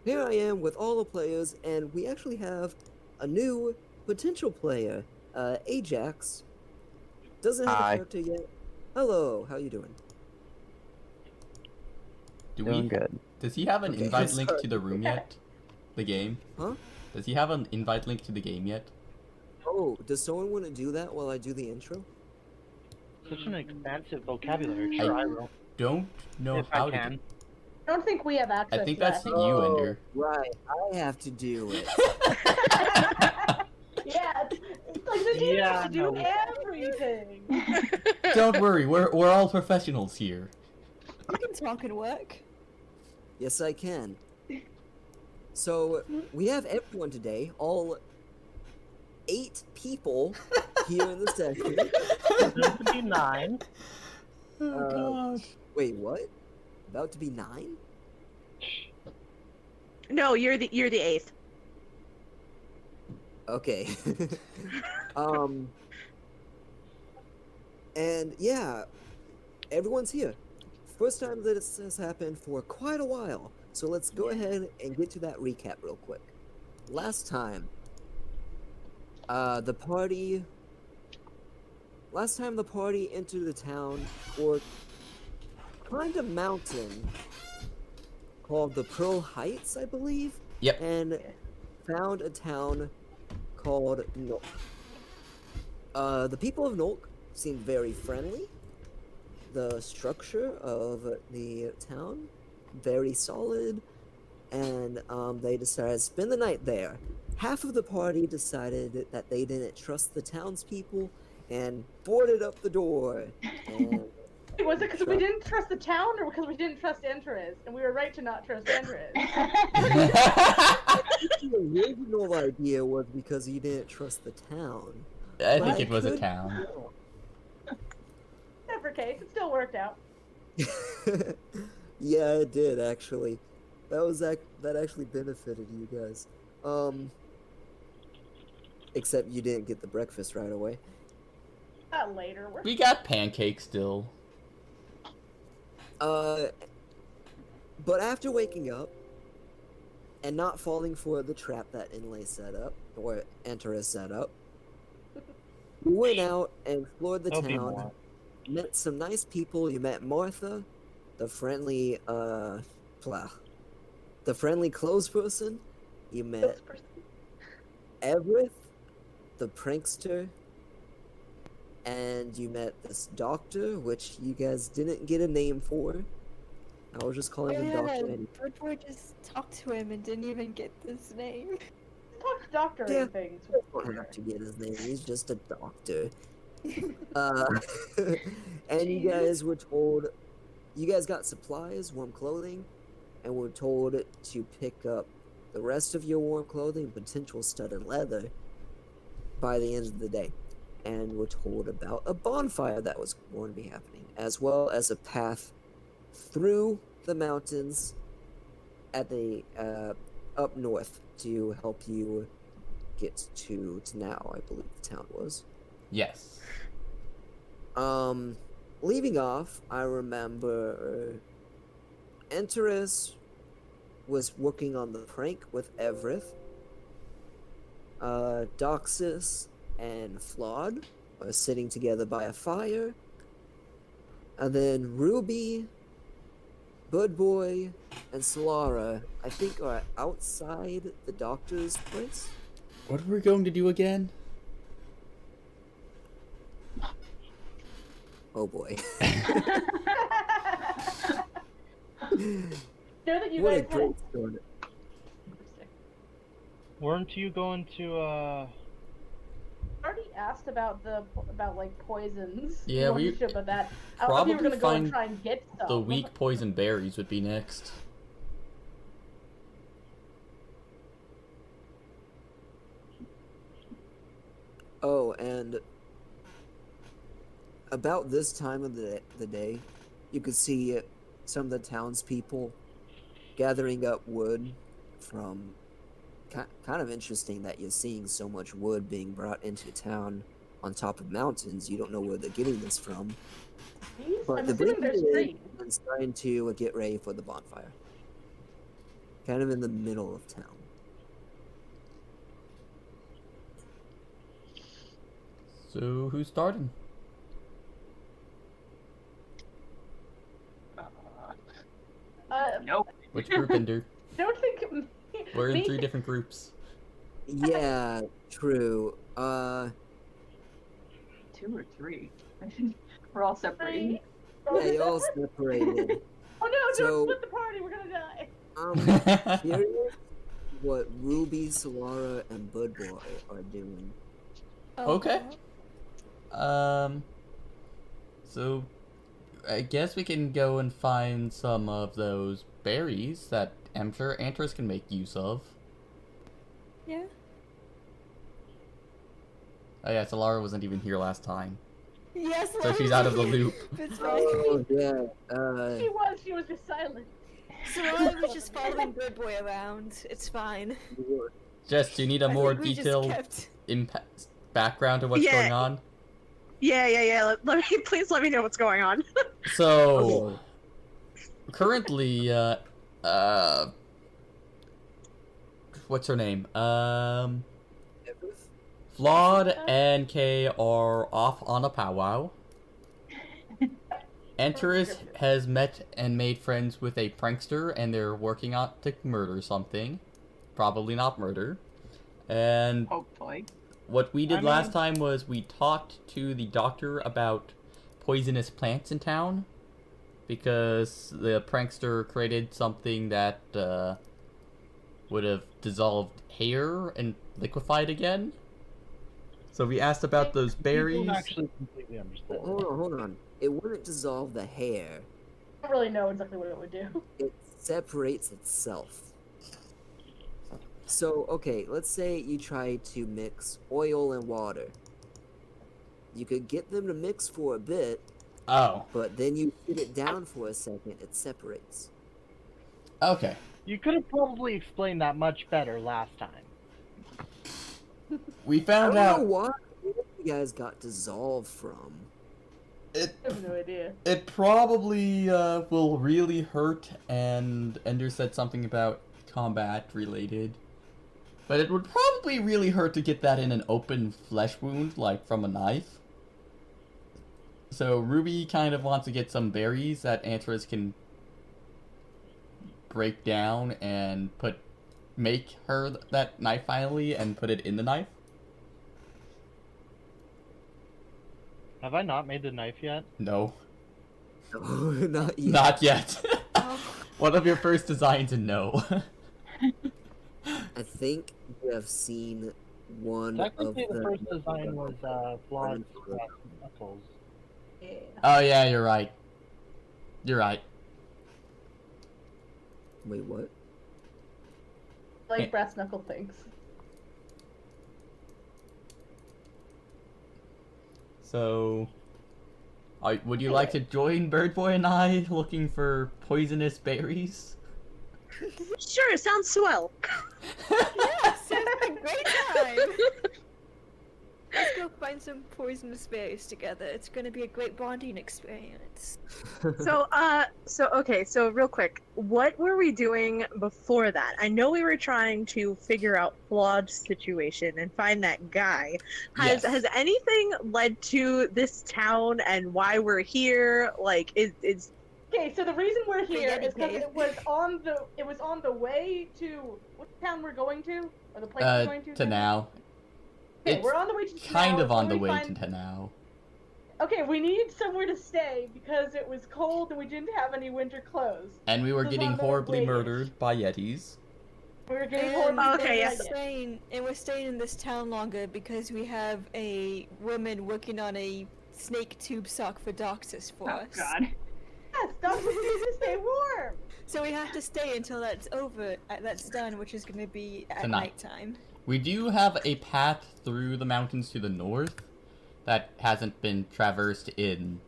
here I am with all the players, and we actually have a new potential player, Ajax. Doesn't have a character yet. Hello, how you doing? Doing good. Does he have an Okay, invite link sorry. to the room yet? The game? Huh? Does he have an invite link to the game yet? Oh, does someone want to do that while I do the intro? Such an expansive vocabulary. Sure, I will. Don't know If how I to can. do. I don't think we have access I think to that. that's you, Ender. Right, I have to do it. Yeah, it's like the team has to do everything. Don't worry, we're all professionals here. You can talk and work. Yes, I can. So, we have everyone today, all 8 people here in the session. There's to be 9. Oh gosh. Wait, what? About to be 9? No, you're the 8th. Okay. And yeah, everyone's here. First time that this has happened for quite a while. So let's go ahead and get to that recap real quick. Last time, the party entered the town or climbed a mountain called the Pearl Heights, I believe. Yep. And found a town called Nulk. The people of Nulk seemed very friendly. The structure of the town, very solid, and they decided to spend the night there. Half of the party decided that they didn't trust the townspeople and boarded up the door. And Was it because we didn't trust the town or because we didn't trust Enterez? And we were right to not trust Enterez. the original idea was because you didn't trust the town. I think But it was a could- town. Whatever case, it still worked out. Yeah, it did actually. That actually benefited you guys. Except you didn't get the breakfast right away. Later. We got pancakes still. But after waking up and not falling for the trap that Inlay set up, or Enterus set up, we went out and explored the There'll be town, more. met some nice people. You met Martha, the friendly, the friendly clothes person. You met Everett, the prankster, and you met this doctor, which you guys didn't get a name for. I was just calling him Doctor. Anyway. Woodward just talked to him and didn't even get his name. Talk to doctor Yeah. and things. You don't have to get his name. He's just a doctor. And you guys were told, you guys got supplies, warm clothing, and were told to pick up the rest of your warm clothing, potential studded leather, by the end of the day. And were told about a bonfire that was going to be happening, as well as a path through the mountains at the up north to help you get to now, I believe the town was. Yes. Leaving off, I remember Enterus was working on the prank with Everett. Doxus and Flawed are sitting together by a fire. And then Ruby, Budboy, and Solara, I think, are outside the doctor's place. What are we going to do again? Oh boy. Know that you What a guys great story. Weren't you going to, already asked about like poisons. Yeah, we should, but that I don't know if you were probably gonna go and find try and get some. the weak poison berries would be next. Oh, and about this time of the day, you could see some of the townspeople gathering up wood from... Kind of interesting that you're seeing so much wood being brought into town on top of mountains. You don't know where they're getting this from. These? But I'm the assuming big there's is trees. starting to get ready for the bonfire. kind of in the middle of town. So who's starting? Nope. Which group, Ender? Don't think We're in me. 3 different groups. Yeah, true. 2 or 3. We're all separated. Yeah, you all separated. Oh no! So- Don't split the party. We're gonna die. Curious what Ruby, Solara, and Budboy are doing. Okay. So I guess we can go and find some of those berries that I'm sure Antris can make use of. Yeah. Oh yeah, Solara wasn't even here last time. Yes, So she's out of the loop. It's fine. Oh, yeah, She was just silent. So I was just following Bird Boy around. It's fine. Jess, do you need a I more think we just detailed kept- background to what's Yeah. going on? Yeah. Let me please let me know what's going on. So currently, what's her name? Flawed and Kay are off on a powwow. Enterus has met and made friends with a prankster, and they're working on to murder something. Probably not murder. And Hopefully. what we did I last mean- time was we talked to the doctor about poisonous plants in town. Because the prankster created something that would have dissolved hair and liquefied again. So we asked about those I berries. don't actually completely understand. Hold on. It wouldn't dissolve the hair. I don't really know exactly what it would do. It separates itself. So, okay, let's say you try to mix oil and water. You could get them to mix for a bit, Oh, but then you sit it down for a second, it separates. okay. You could have probably explained that much better last time. We I found don't out know what you guys got dissolved from. it. I have no idea. It probably will really hurt, and Ender said something about combat related. But it would probably really hurt to get that in an open flesh wound, like from a knife. So Ruby kind of wants to get some berries that Antris can break down and make her that knife finally and put it in the knife. Have I not made the knife yet? No, No, not yet. not yet. Oh, One of your first designs, and no. I think you have seen one of Technically, the the... first design was Flawed's Knuckles. Yeah. Oh yeah, you're right. You're right. Wait, what? Like brass knuckle things. So, would you like to join Bird Boy and I looking for poisonous berries? Sure, sounds swell. yes, it's a great time. Let's go find some poisonous berries together. It's gonna be a great bonding experience. So okay, so real quick, what were we doing before that? I know we were trying to figure out Flawed's situation and find that guy. Yes. Has anything led to this town and why we're here? Like, is Okay, so the reason we're here Yeti is because cave. it was on the way to what town we're going to, or the place we're going to. To now. Okay, It's we're on the way to kind Tanao, of on so the we way find- to now. Okay, we need somewhere to stay because it was cold and we didn't have any winter clothes. And we were This is getting on the horribly way. murdered by Yetis. We were getting And, horribly okay, we're yeah. we're staying in this town longer because we have a woman working on a snake tube sock for doctors for Oh us. god. Yes, doctors need to stay warm. So we have to stay until that's over, that's done, which is going to be at Tonight. nighttime. We do have a path through the mountains to the north that hasn't been traversed in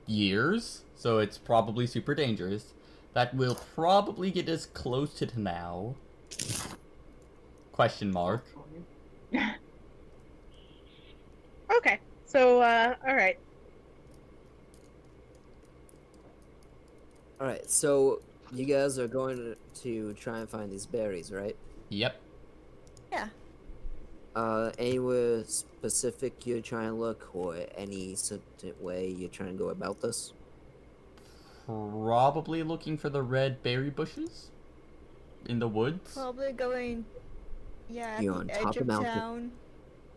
years, so it's probably super dangerous. That will probably get us close to now. Question mark. okay? So all right. Alright, so You guys are going to try and find these berries, right? Yep. Yeah. Anywhere specific you're trying to look, or any certain way you're trying to go about this? Probably looking for the red berry bushes in the woods. Probably going. Yeah, at You're the on edge top of of mountain. town.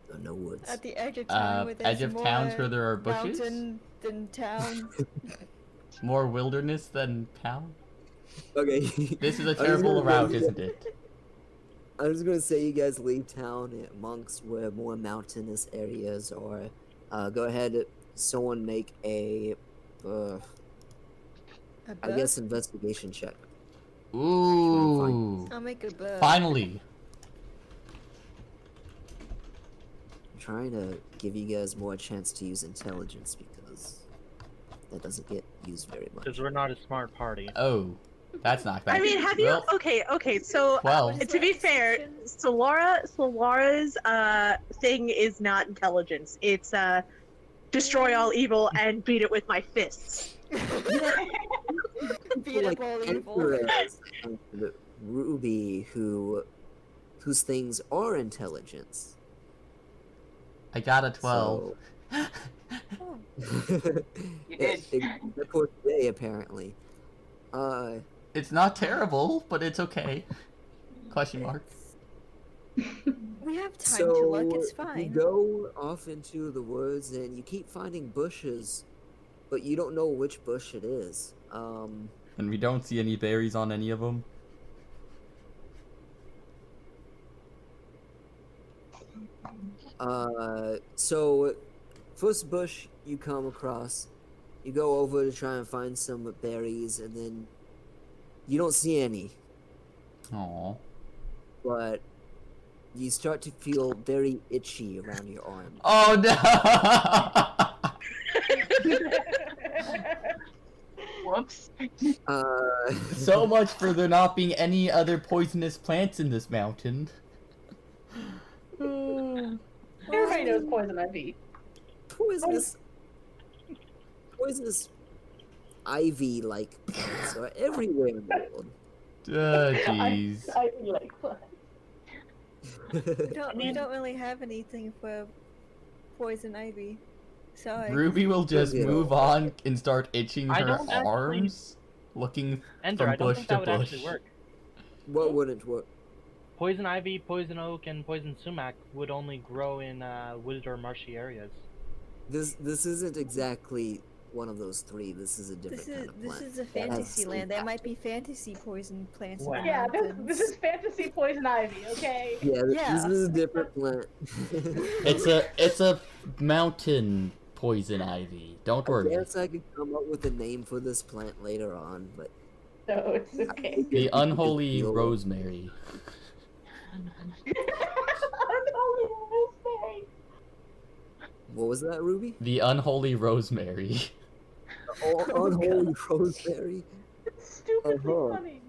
There are no woods. At the edge of town where there's Edge of more towns where there are bushes. mountain than town. More wilderness than town. Okay. This is a I was terrible gonna route, say- isn't it? I was gonna say you guys leave town amongst where more mountainous areas are. Go ahead, someone make a, A I bug? guess investigation check. Ooh. I'll make a bug. Finally. I'm trying to give you guys more chance to use intelligence because that doesn't get used very much. Because we're not a smart party. Oh. That's not bad. I mean, have you? Well, Okay. So, 12. to be fair, Solara's thing is not intelligence. It's destroy all evil and beat it with my fists. Beat up all evil. Empress and Ruby, whose things are intelligence. I got a 12. So, You did. Except for today, apparently. It's not terrible, but it's okay. Question mark. We have time So to look, it's you fine. go off into the woods and you keep finding bushes, but you don't know which bush it is. And we don't see any berries on any of them. So first bush you come across, you go over to try and find some berries, and then you don't see any, Aww. but you start to feel very itchy around your arm. Oh no! Whoops. So much for there not being any other poisonous plants in this mountain. Everybody knows poison ivy. poisonous ivy-like plants are everywhere in the world. Jeez. I like fun. We don't really have anything for poison ivy. Sorry. Ruby will just Yeah. move on and start itching I her don't actually- arms, looking Ender, from I don't bush think to that would bush. actually work. What wouldn't work? Poison ivy, poison oak, and poison sumac would only grow in wooded or marshy areas. This isn't exactly one of those three. This is a different This kind is of this plant. is a That has fantasy some land. There power. might be fantasy poison plants Wow. in the Yeah, mountains. this is fantasy poison ivy, okay? Yeah, this Yeah. is a different plant. It's a mountain poison ivy. Don't I worry. guess I could come up with a name for this plant later on, but So it's okay. The unholy Deal. rosemary. what was that, Ruby? The unholy rosemary. Unholy rosemary. It's stupidly Uh-huh. funny.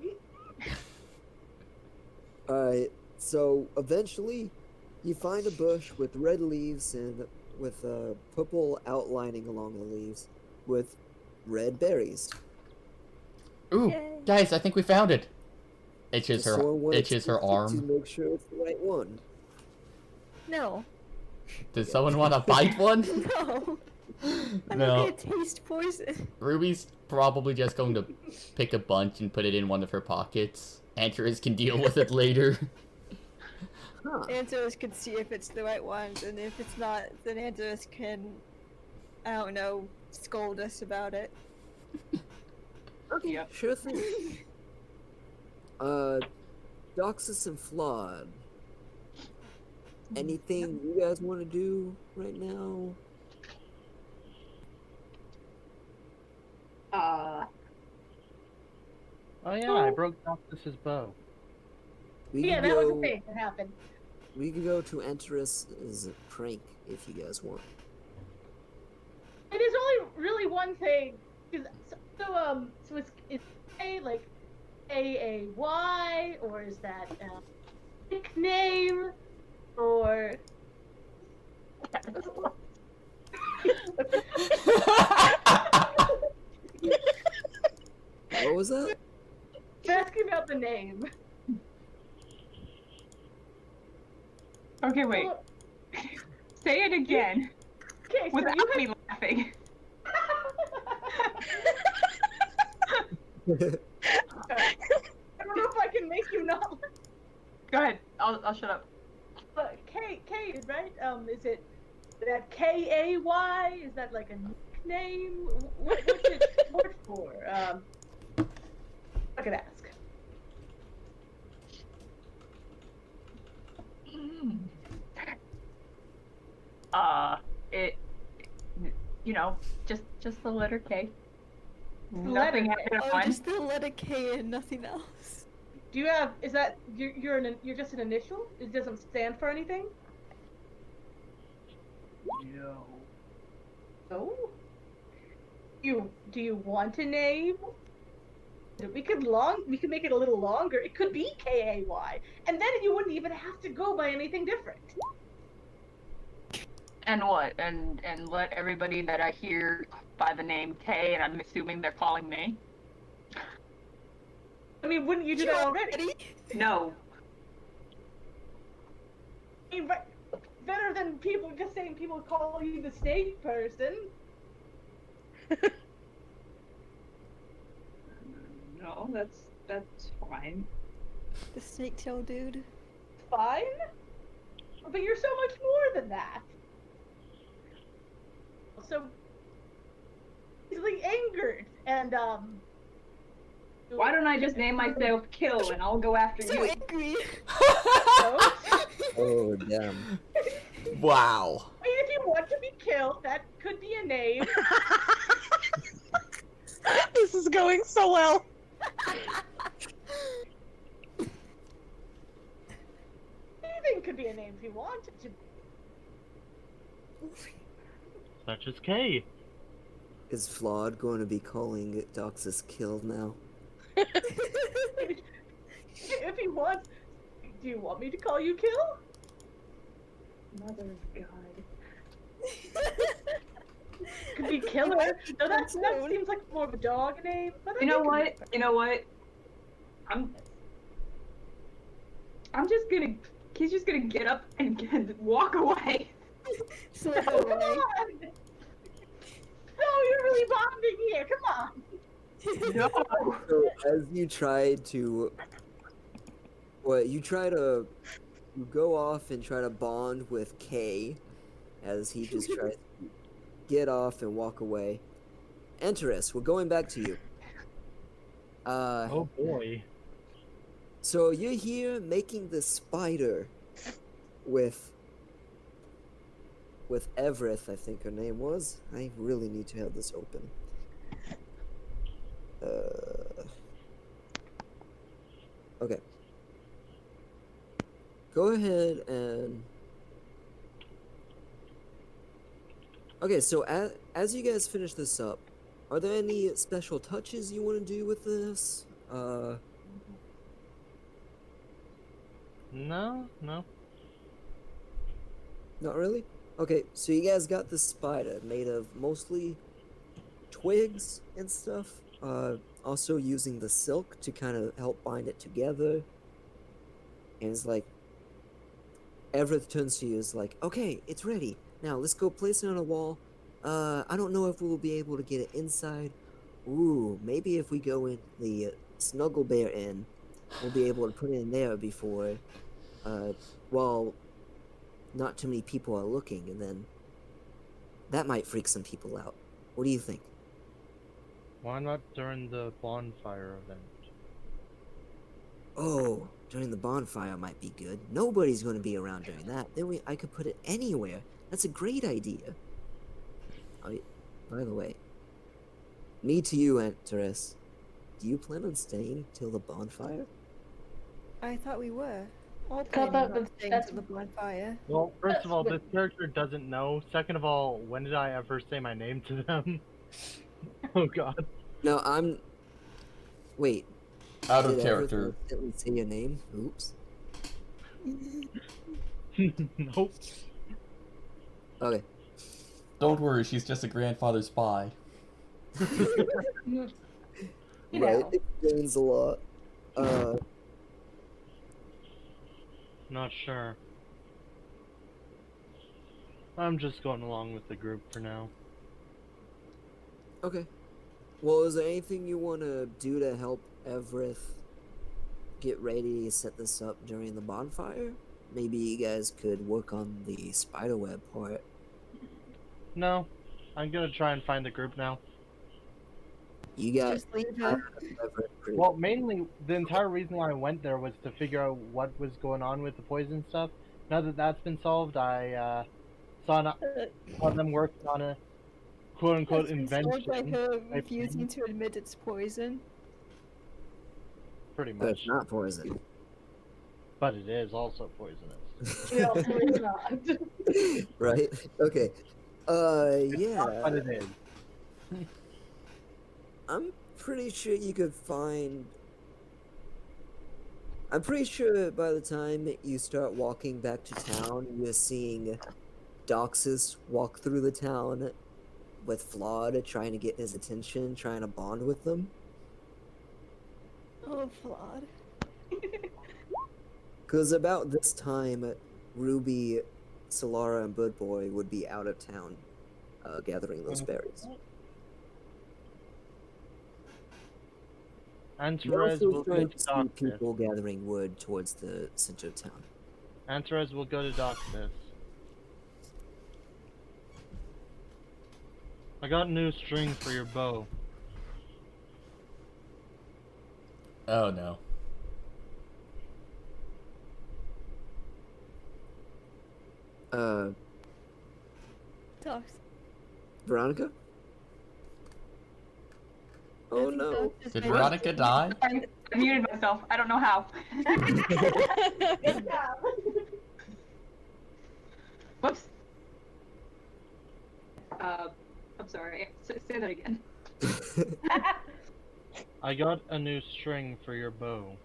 Alright, so eventually you find a bush with red leaves and with purple outlining along the leaves with red berries. Ooh, Yay. guys, I think we found it. Itches Just someone her wanted itches her to arm. make sure it's the right one. No. Does someone want to bite one? No. I'm No. not gonna taste poison. Ruby's probably just going to pick a bunch and put it in one of her pockets. Antares can deal with it later. Huh. Angelos can see if it's the right ones, and if it's not, then Angelos can, I don't know, scold us about it. Okay, Yep. sure thing. Doxus and Flawed. Anything you guys want to do right now? Oh yeah, I broke Noctis's bow. We Yeah, could that was go- a thing that happened. We could go to Antares' prank if you guys want. It is only really one thing. 'Cause so it's A like AAY, or is that a nickname, or What was that? asking about the name. Okay, wait. Well, Say it again okay, so without you have... me laughing. I don't know if I can make you not laugh. Go ahead. I'll shut up. But K, right? Is it that K-A-Y? Is that like a nickname? What's it short for? I could ask. It, you know, just the letter K. Letter Nothing K. added Oh, on. just the letter K and nothing else. Do you have? Is that you're just an initial? It doesn't stand for anything. No. No. Do you want a name? We could make it a little longer. It could be K-A-Y, and then you wouldn't even have to go by anything different. And what? And let everybody that I hear by the name K, and I'm assuming they're calling me. I mean, wouldn't you do that already? No. I mean, better than people just saying people call you the snake person. No, that's fine. The snake tail dude. Fine. But you're so much more than that. So easily angered and Why don't I just name myself Kill and I'll go after So you? angry. Oh, damn. Wow. I mean, if you want to be killed, that could be a name. This is going so well. Anything could be a name if you wanted to. Such as K. Is Flawed going to be calling Doxus killed now? If he wants, do you want me to call you Kill? Mother of God. Could be Killer. No, that seems like more of a dog name. But You know what? You know what? I'm just gonna. He's just gonna get up and walk away. So Oh, come on! No, you're really bonding here. Come on. No. So as you try to, you go off and try to bond with K, as he just tries to get off and walk away. Enterus, we're going back to you. Oh boy. So you're here making the spider with Everett, I think her name was. I really need to have this open. Okay. Go ahead and... Okay, so as you guys finish this up, are there any special touches you want to do with this? No. Not really? Okay, so you guys got this spider made of mostly twigs and stuff. Also using the silk to kind of help bind it together. And it's like, Everett turns to you is like, okay, it's ready. Now let's go place it on a wall. I don't know if we'll be able to get it inside. Ooh, maybe if we go in the Snuggle Bear Inn, we'll be able to put it in there before, well, not too many people are looking, and then that might freak some people out. What do you think? Why not during the bonfire event? Oh, during the bonfire might be good. Nobody's going to be around during that. Then I could put it anywhere. That's a great idea. By the way, me to you, Antares. Do you plan on staying till the bonfire? I thought we were. All Thought planning that on was- staying that's- to the bonfire. Well, first That's of all, what- this character doesn't know. Second of all, when did I ever say my name to them? Oh god. No, I'm... Wait. Out of did character. Everett say your name? Oops. Nope. Okay. Don't worry, she's just a grandfather spy. You Right, know. it explains a lot. Uh, Not sure. I'm just going along with the group for now. okay. Well, is there anything you want to do to help Everett get ready to set this up during the bonfire? Maybe you guys could work on the spiderweb part. No, I'm gonna try and find the group now. You got Just leave her. Everett pretty Well, mainly, the entire reason why I went there was to figure out what was going on with the poison stuff. Now that that's been solved, I saw them working on a quote-unquote That's been solved invention. by her type refusing thing. to admit it's poison. Pretty but much. it's not poison. But it is also poisonous. No, it's not. Right? Okay. Yeah. But it is. I'm pretty sure you could find. I'm pretty sure by the time you start walking back to town, you're seeing Doxus walk through the town with Flawed, trying to get his attention, trying to bond with them. Oh, flawed. Because about this time, Ruby, Solara, and Budboy would be out of town gathering those berries. You're Antares also will go trying to to see Doxus. people gathering wood towards the center of town. Antares will go to Doxus. I got new strings for your bow. Oh no. Dox. Veronica? Oh I think no. Dox is Did maybe- Veronica die? I muted myself. I don't know how. Whoops. I'm sorry. Say that again. I got a new string for your bow.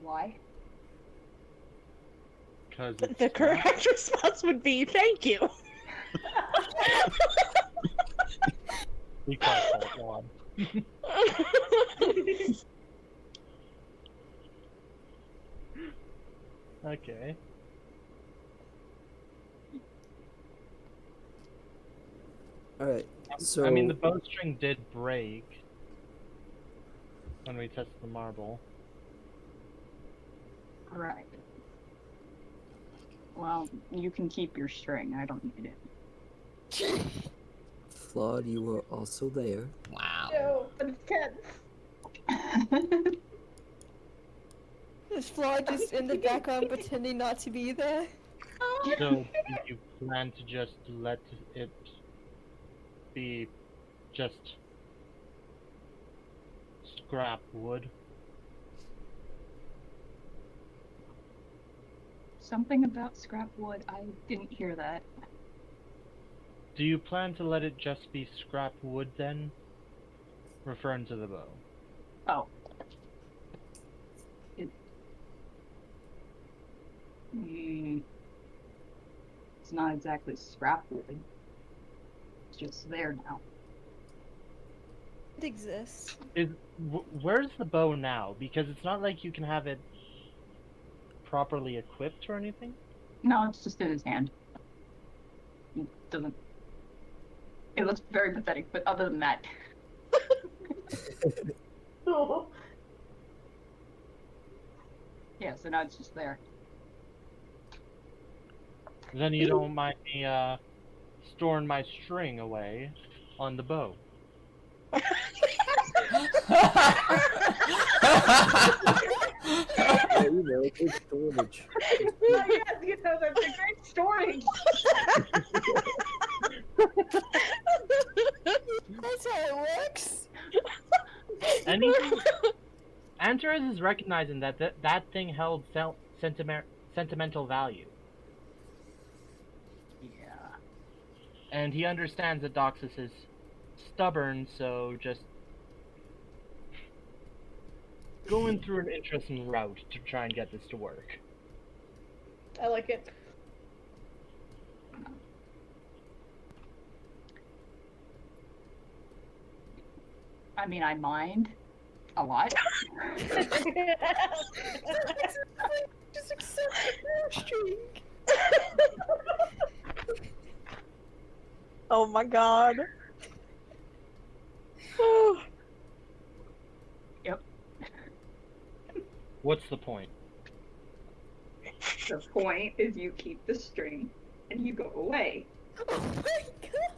Why? Cause The it's correct response would be thank you. We can't call it one. Okay. Alright, so. I mean, the bowstring did break when we tested the marble. Right. Well, you can keep your string. I don't need it. Flawed, you were also there. Wow. No, but it's tense. Is Flawed just in the background pretending not to be there? So, do you plan to just let it be just scrap wood? Something about scrap wood. I didn't hear that. Do you plan to let it just be scrap wood then? Referring to the bow. Oh. It... It's not exactly scrap wood. It's just there now. It exists. Where's the bow now? Because it's not like you can have it properly equipped or anything. No, it's just in his hand. It doesn't. It looks very pathetic, but other than that, yeah. So now it's just there. Then you don't mind me storing my string away on the bow. Yeah, you know, it's storage. Oh, yeah, you know, that's a great story. That's how it works. Anything. Antares is recognizing that that thing held sentimental value. Yeah. And he understands that Doxus is stubborn, so just going through an interesting route to try and get this to work. I like it. I mean, I mind a lot. Just accept the string. Oh my god. What's the point? The point is you keep the string and you go away. Oh my god.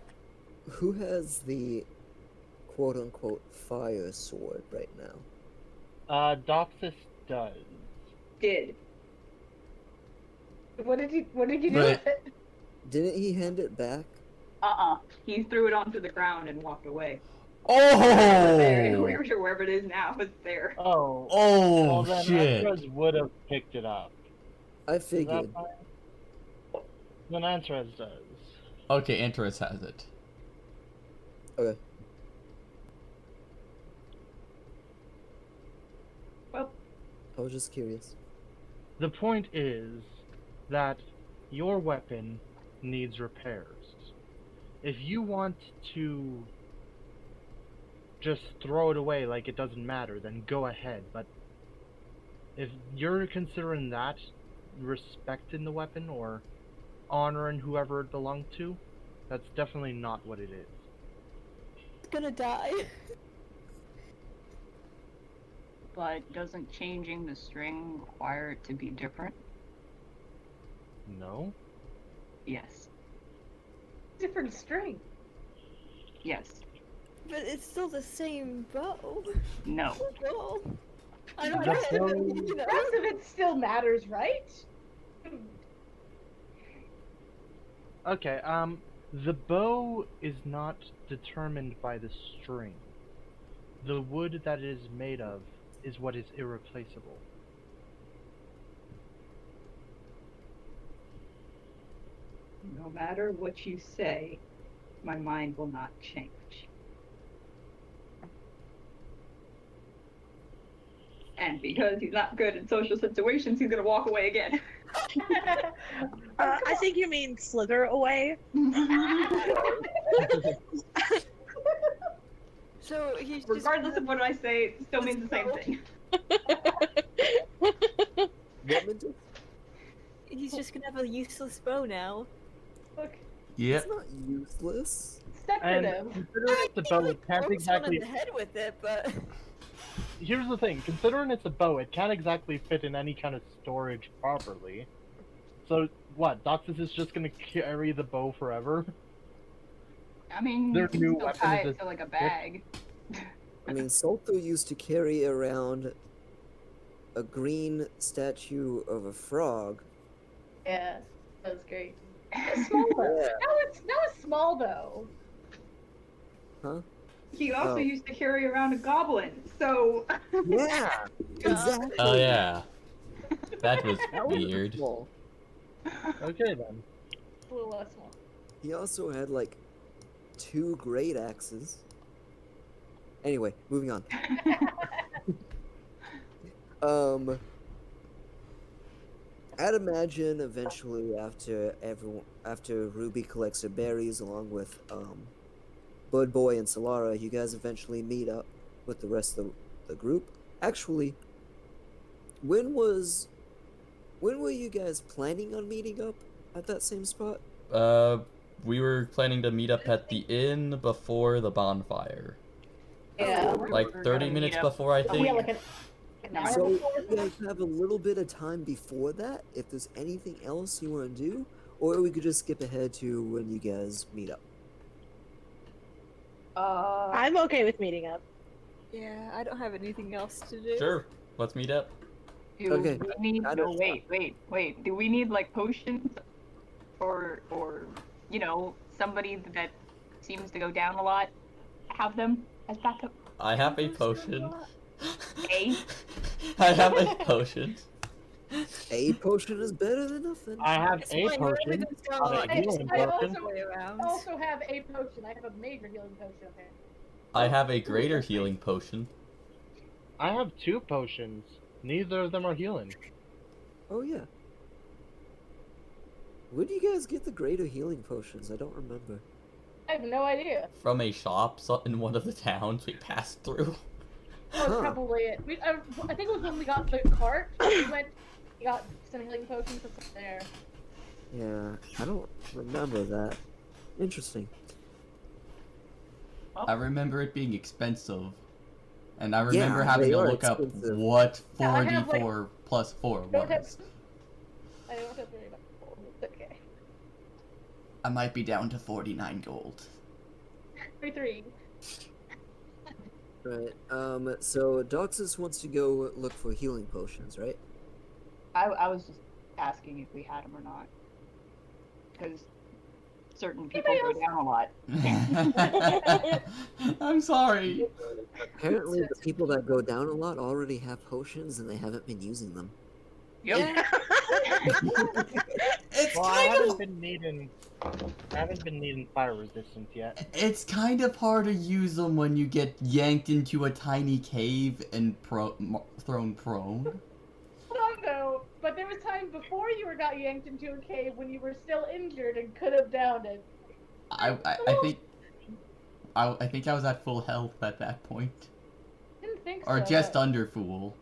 Who has the quote-unquote fire sword right now? Doxus does. Did. What did you do But- with it? Didn't he hand it back? He threw it onto the ground and walked away. Oh! Wherever it is now, it's there. Oh. Oh, Well, then shit. Antras would have picked it up. I Is that figured. fine? Then Antras does. Okay, Interest has it. Okay. Well, I was just curious. The point is that your weapon needs repairs. If you want to just throw it away like it doesn't matter, then go ahead. But if you're considering that respect in the weapon or honor in whoever it belonged to, that's definitely not what it is. It's gonna die. but doesn't changing the string require it to be different? No? Yes. Different string. Yes. But it's still the same bow. No. Oh, I don't The know. bow- You The rest of it still matters, right? Okay, the bow is not determined by the string. The wood that it is made of is what is irreplaceable. No matter what you say, my mind will not change. And because he's not good in social situations, he's gonna walk away again. I think you mean slither away. So he's just Regardless of what I say, it still means the same thing. What Minty? he's just gonna have a useless bow now. Look, Yep. It's not useless. it's And decorative. considering it's a bow, it can't Throw someone exactly. in the head with it, but Here's the thing: considering it's a bow, it can't exactly fit in any kind of storage properly. So what? Doxus is just gonna carry the bow forever? I mean, Their you can new still weapon tie is it to like a bag. I mean, Solto used to carry around a green statue of a frog. Yeah, that was great. It's small though. Yeah. Now it's small though. Huh? He also Oh. used to carry around a goblin, so Yeah, exactly. Oh yeah. That was That was weird. small. Okay then. It's a little less small. He also had like 2 great axes. Anyway, moving on. I'd imagine eventually after Ruby collects her berries along with Bud Boy and Solara, you guys eventually meet up with the rest of the group. Actually, when were you guys planning on meeting up at that same spot? We were planning to meet up at the inn before the bonfire. Yeah. Like We're 30 gonna minutes meet up. before, I Oh, think. yeah, like an hour So before. you guys have a little bit of time before that if there's anything else you want to do, or we could just skip ahead to when you guys meet up. I'm okay with meeting up. yeah, I don't have anything else to do. Sure. Let's meet up. do Okay, we need? I No, don't- wait. Do we need like potions, or you know, somebody that seems to go down a lot? Have them as backup. I have a potion. A. I have a potion. A potion is better than nothing. I have It's a fine, you're only potion. gonna start Not a like healing I potion. also- way around. I also have a potion. I have a major healing potion. Okay. I have a greater healing potion. I have 2 potions. Neither of them are healing. Oh yeah. Where do you guys get the greater healing potions? I don't remember. I have no idea. From a shop in one of the towns we passed through. That was Huh. probably it. I think it was when we got the cart. We got some healing potions and stuff there. Yeah, I don't remember that. Interesting. I remember it being expensive. And I remember Yeah, having they to are look up expensive. what Yeah, I have, 4d4 plus 4 Don't have- was. I don't have very much gold. It's okay. I might be down to 49 gold. 3. Right. So Doxus wants to go look for healing potions, right? I was just asking if we had them or not. Because certain people Anybody go down a lot. I'm sorry. Apparently, the people that go down a lot already have potions and they haven't been using them. Yep. It's Well, I kind haven't of been needing fire resistance yet. it's kind of hard to use them when you get yanked into a tiny cave and thrown prone. Hold on though, but there was time before you got yanked into a cave when you were still injured and could have downed it. I think I was at full health at that point, Didn't think or so. just under full.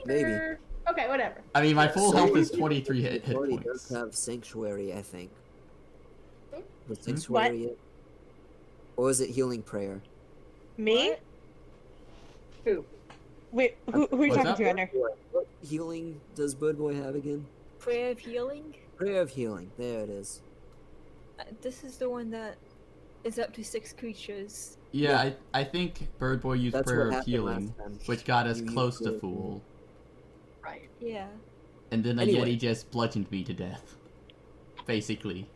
Maybe. Okay, whatever. I mean, my full So- health is 23 hit Already points. does have sanctuary, I think. Hmm? The sanctuary, or is it healing prayer? Me? Who? Wait, who are you What's talking up? to, Ender? What healing does Birdboy have again? Prayer of healing. Prayer of healing. There it is. This is the one that is up to 6 creatures. Yeah, I think Birdboy used That's Prayer what of happened Healing, last time. which got us You used close Prayer to of Fool, Right. Yeah. and then the Anyway. Yeti just bludgeoned me to death. Basically.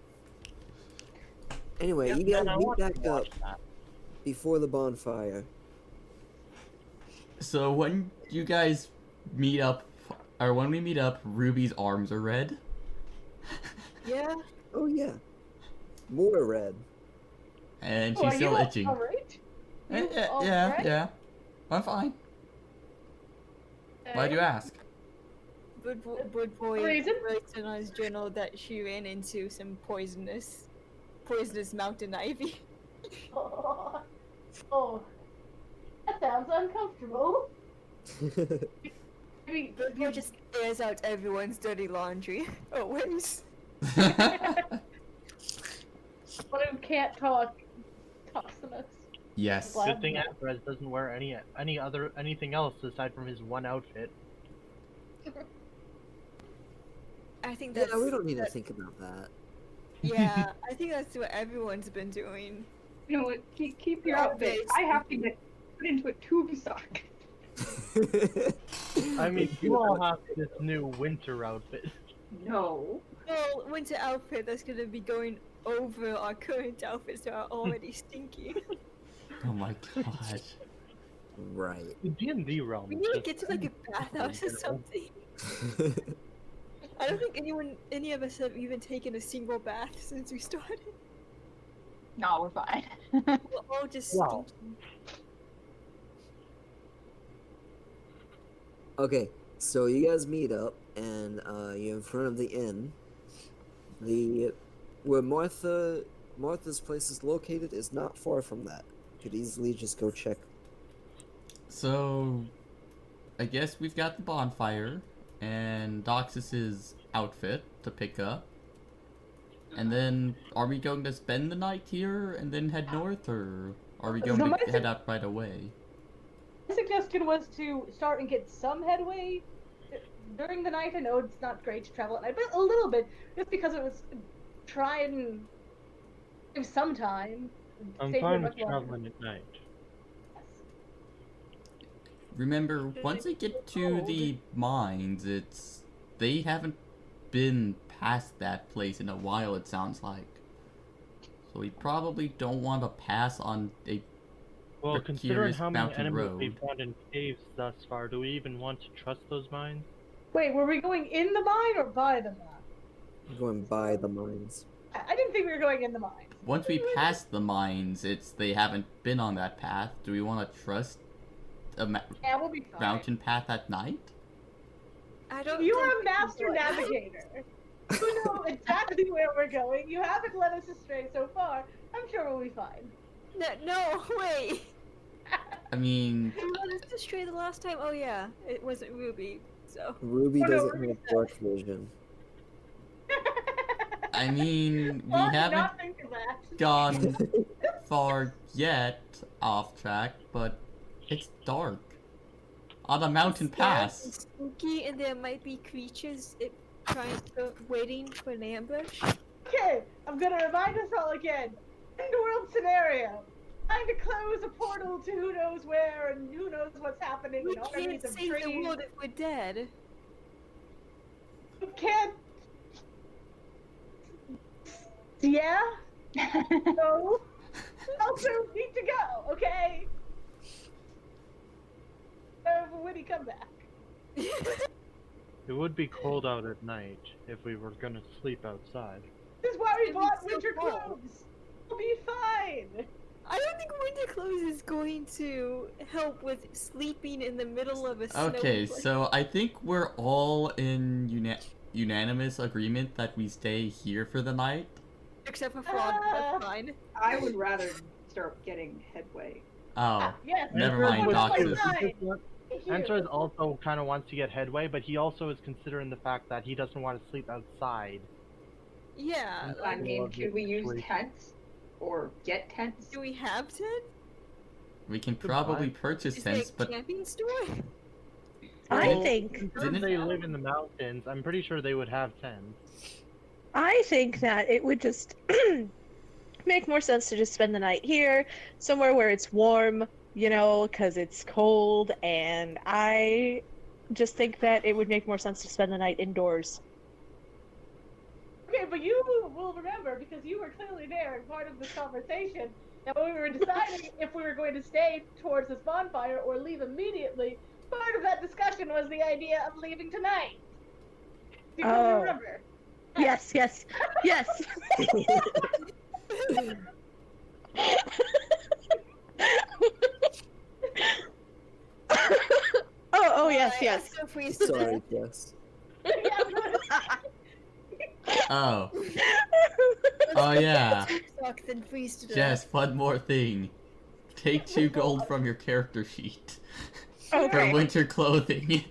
Anyway, you Yeah, guys I meet want to back up watch that. before the bonfire. So when you guys meet up, or when we meet up, Ruby's arms are red. Yeah. Oh yeah, more red. And Oh, she's are still you itching. Alright? Yeah, all yeah, right? yeah. I'm fine. Why'd you ask? Good boy Reason? writes in his journal that she ran into some poisonous mountain ivy. Oh, that sounds uncomfortable. Maybe Good boy just airs out everyone's dirty laundry. Always. one who can't talk talks the most. Yes. Glad- Good thing Alvarez doesn't wear anything else aside from his one outfit. I think Yeah, that's. we don't need to that- think about that. Yeah, I think that's what everyone's been doing. You know what? Keep your Yeah, outfit. it's- I have to get put into a tube sock. I mean, you all have this new winter outfit. No. Well, winter outfit that's gonna be going over our current outfits that are already stinky. Oh my god. Right. The D&D realm. We is need to just get to like a bathhouse or you know? something. I don't think any of us have even taken a single bath since we started. No, we're fine. We're all just Wow. stinky. Okay, so you guys meet up, and you're in front of the inn. Where Martha's place is located is not far from that. Could easily just go check. So, I guess we've got the bonfire and Doxus's outfit to pick up. And then, are we going to spend the night here and then head north, or are we going to head out right away? My suggestion was to start and get some headway during the night. I know it's not great to travel at night, but a little bit, just because it was try and save some time. I'm save fine much with longer. traveling at night. Yes. Remember, once they get to the mines, they haven't been past that place in a while, it sounds like. So we probably don't want to pass on a Well, Precarious considering how many mountain enemies road. we've found in caves thus far, do we even want to trust those mines? Wait, were we going in the mine or by the mine? We're going by the mines. I didn't think we were going in the mine. Once we pass the mines, they haven't been on that path. Do we want to trust a Yeah, we'll be fine. mountain path at night? I don't. You think are a master people- navigator. You know exactly where we're going. You haven't led us astray so far. I'm sure we'll be fine. No, wait. I mean, You led us astray the last time. Oh yeah, it wasn't Ruby. So Ruby Oh, no, doesn't Ruby have said- dark vision. we Well, I did haven't not think of that. gone far yet off track, but it's dark. On a mountain it's dark pass. and spooky, and there might be creatures waiting for an ambush. Okay, I'm gonna remind us all again. End-world scenario. Trying to close a portal to who knows where and who knows what's happening. We and armies can't of save the trees. world if we're dead. You can't. Yeah. No. Also need to go. Okay. Have a witty comeback. It would be cold out at night if we were gonna sleep outside. This is why we It'd be bought so winter cold. clothes. We'll be fine. I don't think winter clothes is going to help with sleeping in the middle of a snow. Okay, so I think we're all in unanimous agreement that we stay here for the night. Except for Frog, that's fine. I would rather start getting headway. Oh, Yes. Never we're mind, fine. Doxus. Answer also kind of wants to get headway, but he also is considering the fact that he doesn't want to sleep outside. Yeah. I Like, mean, could we use Sleep. tents? Or get tents? do we have tent? we can probably Goodbye. purchase Is there tents, a but camping store? I Well, think Since Didn't- they live in the mountains, I'm pretty sure they would have tents. I think that it would just make more sense to just spend the night here, somewhere where it's warm, you know, because it's cold, and I just think that it would make more sense to spend the night indoors. Okay, but you will remember because you were clearly there and part of this conversation. And when we were deciding if we were going to stay towards this bonfire or leave immediately, part of that discussion was the idea of leaving tonight. Do you Oh. remember? Yes, yes, yes. Oh, yes, Alright, yes. let's go freeze to Sorry, death. yes. oh, Let's Oh, go yeah. get a sock, then freeze to death. Jess, one more thing. Take 2 gold from your character sheet for Okay. winter clothing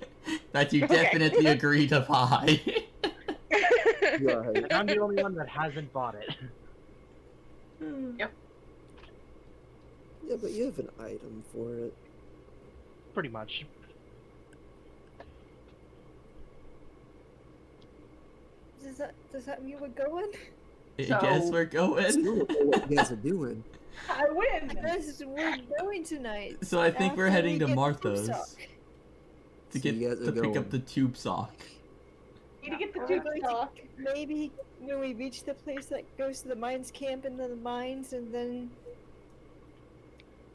that you Okay. definitely agree to buy. Right. And I'm the only one that hasn't bought it. Yeah, but you have an item for it. Pretty much. Does that mean we're going? I guess So- we're going. Still don't know what you guys are doing. I win. Yes, we're going tonight. So I think we're After heading we to get the Martha's sock. to So get you guys to are pick up going. the tube sock. Need to get the We're tube going to- stock. Maybe when we reach the place that goes to the mines camp and then the mines and then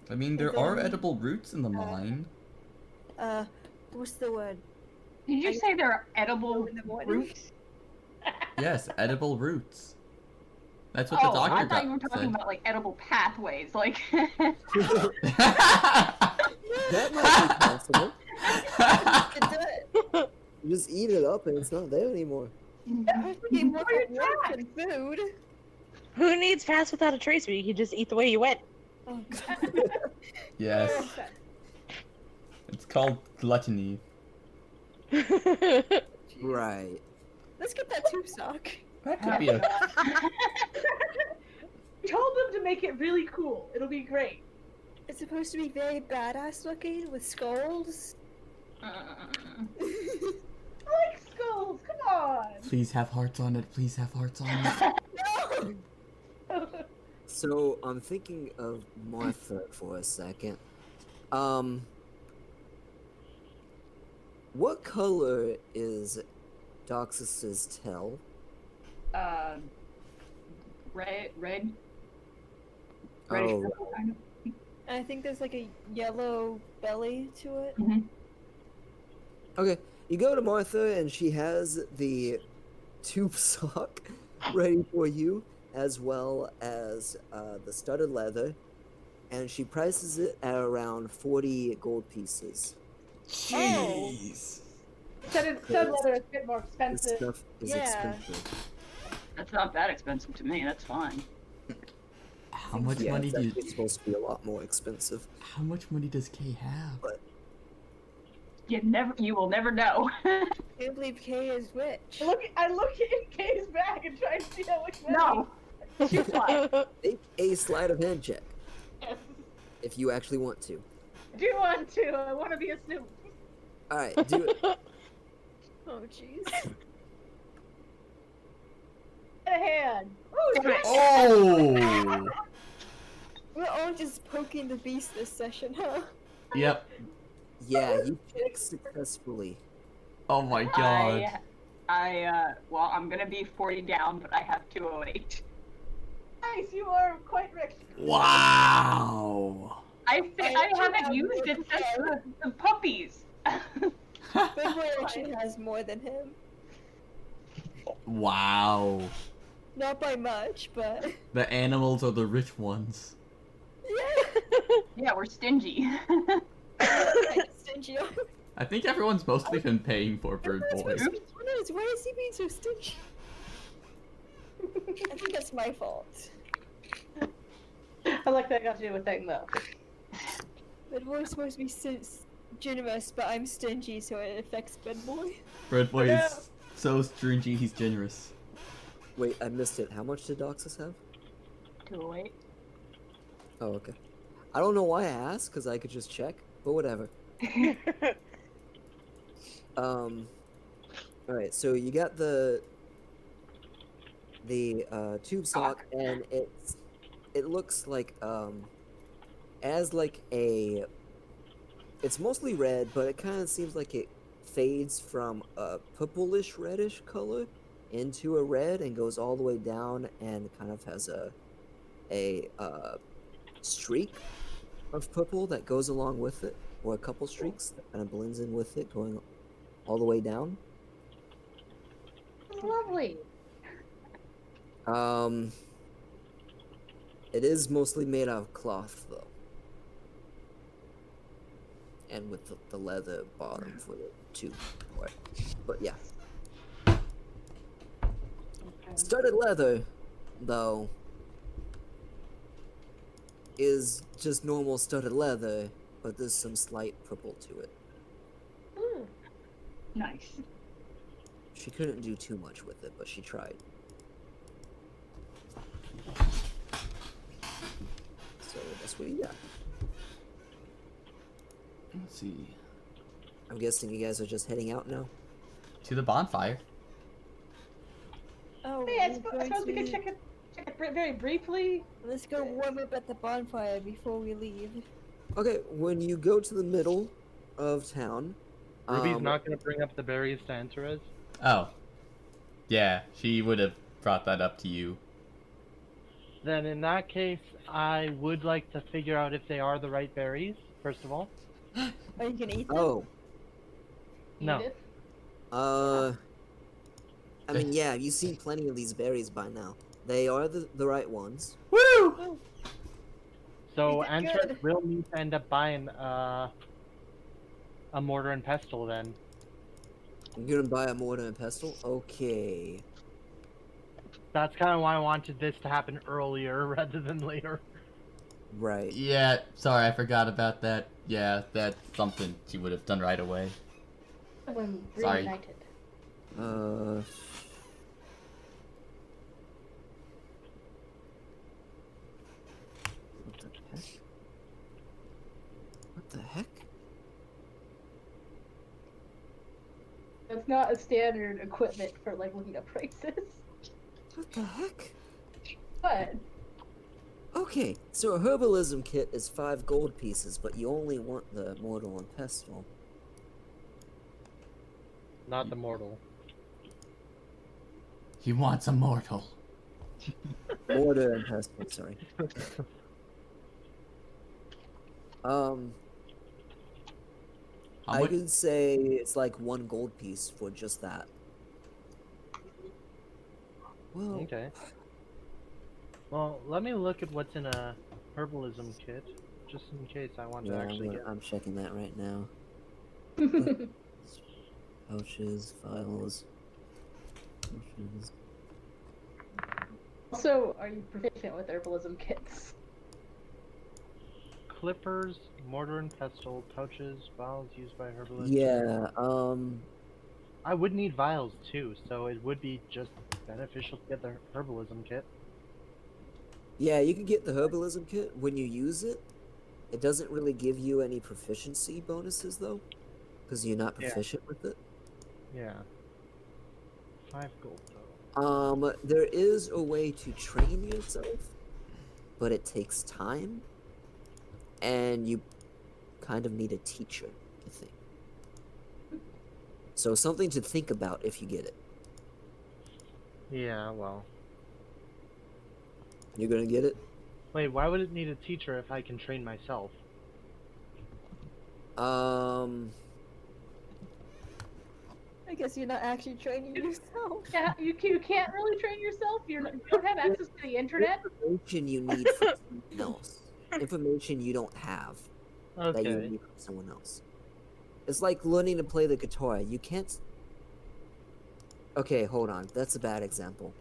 I mean, there And are then, edible roots in the mine. what's the word? Did you say there are edible In the morning? roots? Yes, edible roots. That's what the Oh, doctor I thought you were got talking said. about like edible pathways, like. That might be possible. The You just eat it up and it's not there anymore. Okay, more Where than you at? than food. Who needs pass without a trace? But you can just eat the way you went. Oh god. Yes, it's called gluttony. Right. Let's get that tube sock. That could be a. We told them to make it really cool. It'll be great. It's supposed to be very badass looking with skulls. I like skulls. Come on. Please have hearts on it. Please have hearts on it. No! So I'm thinking of Martha for a second. What color is Doxus's tail? Red. Reddish Oh, purple, kind of. I think there's like a yellow belly to it. okay. You go to Martha and she has the tube sock ready for you, as well as the studded leather, and she prices it at around 40 gold pieces. Jeez. Studded leather is a bit more This expensive. stuff is Yeah. expensive. That's not that expensive to me. That's fine. How much Yeah, money it's do? actually supposed to be a lot more expensive. How much money does Kay have? You will never know. I can't believe Kay is rich. I look in Kay's bag and try to see how much money. No. Too fly. Make a sleight of hand check Yes. if you actually want to. I do want to. I want to be a snoop. All right, do it. Oh jeez. A hand. Oh, Damn it. Oh. We're all just poking the beast this session, huh? Yep. Yeah, you check successfully. Oh my god. Well, I'm gonna be 40 down, but I have 208. nice. You are quite rich. Wow. I I haven't have used more it since the puppies. Big Boy actually has more than him. Wow. Not by much, but The animals are the rich ones. yeah. Yeah, we're stingy. Stingy. I think everyone's mostly been paying for Bird Boy. Why is he being so stingy? I think that's my fault. I like that got to do with thing though. Big Boy's supposed to be generous, but I'm stingy, so it affects Big Boy. Bird Boy Yeah. is so stringy, he's generous. Wait, I missed it. How much did Doxus have? 208. Oh, okay. I don't know why I asked, because I could just check, but whatever. Alright, so you got the tube sock, and it looks like as like a, it's mostly red, but it kind of seems like it fades from a purplish reddish color into a red and goes all the way down and kind of has a streak of purple that goes along with it, or a couple streaks that kind of blends in with it, going all the way down. Lovely. It is mostly made out of cloth though, and with the leather bottom for the tube part. But yeah, studded leather though is just normal studded leather, but there's some slight purple to it. Mm. Nice. She couldn't do too much with it, but she tried. So that's what you got. Let's see. I'm guessing you guys are just heading out now. To the bonfire. Oh, Hey, I we're suppose going we could to- check it very briefly. Let's go warm up at the bonfire before we leave. Okay, when you go to the middle of town, Ruby's not going to bring up the berries to enter us. Oh. Yeah, she would have brought that up to you. Then in that case, I would like to figure out if they are the right berries, first of all. Are you gonna eat them? Oh, No. Edith. I mean, yeah, you've seen plenty of these berries by now. They are the right ones. Woo! So Is it Antret good? will need to end up buying a mortar and pestle then. You're gonna buy a mortar and pestle? Okay. That's kind of why I wanted this to happen earlier rather than later. Right. Yeah, sorry, I forgot about that. Yeah, that's something she would have done right away. When Sorry. reunited. What the heck? What the heck? That's not a standard equipment for like looking up prices. What the heck? But Okay, so a herbalism kit is 5 gold pieces, but you only want the mortar and pestle. Not the mortal. He wants a mortal. Mortar and pestle, sorry. How I much? could say it's like 1 gold piece for just that. Well, Okay. Well, let me look at what's in a herbalism kit, just in case I want to yeah, actually get. I'm checking that right now. Pouches, files, potions. Also, are you proficient with herbalism kits? Clippers, mortar and pestle, pouches, vials used by herbalists. Yeah, I would need vials too, so it would be just beneficial to get the herbalism kit. yeah, you can get the herbalism kit. When you use it, it doesn't really give you any proficiency bonuses though, because you're not Yeah. proficient with it. Yeah. 5 gold though. There is a way to train yourself, but it takes time, and you kind of need a teacher, I think. So something to think about if you get it. Yeah, well. You're gonna get it? Wait, why would it need a teacher if I can train myself? I guess you're not actually training yourself. Yeah, you can't really train yourself. You don't have access to the internet. Information you need from someone else. Information you don't have that you Okay. need from someone else. It's like learning to play the guitar. You can't. Okay, hold on. That's a bad example.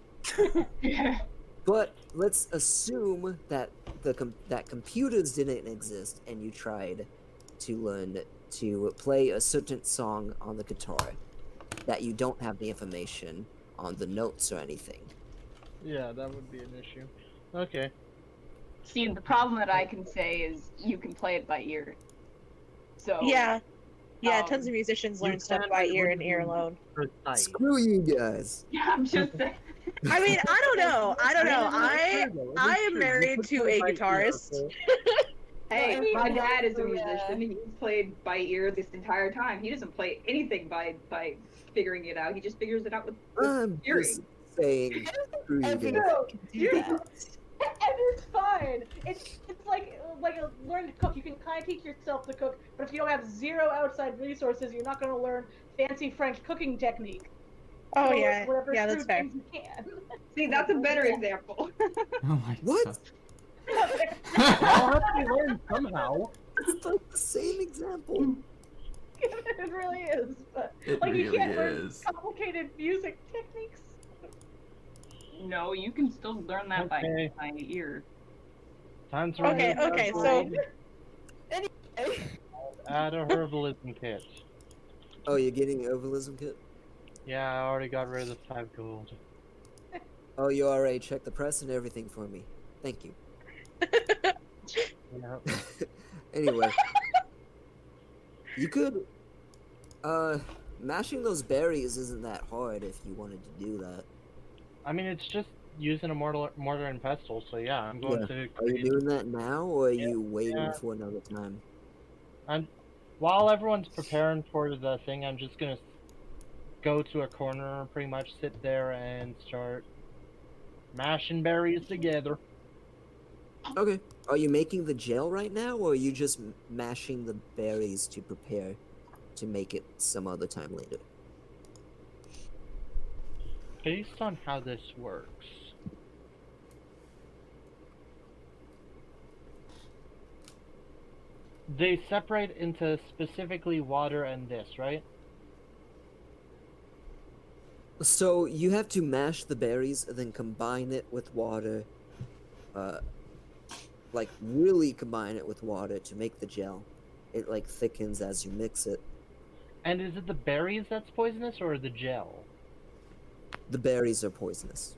But let's assume that that computers didn't exist and you tried to learn to play a certain song on the guitar that you don't have the information on the notes or anything. Yeah, that would be an issue. Okay. See, the problem that I can say is you can play it by ear. So Yeah. Yeah, Um, tons of musicians you learn stuff can, by but it ear and wouldn't ear be- alone. Precise. Screw you guys. Yeah, I'm just saying. I mean, I don't know. I don't know. I am married to a guitarist. Hey, No, my I mean, dad is a yeah. musician. He's played by ear this entire time. He doesn't play anything by figuring it out. He just figures it out with I'm hearing. just saying. Screw you Every- guys. No, do you that. and it's fine. It's like learning to cook. You can kind of teach yourself to cook, but if you don't have zero outside resources, you're not going to learn fancy French cooking technique. Oh So yeah, whatever yeah, that's crude fair. things you can. See, that's a better example. Oh my What? god. I'll have to learn somehow. It's like the same example. It really is, but It like you really can't learn is. complicated music techniques. No, you can still learn that Okay. by ear. Time to Okay, remove okay, that so- gold. Add a herbalism kit. Oh, you're getting herbalism kit? Yeah, I already got rid of the 5 gold. Oh, you already checked the press and everything for me. Thank you. Yeah. Anyway. You could mashing those berries isn't that hard if you wanted to do that. I mean, it's just using a mortar and pestle, so yeah, I'm going Yeah. to Are you create... doing that now or are you waiting Yeah. for another time? While everyone's preparing for the thing, I'm just gonna go to a corner, pretty much sit there and start mashing berries together. Okay. Are you making the gel right now or are you just mashing the berries to prepare to make it some other time later? Based on how this works, they separate into specifically water and this, right? So you have to mash the berries and then combine it with water. Like really combine it with water to make the gel. It like thickens as you mix it. And is it the berries that's poisonous or the gel? The berries are poisonous.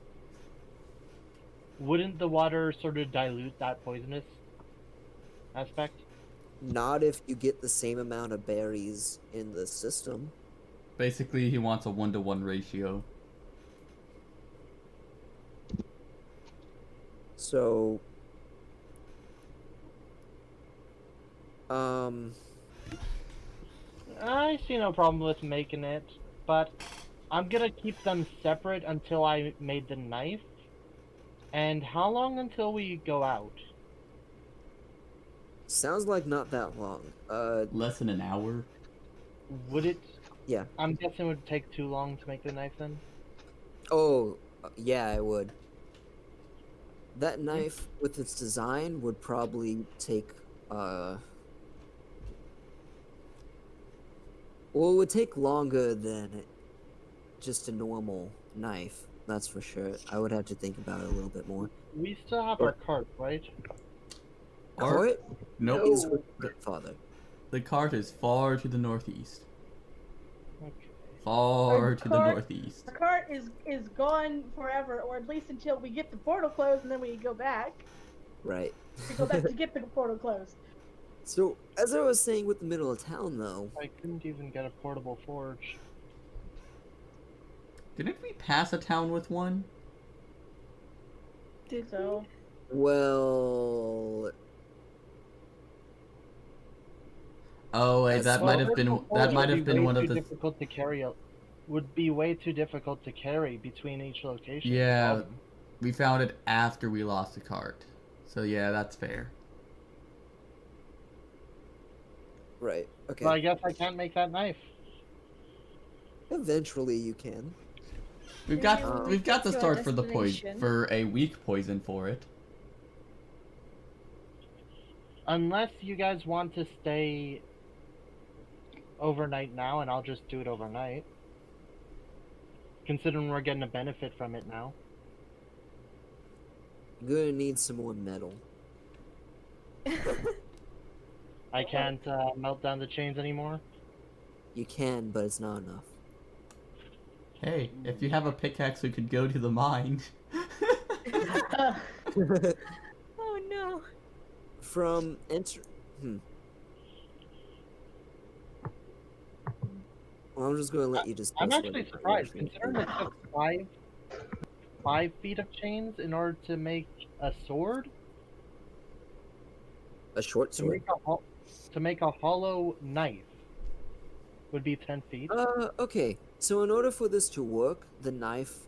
Wouldn't the water sort of dilute that poisonous aspect? Not if you get the same amount of berries in the system. Basically, he wants a 1-to-1 ratio. So I see no problem with making it, but I'm gonna keep them separate until I made the knife. And how long until we go out? sounds like not that long. Less than an hour. Would it? Yeah. I'm guessing it would take too long to make the knife then? Oh, yeah, I would. That knife with its design would probably take Well, it would take longer than just a normal knife. That's for sure. I would have to think about it a little bit more. We still have our cart, right? Cart Nope. is a bit farther. The cart is far to the northeast. Okay. Far to the cart- northeast. The cart is gone forever, or at least until we get the portal closed, and then we go back. Right. We go back to get the portal closed. So, as I was saying with the middle of town, though, I couldn't even get a portable forge. Didn't we pass a town with one? Did So well, Oh wait, that might have been one of the. Difficult to carry. Would be way too difficult to carry between each location. Yeah, we found it after we lost the cart. So yeah, that's fair. right. Okay. So I guess I can't make that knife. Eventually, you can. We've Yeah, got we we've got the get to our start for the destination. for a weak poison for it. Unless you guys want to stay overnight now, and I'll just do it overnight. Considering we're getting a benefit from it now. You're gonna need some more metal. I can't melt down the chains anymore. You can, but it's not enough. Hey, if you have a pickaxe, we could go to the mine. Oh no. From enter. Well, I'm just gonna let you discuss. I'm what actually it surprised, is. considering it took 5 feet of chains in order to make a sword. A short To sword. make a hollow knife would be 10 feet. Okay. So in order for this to work, the knife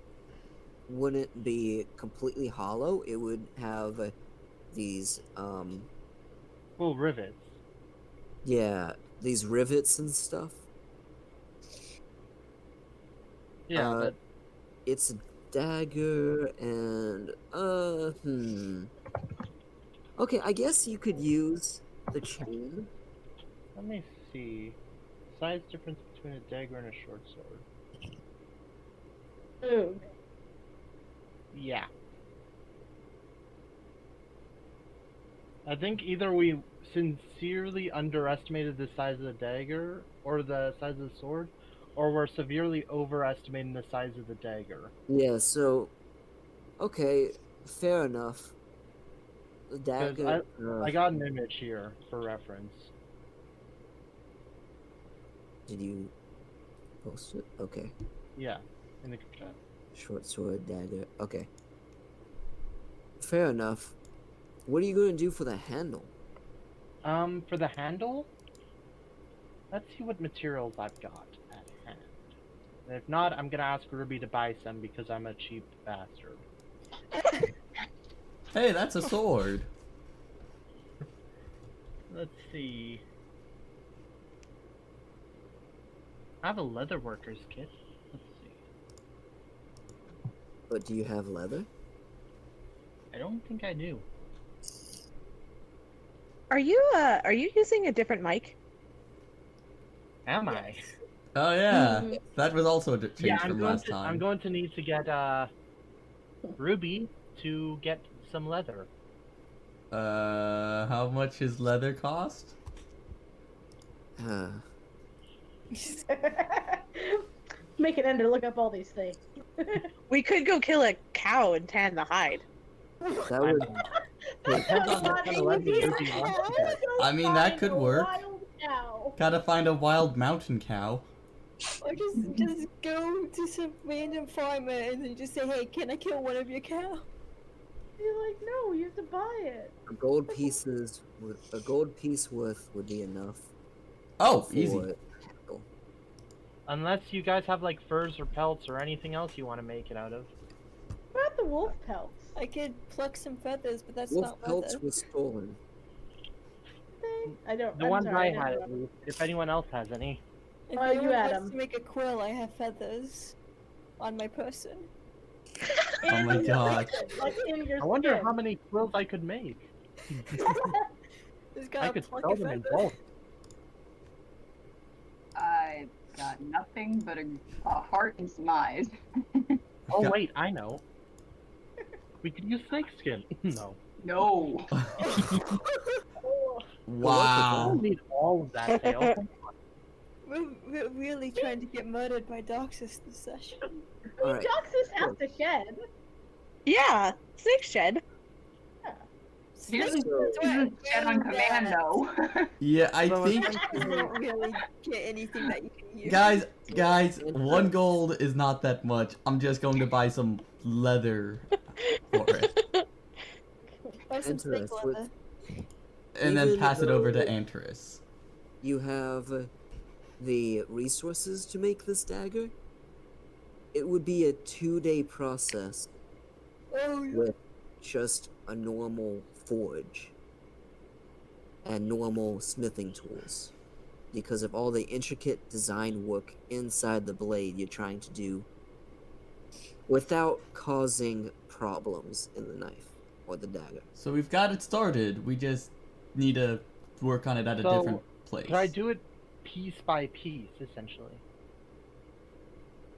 wouldn't be completely hollow. It would have these Well, rivets. yeah, these rivets and stuff. Yeah, Uh, but It's a dagger and Okay, I guess you could use the chain. let me see. Size difference between a dagger and a short sword. Ooh. Yeah. I think either we sincerely underestimated the size of the dagger or the size of the sword, or we're severely overestimating the size of the dagger. Yeah, so okay, fair enough. The 'Cause dagger. I got an image here for reference. Did you post it? Okay. Yeah, in the chat. Short sword, dagger. Okay. Fair enough. What are you going to do for the handle? For the handle, let's see what materials I've got at hand. And if not, I'm gonna ask Ruby to buy some because I'm a cheap bastard. Hey, that's a sword. Let's see. I have a leather worker's kit. Let's see. But do you have leather? I don't think I do. Are you using a different mic? Am I? Oh yeah, that was also a change Yeah, from last time. I'm going to need to get Ruby to get some leather. How much is leather cost? Make it end to look up all these things. We could go kill a cow and tan the hide. That would. Depends on what kind of leather Ruby wants to get. I mean, that could work. Wild cow. Gotta find a wild mountain cow. Or just go to some random farmer and then just say, hey, can I kill one of your cow? You're like, no, you have to buy it. A gold piece worth would be enough. Oh, for easy. it. Unless you guys have like furs or pelts or anything else you want to make it out of. What about the wolf pelts? I could pluck some feathers, but that's Wolf not pelts leather. was stolen. I don't. The I'm ones sorry, I don't had at remember. least. If anyone else has any. If Oh, anyone you had wants 'em. to make a quill, I have feathers on my person. Oh my god. Like in your I wonder skin. how many quills I could make. Just I gotta could pluck sell a them in feather. bulk. got nothing but a heart and some eyes. Oh Got- wait, I know. We could use snakeskin. No. No. Oh, I Wow. don't need all of that tail. We're really trying to get murdered by Doxus this session. I mean, Alright. Doxus has to shed. Yeah, snake shed. He doesn't So, shed on command though. Yeah, I So think You don't really get anything that you can use. guys, 1 gold is not that much. I'm just going to buy some leather for it. Buy some snake Interest leather. And then Even pass it over to though- Antares. you have the resources to make this dagger. It would be a 2-day process Oh, yeah. with just a normal forge and normal smithing tools because of all the intricate design work inside the blade you're trying to do without causing problems in the knife or the dagger. So we've got it started. We just need to work on it at a So, different place. Could I do it piece by piece, essentially?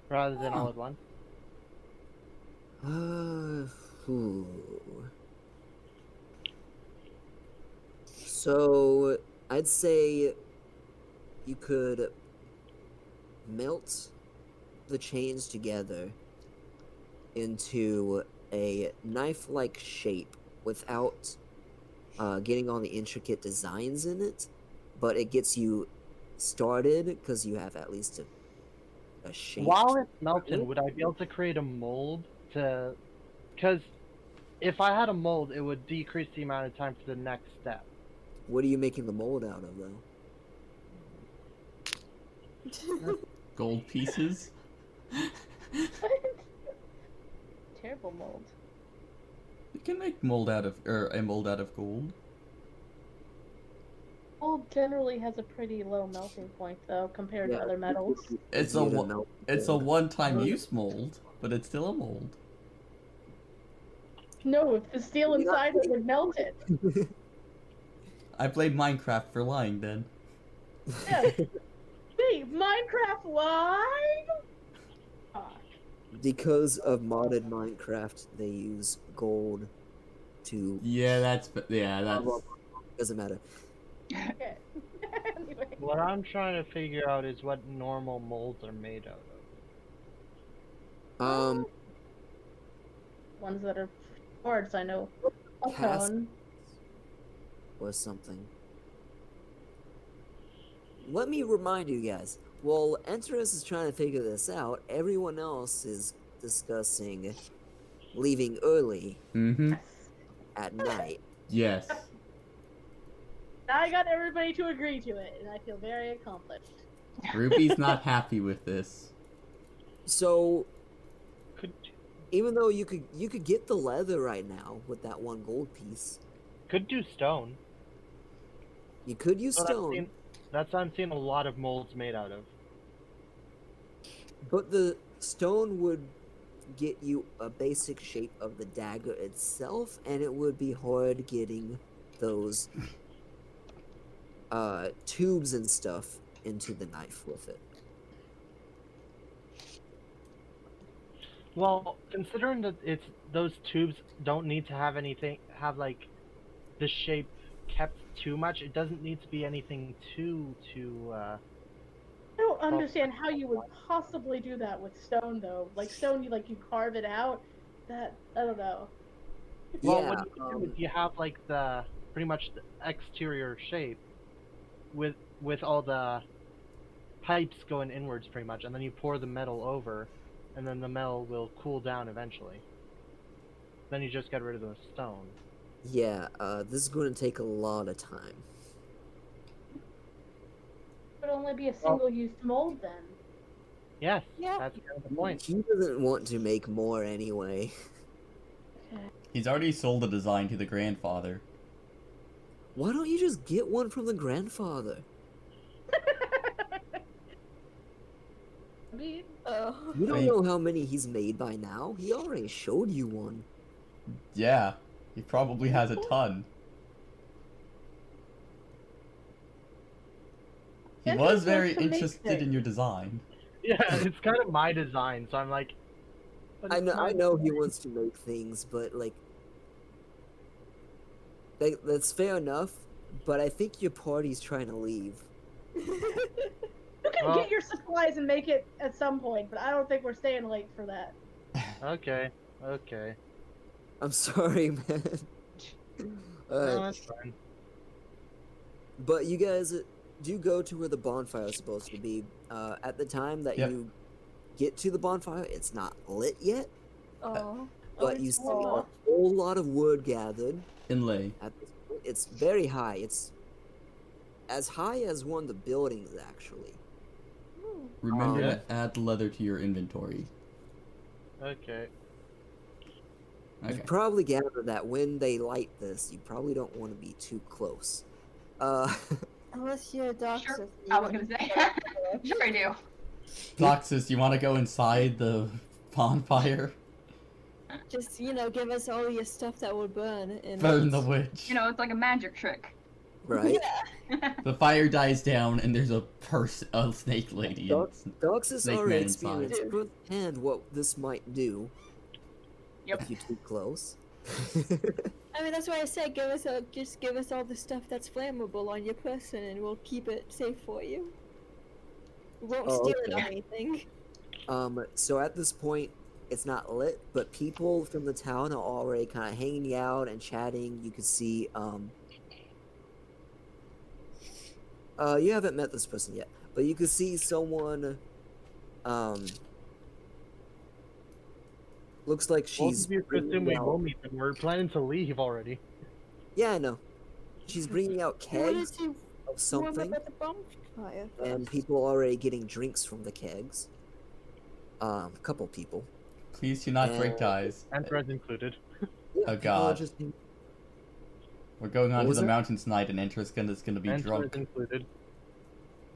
Rather than all at once? Ooh. So, I'd say you could melt the chains together into a knife-like shape without getting all the intricate designs in it, but it gets you started because you have at least a shape. While it's melting, would I be able to create a mold to... Because if I had a mold, it would decrease the amount of time for the next step. What are you making the mold out of, though? Gold pieces? Terrible mold. You can make mold out of, or a mold out of gold. Gold generally has a pretty low melting point, though, compared to Yeah, other metals. It's You a need to one- melt It's a gold. one-time use mold, but it's still a mold. No, if the steel inside it would melt it. I played Minecraft for lying then. Yeah. Wait, Minecraft why? Ah, Because of modded Minecraft, they use gold to. Yeah, that's Doesn't matter. okay. Anyway. What I'm trying to figure out is what normal molds are made out of. Ones that are swords, I know. A Cast- cone. Or something. Let me remind you guys. While Enterus is trying to figure this out, everyone else is discussing leaving early Mm-hmm. at night. Yes. I got everybody to agree to it, and I feel very accomplished. Ruby's not happy with this. So Could even though you could get the leather right now with that 1 gold piece, do stone. you could use But stone. That's what I'm seeing a lot of molds made out of. But the stone would get you a basic shape of the dagger itself, and it would be hard getting those tubes and stuff into the knife with it. Well, considering that those tubes don't need to have like the shape kept too much, it doesn't need to be anything too I don't understand how you would possibly do that with stone, though. Like stone, you carve it out. That I don't know. Well, Yeah, what you can do is you have like the pretty much the exterior shape with all the pipes going inwards pretty much, and then you pour the metal over, and then the metal will cool down eventually. Then you just get rid of the stone. Yeah, this is going to take a lot of time. It would only be a single-use mold then. Yes, Yeah. that's kind of the point. He doesn't want to make more anyway. He's already sold a design to the grandfather. Why don't you just get one from the grandfather? I mean, Oh. You don't Wait. know how many he's made by now. He already showed you one. Yeah, he probably has a ton. He Andrew was very wants to make interested in things. your design. Yeah, it's kind of my design, so I'm like. but I it's know, I not- know he wants to make things, but like, that's fair enough. But I think your party's trying to leave. You can Well- get your supplies and make it at some point, but I don't think we're staying late for that. Okay, okay. I'm sorry, man. No, that's fine. But you guys do go to where the bonfire is supposed to be. At the time that Yep. you get to the bonfire, it's not lit yet, Oh. but you see a whole lot of wood gathered. Inlay. At this point, it's very high. It's as high as one of the buildings, actually. Remember Yeah. to add leather to your inventory. Okay. You Okay. probably gather that when they light this, you probably don't want to be too close. Unless you're a doctor. Sure. I was gonna say. Sure I do. Doxus, you want to go inside the bonfire? Just, give us all your stuff that will burn. And Burn the witch. You know, it's like a magic trick. right? The fire dies down and there's a snake lady. Doxus Snake already man inside. experienced firsthand what this might do Yep. if you're too close. I mean, that's why I said just give us all the stuff that's flammable on your person and we'll keep it safe for you. We won't Oh, steal it or okay. anything. So at this point, it's not lit, but people from the town are already kind of hanging out and chatting. You can see, you haven't met this person yet, but you can see someone, looks like Both she's of you bringing assume we out- will meet them. We're planning to leave already. Yeah, I know. She's bringing out We wanted kegs to of warm something, up at the bonfire and first. people are already getting drinks from the kegs. A couple people. Please do not break And- ties. And threads included. Yeah, Oh, people are God. just- We're going on What to was the it? mountain tonight and Entra's gonna be And drunk. threads included.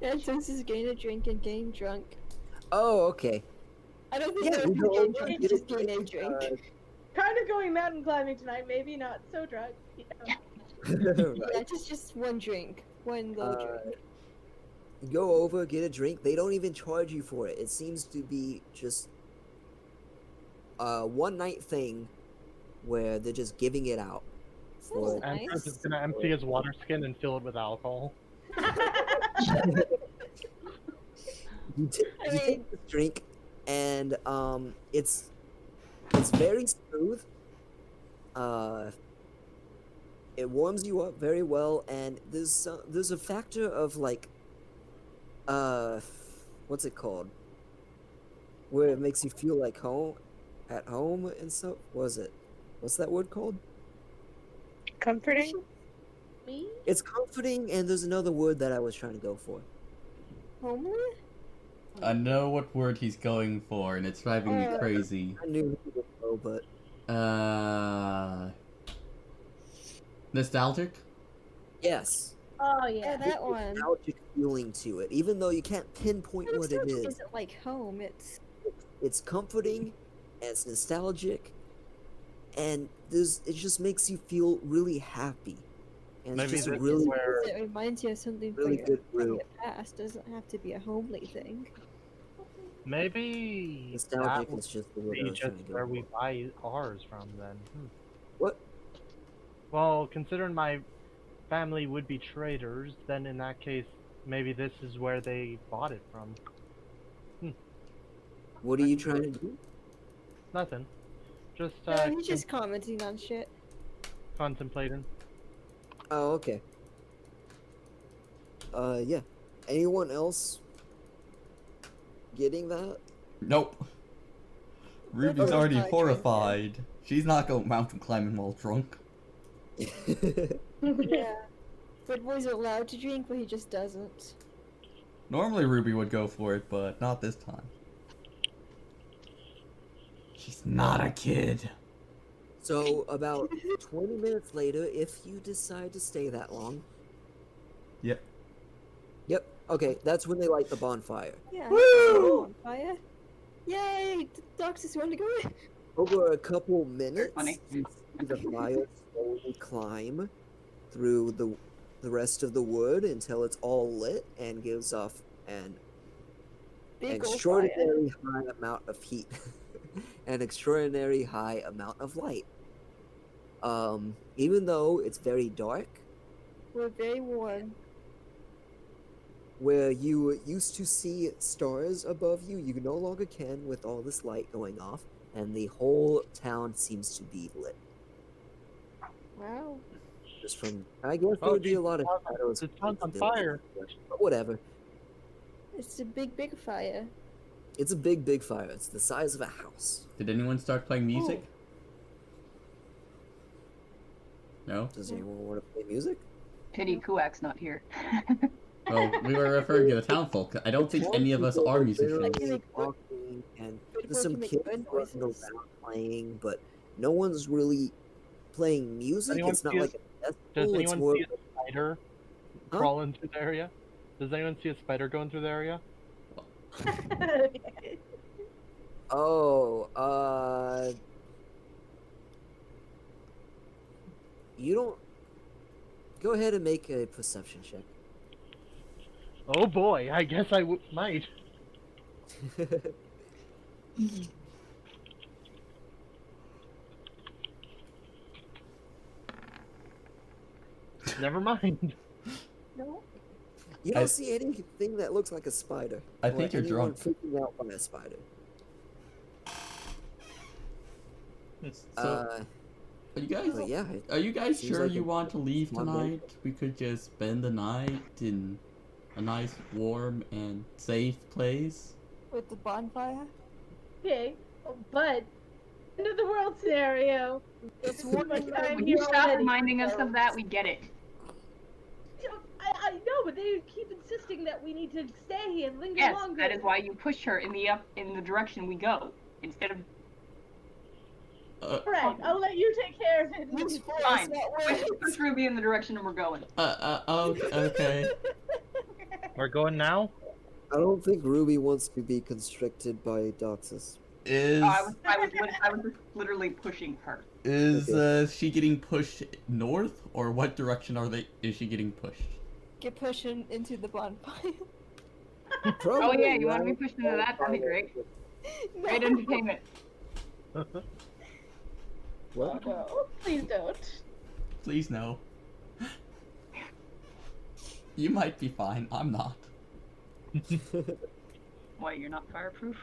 And since is getting a drink and getting drunk. Oh, okay. I don't think Yeah, that we would go be over getting drunk, and get just a getting a drink. drink. Kind of going mountain climbing tonight, maybe not so drunk. Yeah. Right. Yeah, just one drink. One little drink. Go over, get a drink. They don't even charge you for it. It seems to be just a one night thing where they're just giving it out. For Nice. And Threads is gonna empty his water skin and fill it with alcohol. you, I you take this drink, and it's very smooth. It warms you up very well, and there's a factor of like, what's it called? Where it makes you feel like at home and stuff. What's that word called? Comforting? Me? It's comforting, and there's another word that I was trying to go for. Homely? I know what word he's going for, and it's driving me crazy. I knew he would go, but Nostalgic? yes, Oh Yeah, yeah. that one. nostalgic feeling to it, even though you can't pinpoint But what it nostalgic is. isn't like home. It's Comforting, and it's nostalgic, and it just makes you feel really happy, and Maybe it's just this is really where it reminds you of something really from good your brew. past. Doesn't have to be a homely thing. maybe Nostalgic that is just the would word I be was trying just to where go we for. buy ours from then. What? Well, considering my family would be traders, then in that case, maybe this is where they bought it from. What are you trying to do? Nothing. Just No, he's just commenting on shit. contemplating. Oh, okay. Yeah. Anyone else getting that? Nope. Ruby's Oh, already my God. horrified. She's not going mountain climbing while drunk. Yeah. But boys are allowed to drink, but he just doesn't. Normally Ruby would go for it, but not this time. She's not a kid. So about 20 minutes later, if you decide to stay that long. Yep. Yep. Okay, that's when they light the bonfire. Yeah. Woo! Fire. Yay! Doxus, want to go in? Over a couple minutes, Funny. you see the fire slowly climb through the rest of the wood until it's all lit and gives off an Big ol' fire. extraordinary high amount of heat. An extraordinary high amount of light. Even though it's very dark, We're very warm. where you used to see stars above you, you no longer can with all this light going off, and the whole town seems to be lit. Wow. Just from, I guess there Oh, would be a lot of geez, shadows. the town's on building, fire. But whatever. It's a big fire. It's a big fire. It's the size of a house. Did anyone start playing music? Ooh. No? Does anyone want to play music? Pity Kuak's not here. Well, we were referring to the town folk. I don't think any of us are musicians. Literally walking, and Good there's some folk kids can make running good noises. around playing, but no one's really playing music. Anyone It's not see like a Does festival. It's anyone more. see a spider Huh? crawling through the area? Does anyone see a spider going through the area? Oh, you don't. Go ahead and make a perception check. Oh boy, I guess I might. Never mind. No? You don't I- see anything that looks like a spider. I or think you're anyone drunk. freaking out by a spider. So, are you guys? But yeah, Are you guys Seems sure like you a want to leave smart move. tonight? We could just spend the night in a nice, warm, and safe place. With the bonfire? Okay, but end of the world scenario. It's One warm time When here you stop already. reminding us of that, we get it. I know, but they keep insisting that we need to stay here and linger Yes, longer. that is why you push her in the direction we go instead of. Alright, I'll let you take care of it. Use force, Fine. not Push, words. push Ruby in the direction we're going. Okay. We're going now? I don't think Ruby wants to be constricted by Doxus. Is I was just literally pushing her. she getting pushed north, or what direction is she getting pushed? Get pushing into the bonfire. Oh yeah, you want to be pushed into that? That'd be great. Great No. entertainment. What? No, please don't. Please no. You might be fine. I'm not. Why, you're not fireproof?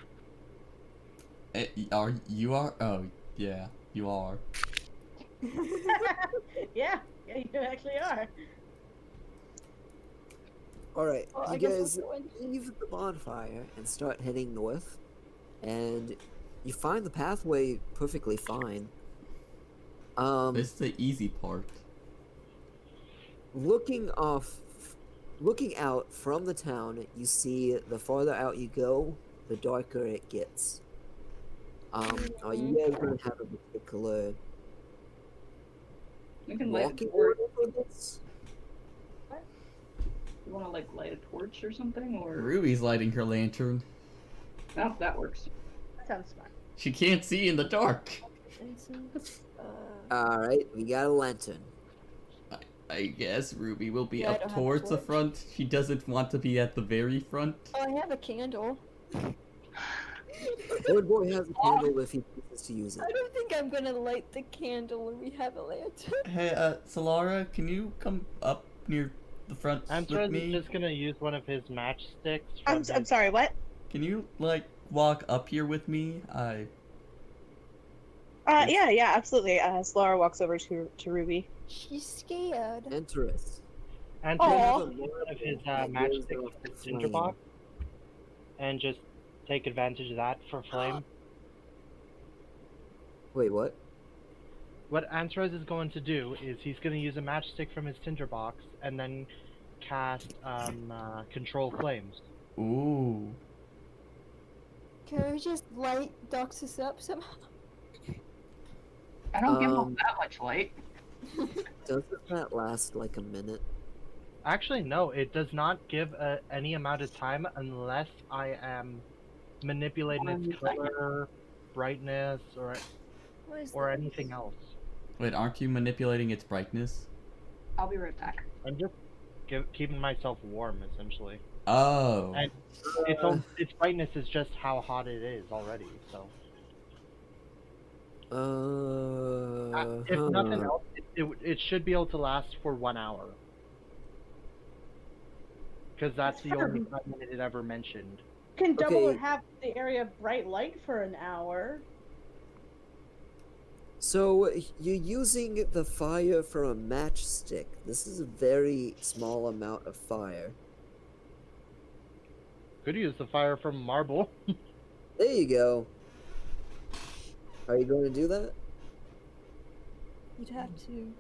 Are you are? Oh yeah, you are. Yeah, you actually are. Alright, Well, I you guess we'll guys go in. leave the bonfire and start heading north, and you find the pathway perfectly fine. This is the easy part. Looking out from the town, you see the farther out you go, the darker it gets. Are you guys gonna have a particular You can light a walking torch. order for this? You want to like light a torch or something, or Ruby's lighting her lantern. no? That works. That sounds smart. She can't see in the dark. Alright, we got a lantern. I guess Ruby will be Yeah, I up don't have a towards the torch. front. She doesn't want to be at the very front. Oh, I have a candle. Third boy has a candle if he chooses to use it. I don't think I'm gonna light the candle when we have a lantern. Hey, Solara, can you come up near the front Antros with is me? just gonna use one of his matchsticks. I'm sorry, what? Can you, like, walk up here with me? Yeah, absolutely. Solara walks over to Ruby. She's scared. Interest. Antros Aw. will use one of his matchsticks with his tinderbox and just take advantage of that for flame. Wait, what? What Antros is going to do is he's going to use a matchstick from his tinderbox and then cast control flames. Ooh. Can we just light Doxus up somehow? I don't give off Um, that much light. Doesn't that last like a minute? Actually, no, it does not give any amount of time unless I am manipulating 1 its color, brightness, or What is anything else. Wait, aren't you manipulating its brightness? I'll be right back. I'm just keeping myself warm, essentially. Oh. And its brightness is just how hot it is already. So if nothing else, it should be able to last for 1 hour. Because that's the only time that it ever mentioned. You can double or Okay. half the area of bright light for an hour. So you're using the fire from a matchstick. This is a very small amount of fire. Could use the fire from marble. There you go. Are you going to do that? You'd have to.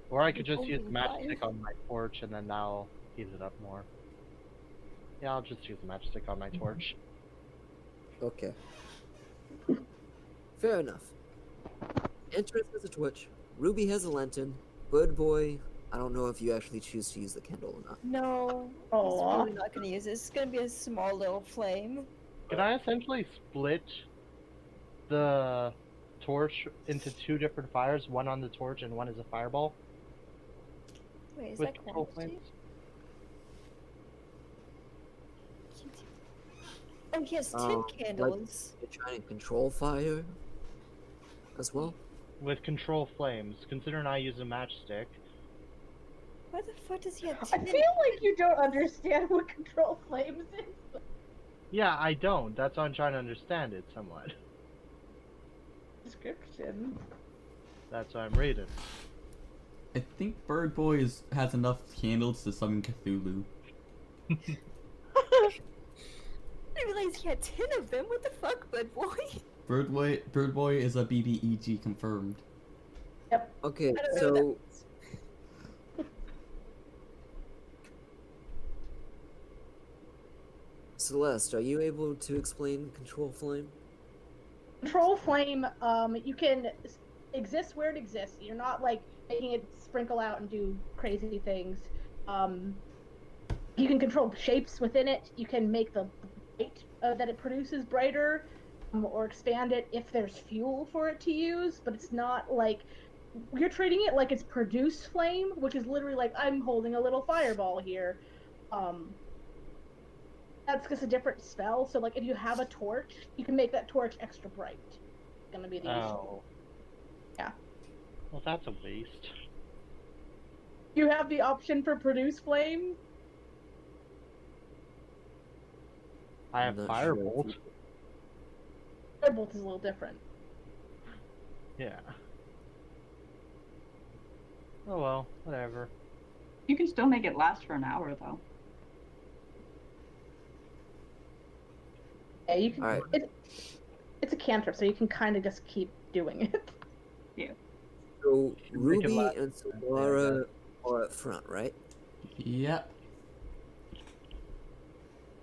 Or I could just use Holding matchstick fire. on my torch and then that'll heat it up more. Yeah, I'll just use matchstick on my torch. Okay. Fair enough. Interest has a torch. Ruby has a lantern. Bird Boy, I don't know if you actually choose to use the candle or not. No, he's Aw. really not gonna use it. It's gonna be a small little flame. Could I essentially split the torch into 2 different fires, one on the torch and one as a fireball? Wait, is With that control quantity? flames? Oh, he has 10 like- candles. You're trying to control fire as well? With control flames, considering I use a matchstick. Why the fuck does he have I 10? feel like you don't understand what control flames is. Yeah, I don't. That's why I'm trying to understand it somewhat. Description. That's why I'm reading. I think Bird Boy has enough candles to summon Cthulhu. I didn't realize he had 10 of them. What the fuck, Bud Boy? Bird Boy is a BBEG confirmed. Okay, I don't know so Celeste, are you able to explain control flame? Control flame, you can exist where it exists. You're not like making it sprinkle out and do crazy things. You can control the shapes within it. You can make the light that it produces brighter, or expand it if there's fuel for it to use. But it's not like you're treating it like it's produce flame, which is literally like I'm holding a little fireball here. That's just a different spell. So like if you have a torch, you can make that torch extra bright. It's gonna be the Oh. Yeah. Well, that's a waste. You have the option for produce flame. I have I'm not sure if firebolt. you- Firebolt is a little different. Yeah. Oh well, whatever. You can still make it last for an hour, though. Yeah, you can. Alright. It's a cantrip, so you can kind of just keep doing it. So Should make it Ruby last and for a minute, Solara are up front, right? Yep.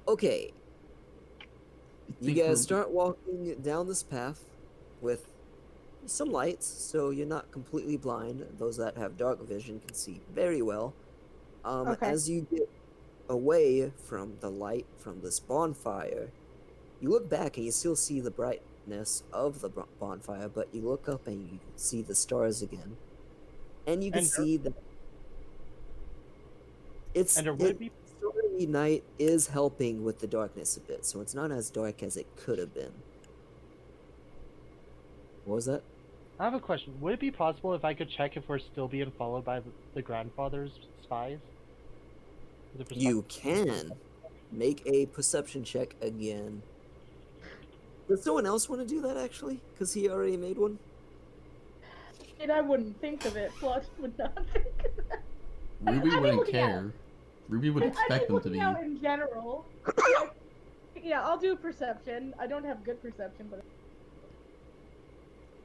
Okay. You think guys Ruby- start walking down this path with some lights, so you're not completely blind. Those that have dark vision can see very well. Okay. As you get away from the light from this bonfire, you look back and you still see the brightness of the bonfire, but you look up and you can see the stars again. And you can And see that it's And would it be Starry night is helping with the darkness a bit, so it's not as dark as it could have been. What was that? I have a question. Would it be possible if I could check if we're still being followed by the grandfather's spies? Is it You can make a perception check again. Does someone else want to do that actually? Because he already made one? And I wouldn't think of it. Flush would not think of that. I Ruby mean, wouldn't looking out. care. Ruby would I expect them to looking be. out in general. Yeah, I'll do perception. I don't have good perception, but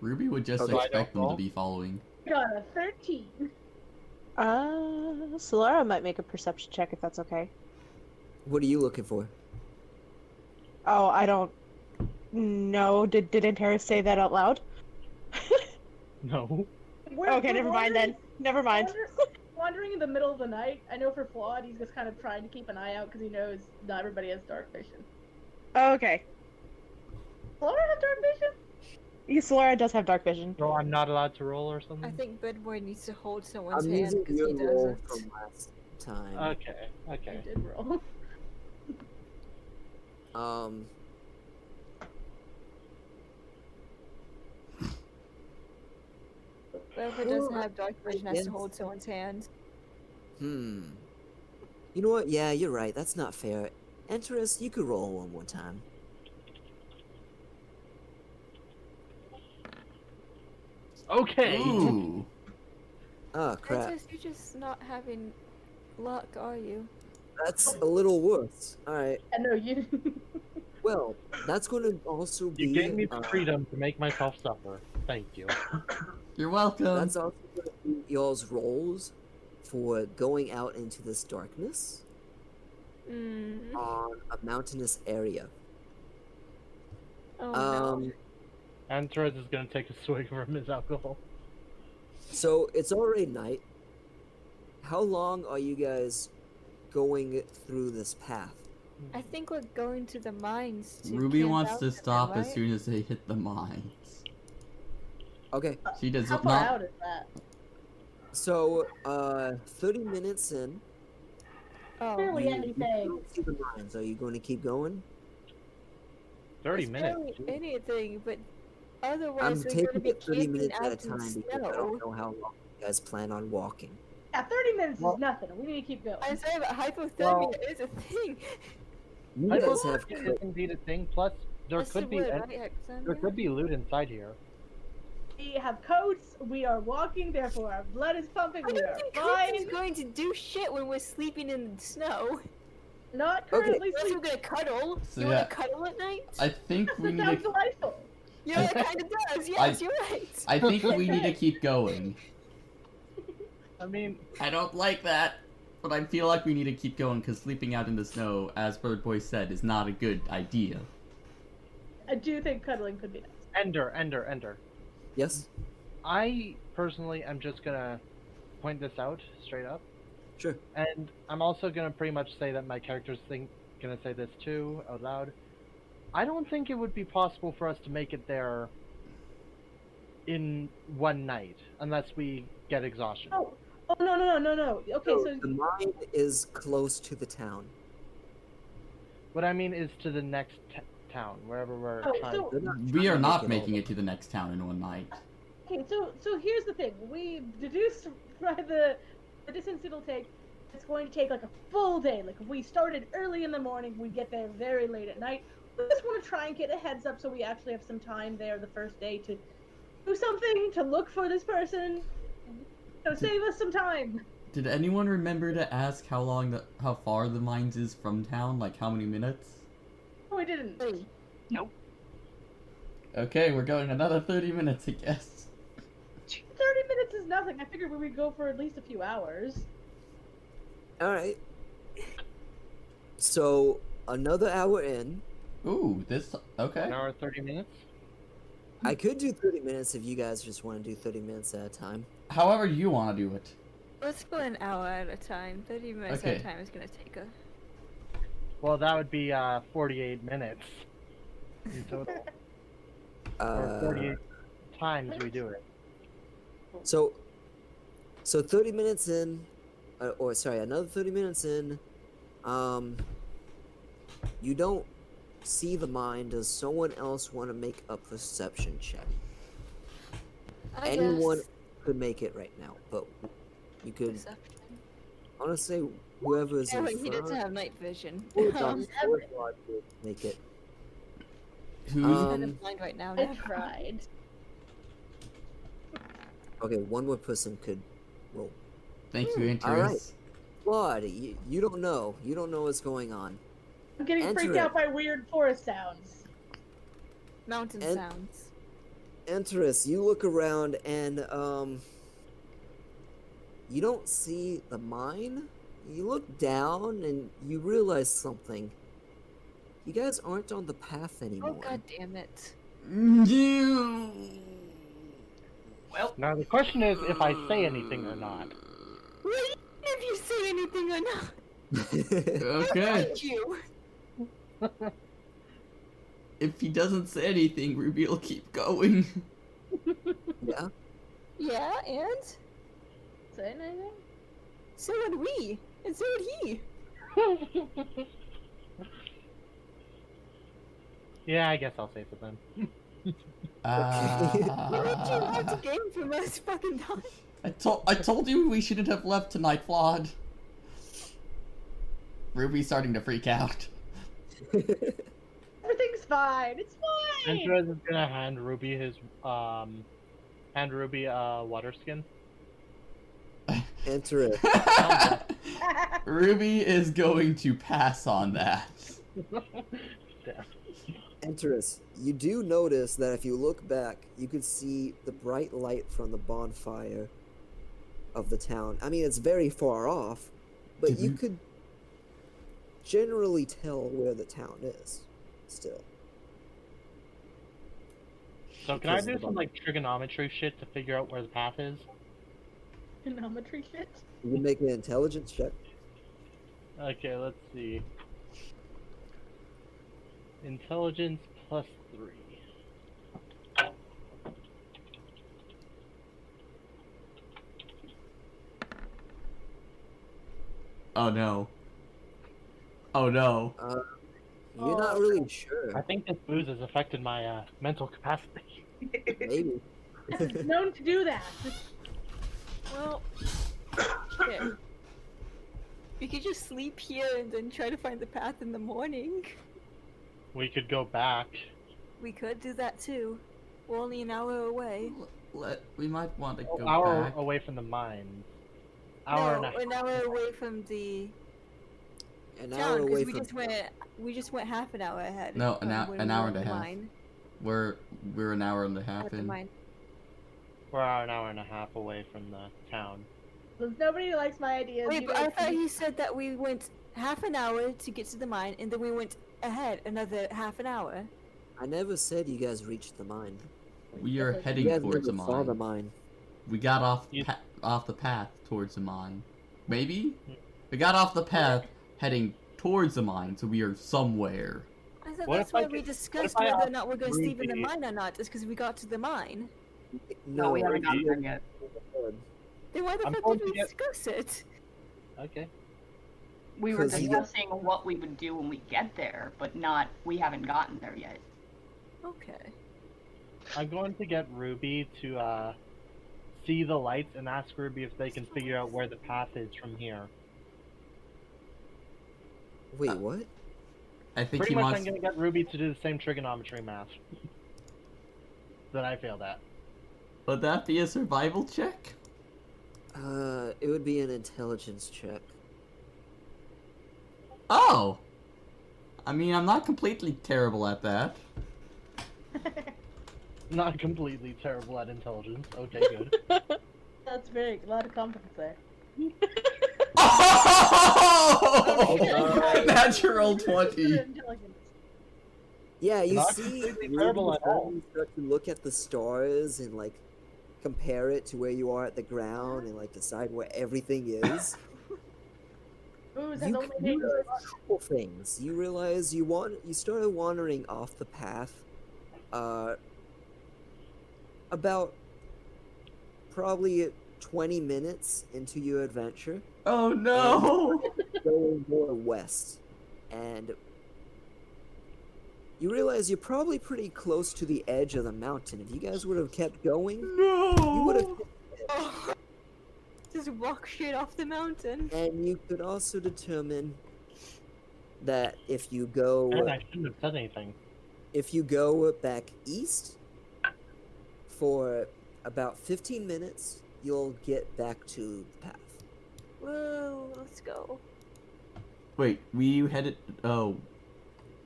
Ruby would just Okay. So I expect them don't to roll? be following. I got a 13. Solara might make a perception check if that's okay. What are you looking for? Oh, I don't know. Did Antara say that out loud? No. Okay, never mind then. Never mind. Wandering in the middle of the night. I know for Flawed, he's just kind of trying to keep an eye out because he knows not everybody has dark vision. Okay. Flora has dark vision? Yeah, Solara does have dark vision. So I'm not allowed to roll or I something? think Bud Boy needs to hold someone's I'm hand using because your he roll doesn't. from time. Okay. I Okay. did roll. Whoever doesn't have dark vision has to hold someone's hand. You know what? Yeah, you're right. That's not fair. Enterus, you could roll one more time. Okay. Ooh. Oh, crap. You're just not having luck, are you? That's a little worse. Alright. I know you. Well, that's going to also be... You gave me the freedom to make myself suffer. Thank you. You're welcome. That's also going to be y'all's roles for going out into this darkness on a mountainous area. Oh no. And Torres is gonna take a swig from his alcohol. So it's already night. How long are you guys going through this path? I think we're going to the mines. To Ruby camp wants out to with them, stop as right? soon as they hit the mines. Okay, She does How far not. out is that? so 30 minutes in, Oh, Barely you anything. don't see the mines. Are you going to keep going? 30 it's minutes. barely anything, but I'm otherwise we're going to taking be it 30 camping minutes at a out in the time because I snow. don't know how long you guys plan on walking. Yeah, 30 minutes Well- is nothing. We need to keep going. I say, but hypothermia Well- is a thing. You guys Hypothermia have is indeed a thing. Plus, there That's could the be word, right, Hexam? there could be loot inside here. We have coats. We are walking. Therefore, our blood is pumping. I We don't are think fine. Coach is going to do shit when we're sleeping in the snow. Not currently Unless we're sleeping. gonna cuddle. So you yeah, wanna cuddle at night? I think we need Sounds to. delightful. Yeah, it kinda does. Yes, you're right. I think we need to keep going. I mean, I don't like that, but I feel like we need to keep going because sleeping out in the snow, as Bird Boy said, is not a good idea. I do think cuddling could be nice. Ender. Yes? I personally am just gonna point this out straight up, Sure. and I'm also gonna pretty much say that my character's gonna say this too out loud. I don't think it would be possible for us to make it there in one night unless we get exhaustion. Oh no. Okay, So so the mine is close to the town. What I mean is to the next town, wherever we're Oh, trying. so- They're not We trying are to not make making all it to the next town in one night. okay, so here's the thing. We deduced by the distance it'll take. It's going to take like a full day. Like if we started early in the morning, we get there very late at night. We just want to try and get a heads up so we actually have some time there the first day to do something, to look for this person. So save us some time. Did anyone remember to ask how far the mines is from town? Like how many minutes? No, we didn't. Nope. Okay, we're going another 30 minutes, I guess. 30 minutes is nothing. I figured we would go for at least a few hours. Alright. So, another hour in. Ooh, okay. An hour 30 minutes. I could do 30 minutes if you guys just want to do 30 minutes at a time. However you want to do it. Let's go an hour at a time. 30 minutes at Okay. a time is gonna take a... Well, that would be 48 minutes in total. Or 48 times we do it. So 30 minutes in, another 30 minutes in, you don't see the mine. Does someone else want to make a perception check? I Anyone guess. could make it right now, but you could, Perception. I want to say whoever is Oh, in wait, he doesn't front, have night vision. or I'm God would make it. Who's kind of blind right now. I Never. tried. Okay, one more person could roll. Thank you, Interest. Alright. Claude, you don't know. You don't know what's going on. I'm getting Enter freaked it. out by weird forest sounds. Mountain And- sounds. Enterus, you look around and you don't see the mine. You look down and you realize something. You guys aren't on the path anymore. Oh god damn it. Well, Now the question is if I say anything or not. Wait, if you say anything or not. Okay. Thank you. If he doesn't say anything, Ruby will keep going. Yeah. Yeah, and? Say anything? So would we. And so would he. Yeah, I guess I'll save it then. You literally left the game for most fucking time. I told you we shouldn't have left tonight, Flawed. Ruby's starting to freak out. Everything's fine. It's fine. Andres is gonna hand Ruby his water skin. Enter it. Ruby is going to pass on that. Damn. Enterus, you do notice that if you look back, you could see the bright light from the bonfire of the town. I mean, it's very far off, but Did you you- could generally tell where the town is still. So can I Because do of the some like trigonometry shit to figure out where the path is? Geometry shit. You can make an intelligence check. Okay, let's see. Intelligence +3. Oh no. Oh no. You're not really sure. I think this booze has affected my mental capacity. Maybe. It's known to do that. Well, shit. We could just sleep here and then try to find the path in the morning. We could go back. We could do that too. We're only an hour away. We might want to go An hour back. away from the mines. No, an hour away from the An town hour away because from. we just went half an hour ahead. No, from when an we hour were and a at the half. mine. We're an hour and a half At the in. mine. We're an hour and a half away from the town. Since nobody likes my ideas. Wait, you but I guys thought can- he said that we went half an hour to get to the mine, and then we went ahead another half an hour. I never said you guys reached the mine. We are You heading guys towards never the saw the mine. mine. We got off You- off the path towards the mine. Maybe? We got off the path heading towards the mine, so we are somewhere. I thought What that's if I why we could- discussed what if I whether or asked not we're going to sleep in the Ruby- mine or not, is because we got to the mine. No, we haven't gotten there yet. Then why the I'm fuck going did to we get- discuss it? Okay. We were 'Cause you- discussing what we would do when we get there, but not we haven't gotten there yet. Okay. I'm going to get Ruby to see the lights and ask Ruby if they can figure out where the path is from here. Wait, what? I think Pretty he much wants. I'm going to get Ruby to do the same trigonometry math that I failed at. Would that be a survival check? It would be an intelligence check. Oh! I mean, I'm not completely terrible at that. Not completely terrible at intelligence. Okay, good. That's big. A lot of confidence there. Oh! Natural 20. Intelligence. Yeah, you Not see, completely really terrible at all. you start to look at the stars and like compare it to where you are at the ground and like decide where everything is. Booze has You only realize names. a couple things. You realize you started wandering off the path, about probably 20 minutes into your adventure, Oh no! going more west, and you realize you're probably pretty close to the edge of the mountain. If you guys would have kept going, you would have. Oh. Just walk straight off the mountain. And you could also determine that if you go And I shouldn't have said anything. back east for about 15 minutes, you'll get back to the path. Whoa, let's go. Wait, we headed. Oh.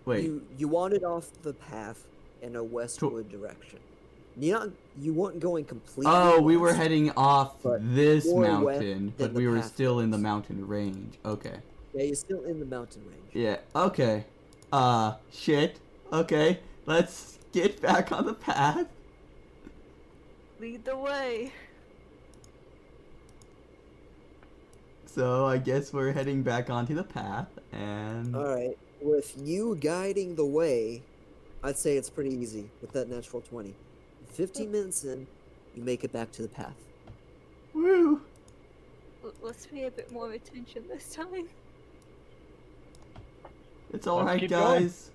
Wait. You wandered off the path in a westward direction. You weren't going completely. Oh, we were west. heading off but this more west mountain, but than the we were path still in the goes. mountain range. Okay. Yeah, you're still in the mountain range. Yeah, okay. Shit. Okay, let's get back on the path. Lead the way. So I guess we're heading back onto the path, and... Alright, with you guiding the way, I'd say it's pretty easy with that natural 20. 15 minutes in, you make it back to the path. Woo! Let's pay a bit more attention this time. It's all Let's right, keep going. guys.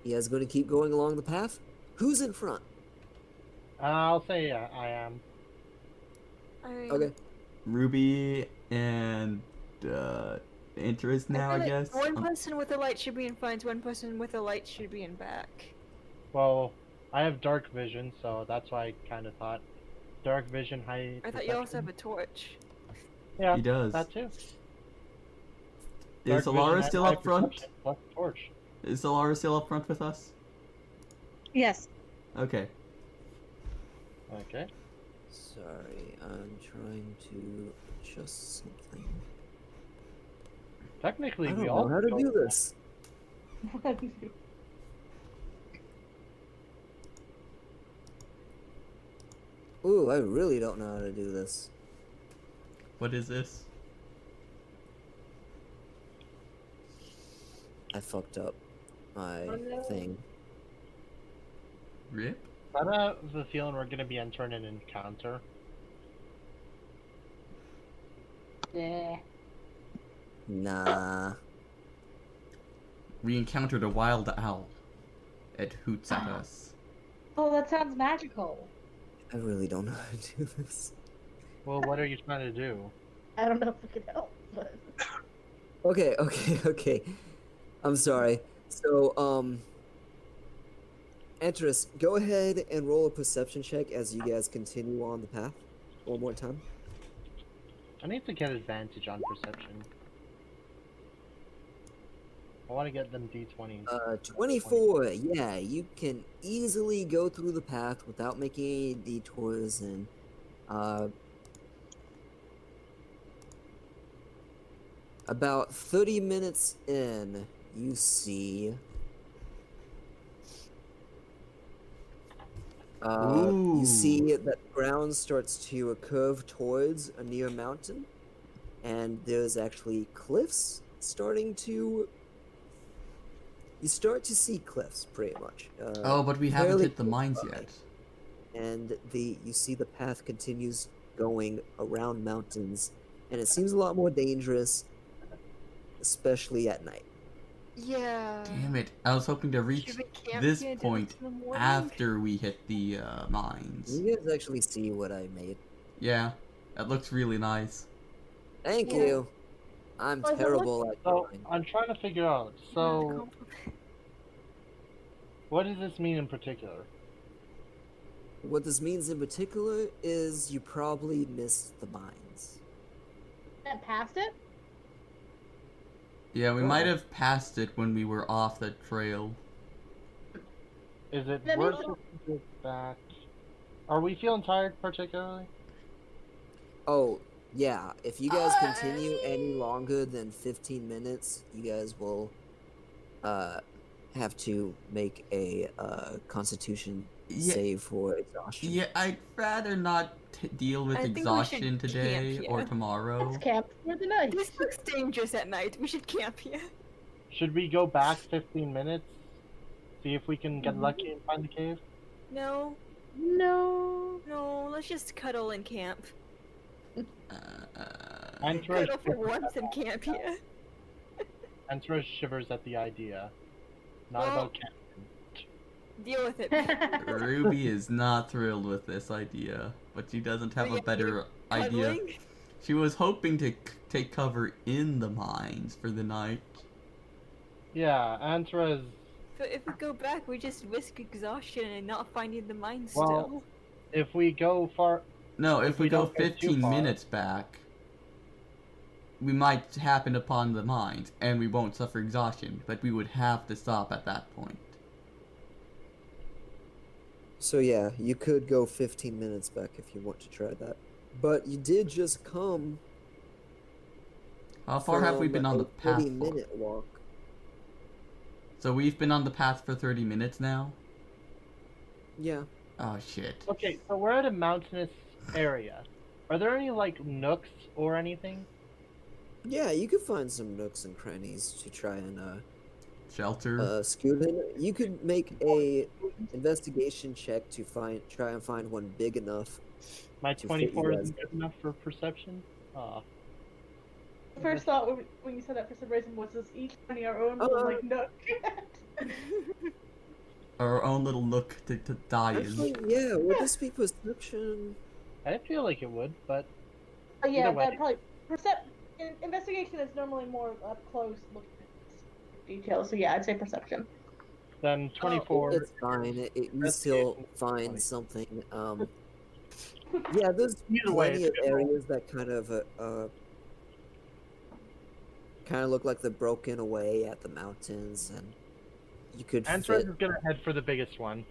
You guys going to keep going along the path? Who's in front? I'll say I am. I mean, Okay. Ruby and Interest now, I feel like guess. One person with a light should be in front, one person with a light should be in back. Well, I have dark vision, so that's why I kind of thought dark vision, high. I thought you also perception. have a torch. Yeah, He does. that too. Is Dark Alara vision, still high up front? perception, plus torch. Is Alara still up front with us? Yes. Okay. Okay. Sorry, I'm trying to adjust something. Technically, I don't we know all how to go- do this. Ooh, I really don't know how to do this. What is this? I fucked up my Oh, no. thing. Rip? I have the feeling we're gonna be entering an encounter. Yeah. Nah. We encountered a wild owl. It hoots at us. Oh, that sounds magical. I really don't know how to do this. Well, what are you trying to do? I don't know if it could help, but Okay. I'm sorry. So, Entris, go ahead and roll a perception check as you guys continue on the path. One more time. I need to get advantage on perception. I want to get them D20s. 24. Yeah, you can easily go through the path without making any detours, and about 30 minutes in, you see you see that the ground starts to curve towards a near mountain, and there's actually cliffs starting to. You start to see cliffs, pretty much. Oh, but we haven't fairly hit the mines close by. yet. And you see the path continues going around mountains, and it seems a lot more dangerous, especially at night. Yeah. Damn it. I was hoping to reach Should we camp this here, do point this in the morning? after we hit the mines. You guys actually see what I made. Yeah, that looks really nice. Thank Yeah. you. I'm Oh, is it terrible at So, drawing. I'm trying to figure out, so, what does this mean in particular? What this means in particular is you probably missed the mines. that past it. Yeah, we might have passed it when we were off the trail. Is it That worth means- it to go back? Are we feeling tired particularly? Oh, yeah. If you guys continue any longer than 15 minutes, you guys will have to make a Constitution Yeah. save for exhaustion. Yeah, I'd rather not deal with I think we exhaustion should today camp or here. tomorrow. Let's camp for the night. This looks dangerous at night. We should camp here. Should we go back 15 minutes? See if we can get lucky and find the cave? No, No. let's just cuddle and camp. Antra Cuddle for warmth and camp here. shivers at the idea. Not Well- about camp. Deal with it. Ruby is not thrilled with this idea, but she doesn't have a Yeah, better idea. Cuddling? She was hoping to take cover in the mines for the night. Yeah, Antra's. But if we go back, we just risk exhaustion and not finding the mines Well, still. If we go far. No, if we go don't get too 15 far. minutes back, we might happen upon the mines, and we won't suffer exhaustion, but we would have to stop at that point. So yeah, you could go 15 minutes back if you want to try that. But you did just come How far have we from been on a the path for? 30-minute walk. So we've been on the path for 30 minutes now? Yeah. Oh shit. Okay, so we're at a mountainous area. Are there any, like, nooks or anything? Yeah, you could find some nooks and crannies to try and Shelter? scoot in. You could make a investigation check to try and find one big enough. My to fit you 24 guys isn't good enough for perception? Aw. First thought when you said that for some reason was this each finding our own little, like, nook. Our own little nook to die in. Actually, yeah, would this be perception? I feel like it would, but Yeah, Either way. that probably investigation is normally more up close looking at details. So yeah, I'd say perception. then 24. It's fine. You That's still good. find 20. something. Yeah, there's Either way, plenty it's of a good roll. areas that kind of look like they're broken away at the mountains, and you could Answer fit. is gonna head for the biggest one.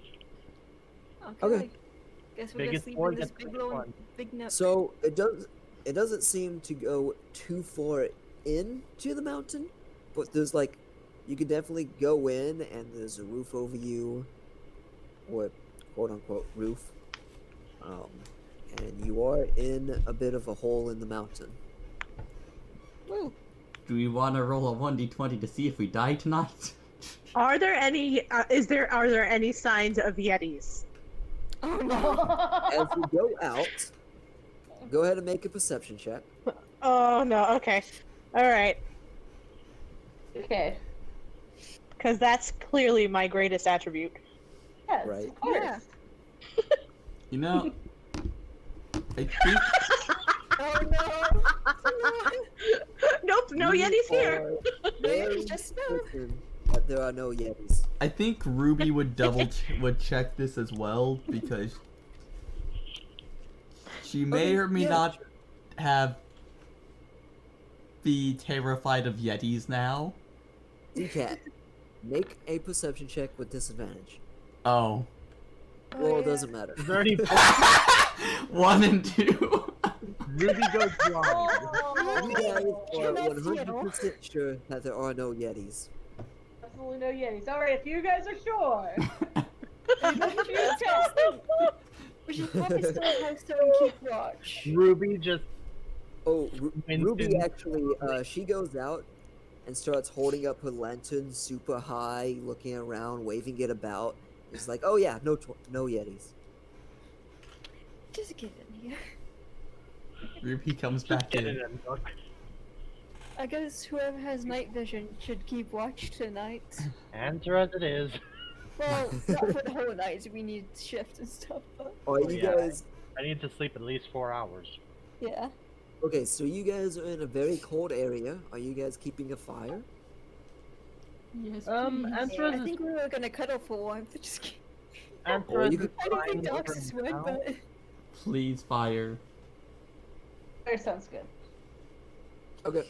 Okay. Guess we're Biggest gonna sleep or in this the big biggest lone one. big nook. So it doesn't seem to go too far into the mountain, but there's like you could definitely go in, and there's a roof over you, or quote unquote roof, and you are in a bit of a hole in the mountain. Well, do we want to roll a 1d20 to see if we die tonight? Are there any? Are there any signs of yetis? Oh no. As you go out, go ahead and make a perception check. Oh no. Okay. All right. Okay. Because that's clearly my greatest attribute. Yes, Right. of course. Yeah. You know, I think Oh no. Nope. No You yetis here. are very just no. certain that there are no yetis. I think Ruby would would check this as well, because she may Okay, or may yeah. not be terrified of yetis now. DCat, make a perception check with disadvantage. Oh. Well, it doesn't matter. Is there any 1 and 2. Ruby goes blind? You guys are That's 100% sure that there are no yetis. Absolutely no yetis. All right, if you guys are sure. We should probably still have someone keep watch. Ruby just Oh, Winston. Ruby actually, she goes out and starts holding up her lantern super high, looking around, waving it about. It's like, oh yeah, no yetis. Just get in here. Ruby comes back get in. it in. Look. I guess whoever has night vision should keep watch tonight. Answer as it is. Well, not for the whole night. We need shift and stuff. But Are Oh, you yeah. guys? I need to sleep at least 4 hours. yeah. Okay, so you guys are in a very cold area. Are you guys keeping a fire? Yes, Answer I as think we were gonna cuddle for warmth. Just kidding. Answer Or as you is could- I don't think fine dogs for would, now. but Please fire. That sounds good. Okay.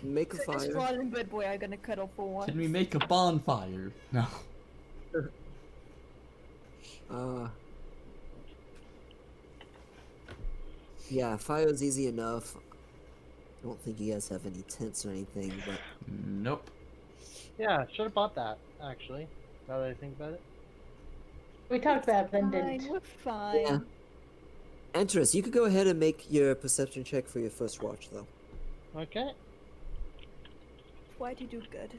Make a just fire. Rod and Good Boy are gonna cuddle for warmth. Can we make a bonfire? No. Yeah, fire's easy enough. I don't think you guys have any tents or anything, but Nope. Yeah, should have bought that, actually. Now that I think about it. We talked about it, then Fine, didn't. we're fine. yeah. Entrance, you could go ahead and make your perception check for your first watch, though. Okay. Why'd you do good?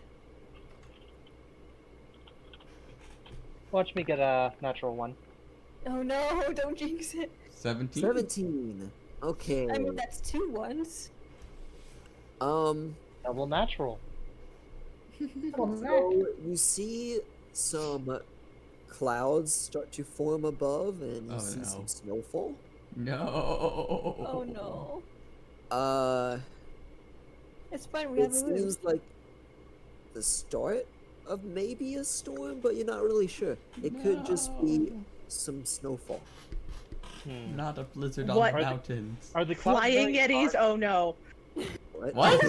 Watch me get a natural one. Oh no, don't jinx it. 17? 17. Okay. I mean, that's 2 ones. Double natural. So you see some clouds start to form above, and you Oh, see no. some snowfall. No. Oh no. It's fine, we It have a roof. seems like the start of maybe a storm, but you're not really sure. It could just be some snowfall. Not a blizzard What? on the mountains. Are the clouds Flying very yetis? dark? Oh no. What? Flying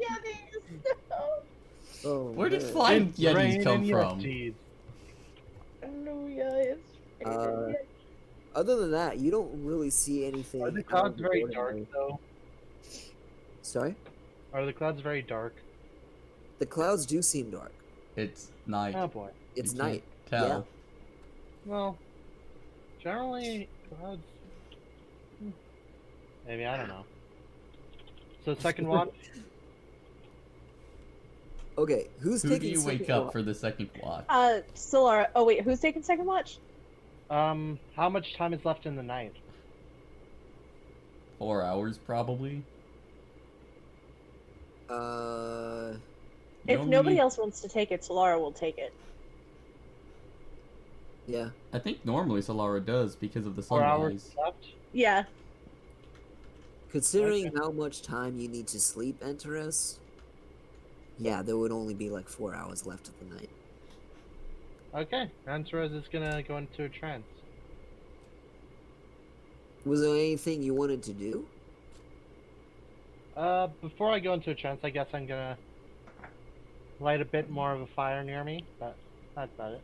yetis! Oh, Where did man. flying yetis Rain come and from? Yetis. Hallelujah, it's Uh, Other than that, you don't really see anything. Are the out of clouds the very ordinary. dark, though? Sorry? Are the clouds very dark? The clouds do seem dark. It's night. Oh boy. It's You can't night. Tell. Well, generally, clouds... Maybe, I don't know. So second watch? Okay, who's Who do taking you wake second up watch? for the second watch? Solara. Oh wait, who's taking second watch? How much time is left in the night? 4 hours, probably. You If only nobody need- else wants to take it, Solara will take it. Yeah. I think normally Solara does because of the 4 hours sunrise. left. Yeah. Considering how much time you need to sleep, Enteros, yeah, there would only be like 4 hours left of the night. Okay, Antares is gonna go into a trance. Was there anything you wanted to do? Before I go into a trance, I guess I'm gonna light a bit more of a fire near me, but that's about it.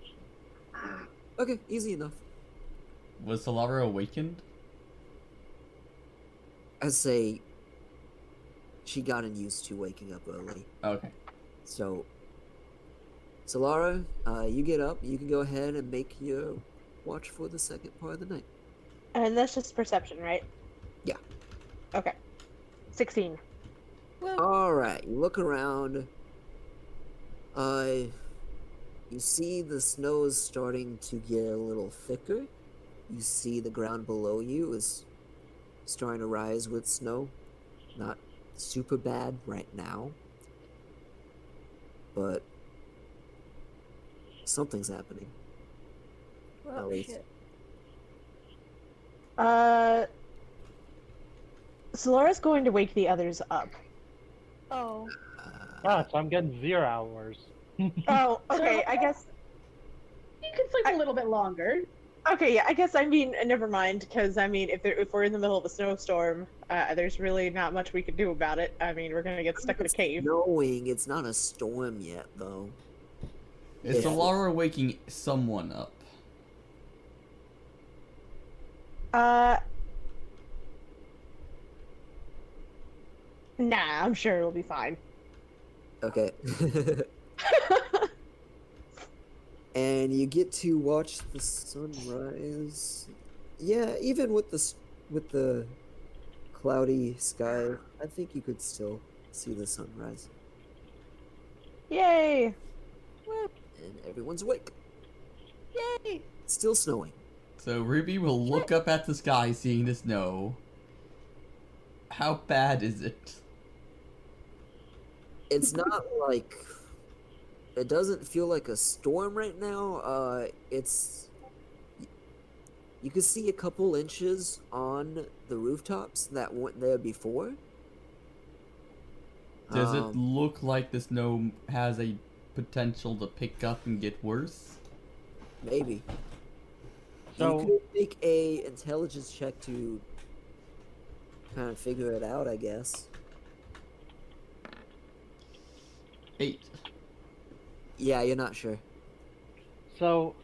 Okay, easy enough. Was Solara awakened? I'd say she gotten used to waking up early. Okay. So, Solara, you get up. You can go ahead and make your watch for the second part of the night. And that's just perception, right? Yeah. Okay. 16. Well, All right. You look around. You see the snow is starting to get a little thicker. You see the ground below you is starting to rise with snow. Not super bad right now, but something's happening. well, at least. shit. Solara's going to wake the others up. Oh, Ah, so I'm getting 0 hours. Oh, okay, I guess. You can sleep a little bit longer. Okay, yeah, I guess I mean, never mind, because I mean, if we're in the middle of a snowstorm, there's really not much we can do about it. I mean, we're gonna get stuck in a It's cave. snowing. It's not a storm yet, though. Is Yeah. Solara waking someone up? Nah, I'm sure it'll be fine. Okay. And you get to watch the sunrise. Yeah, even with the cloudy sky, I think you could still see the sunrise. Yay! And everyone's awake. yay! It's still snowing. So Ruby will look up at the sky, seeing the snow. How bad is it? It's not like it doesn't feel like a storm right now. It's you can see a couple inches on the rooftops that weren't there before. Does it look like the snow has a potential to pick up and get worse? Maybe. So- You could make a intelligence check to kind of figure it out, I guess. 8. Yeah, you're not sure. So,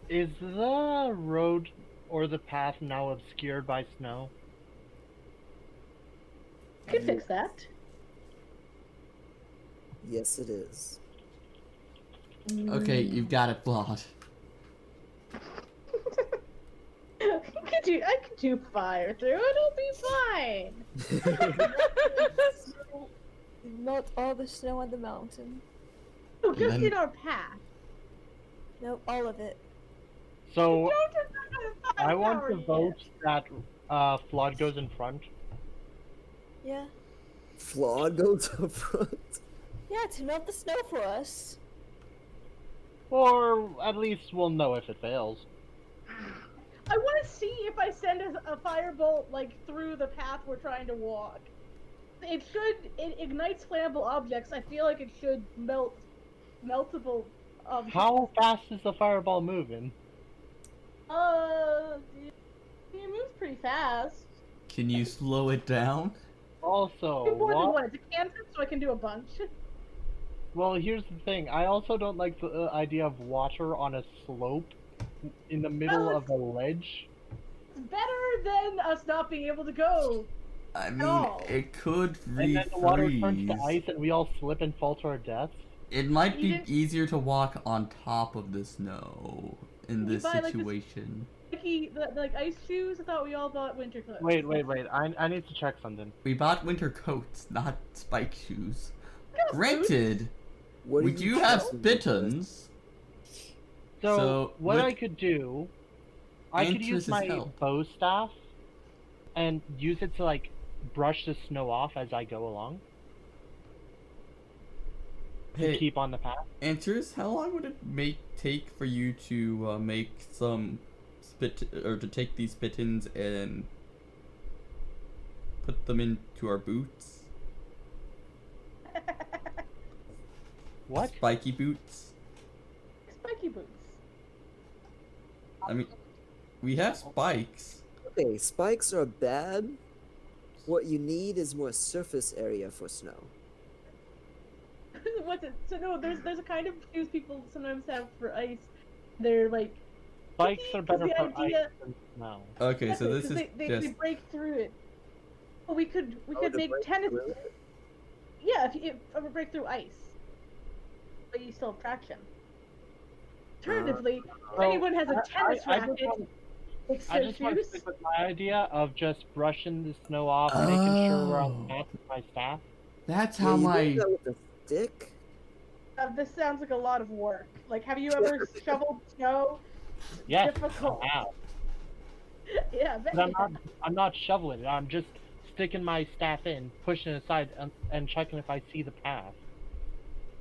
is the road or the path now obscured by snow? You can fix that. Yes, it is. Okay, you've got it, Vlad. I could do fire through it. It'll be fine. Not all the snow on the mountain. No, just then- in our path. No, all of it. So, Don't have I want power to yet. vote that Flood goes in front. Yeah. Flawed goes up front. Yeah, to melt the snow for us. Or at least we'll know if it fails. I want to see if I send a firebolt like through the path we're trying to walk. It ignites flammable objects. I feel like it should melt meltable objects. How fast is the fireball moving? It moves pretty fast. Can you slow it down? Also, More than what? one. It's a cantrip, so I can do a bunch. Well, here's the thing. I also don't like the idea of water on a slope in the middle Well, of a ledge. It's better than us not being able to go. I mean, No. it could And then the water turns to refreeze. ice and we all slip and fall to our deaths. It might be Even- easier to walk on top of the snow in You this buy, like, this- situation. Like ice shoes. I thought we all bought winter clothes. Wait. I need to check something. We bought winter coats, not spike shoes. got Granted, What we do you do have tell them? spittons. So, what with I could do, I could use Antris's my help. bow staff and use it to like brush the snow off as I go along. Hey, keep on the path. Answers, how long would it take for you to make some to take these spittins and put them into our boots? What? Spiky boots? Spiky boots. I mean, we have spikes. Okay, spikes are bad. What you need is more surface area for snow. What's it? So no, there's a kind of fuse people sometimes have for ice. They're like Spikes tricky are better 'cause for the idea- ice than snow. Okay, so Exactly, this 'cause is they just... break through it. Well, we could Oh, to make break tennis. through it? Yeah, if you break through ice, but you still have traction. Alternatively, if So, anyone has a tennis I racket, it's I their just want to fuse. stick with my idea of just brushing the snow off, making sure we're on the path with my staff. That's Yeah, how you my... do that with a stick? This sounds like a lot of work. Like, have you ever shoveled snow? Yes, Difficult. I have. Yeah, I bet But you I'm not shoveling it. I'm just sticking my staff in, pushing it aside, and checking if I see the path.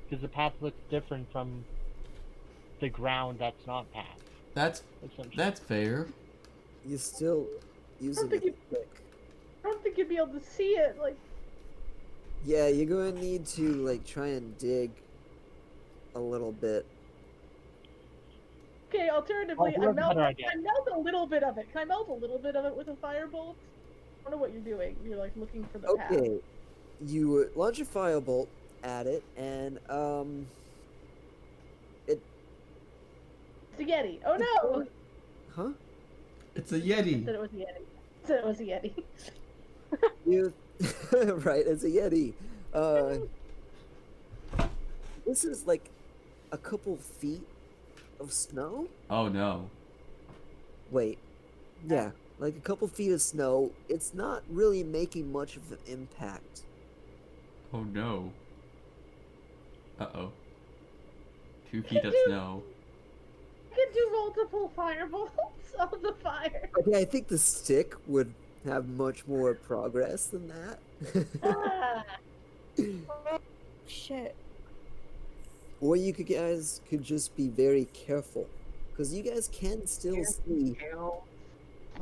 Because the path looks different from the ground that's not path. That's fair. You're still using a think you- stick. I don't think you'd be able to see it. Like, Yeah, you're going to need to like try and dig a little bit. okay, alternatively, Oh, who has a better idea? I melt a little bit of it. Can I melt a little bit of it with a firebolt? I don't know what you're doing. You're like looking for the path. Okay, you launch a firebolt at it, and It's a Yeti. Oh no! huh? It's a I Yeti. said it was a Yeti. I said it was a Yeti. You right? It's a Yeti. This is like a couple feet of snow. Oh no. Wait, yeah, like a couple feet of snow. It's not really making much of an impact. Oh no. Uh-oh. 2 feet of snow. I can do multiple firebolts on the fire. Okay, I think the stick would have much more progress than that. Ah, Shit. Or you guys could just be very careful, because you guys can still see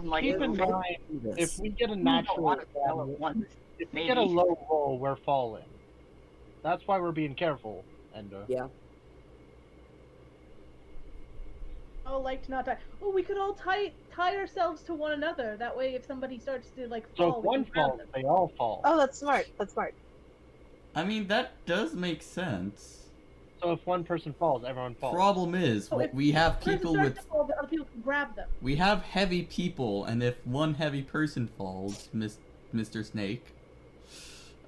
Like, Keep in mind, this. if we get a a natural lot of snow at once. if we maybe. get a low roll, we're falling. That's why we're being careful, Ender. Yeah. I would like to not die. Oh, we could all tie ourselves to one another. That way, if somebody starts to like So fall, if we one can grab falls, them. they all fall. Oh, that's smart. That's smart. I mean, that does make sense. So if one person falls, everyone falls. Problem is, So if we have If one people starts with... to fall, the other people can grab them. We have heavy people, and if one heavy person falls, Mr. Snake,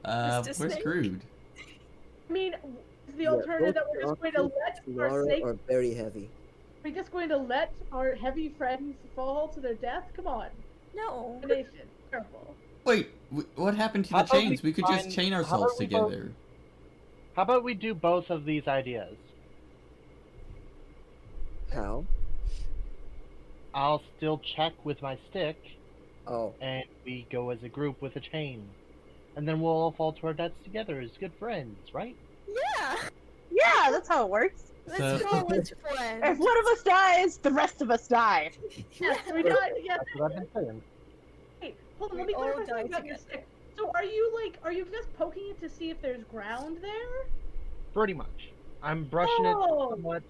Mr. we're Snake? screwed. I mean, is the Yeah, alternative that both we're just going to Rocky let and our Laura snake? are very heavy. We're just going to let our heavy friends fall to their death? Come on, No. nation, careful. Wait, what happened to How the about chains? we We could just find- chain how ourselves about we both- together. How about we do both of these ideas? How? I'll still check with my stick, Oh, and we go as a group with a chain. And then we'll all fall to our deaths together as good friends, right? Yeah. Yeah, that's how it works. Let's So- go as If friends. one of us dies, the rest of us die. Yes, we died together. That's what I've been saying. Wait, hold on, We let me all clarify died something about your together. stick. So are you just poking it to see if there's ground there? Pretty much. I'm brushing it Oh. somewhat.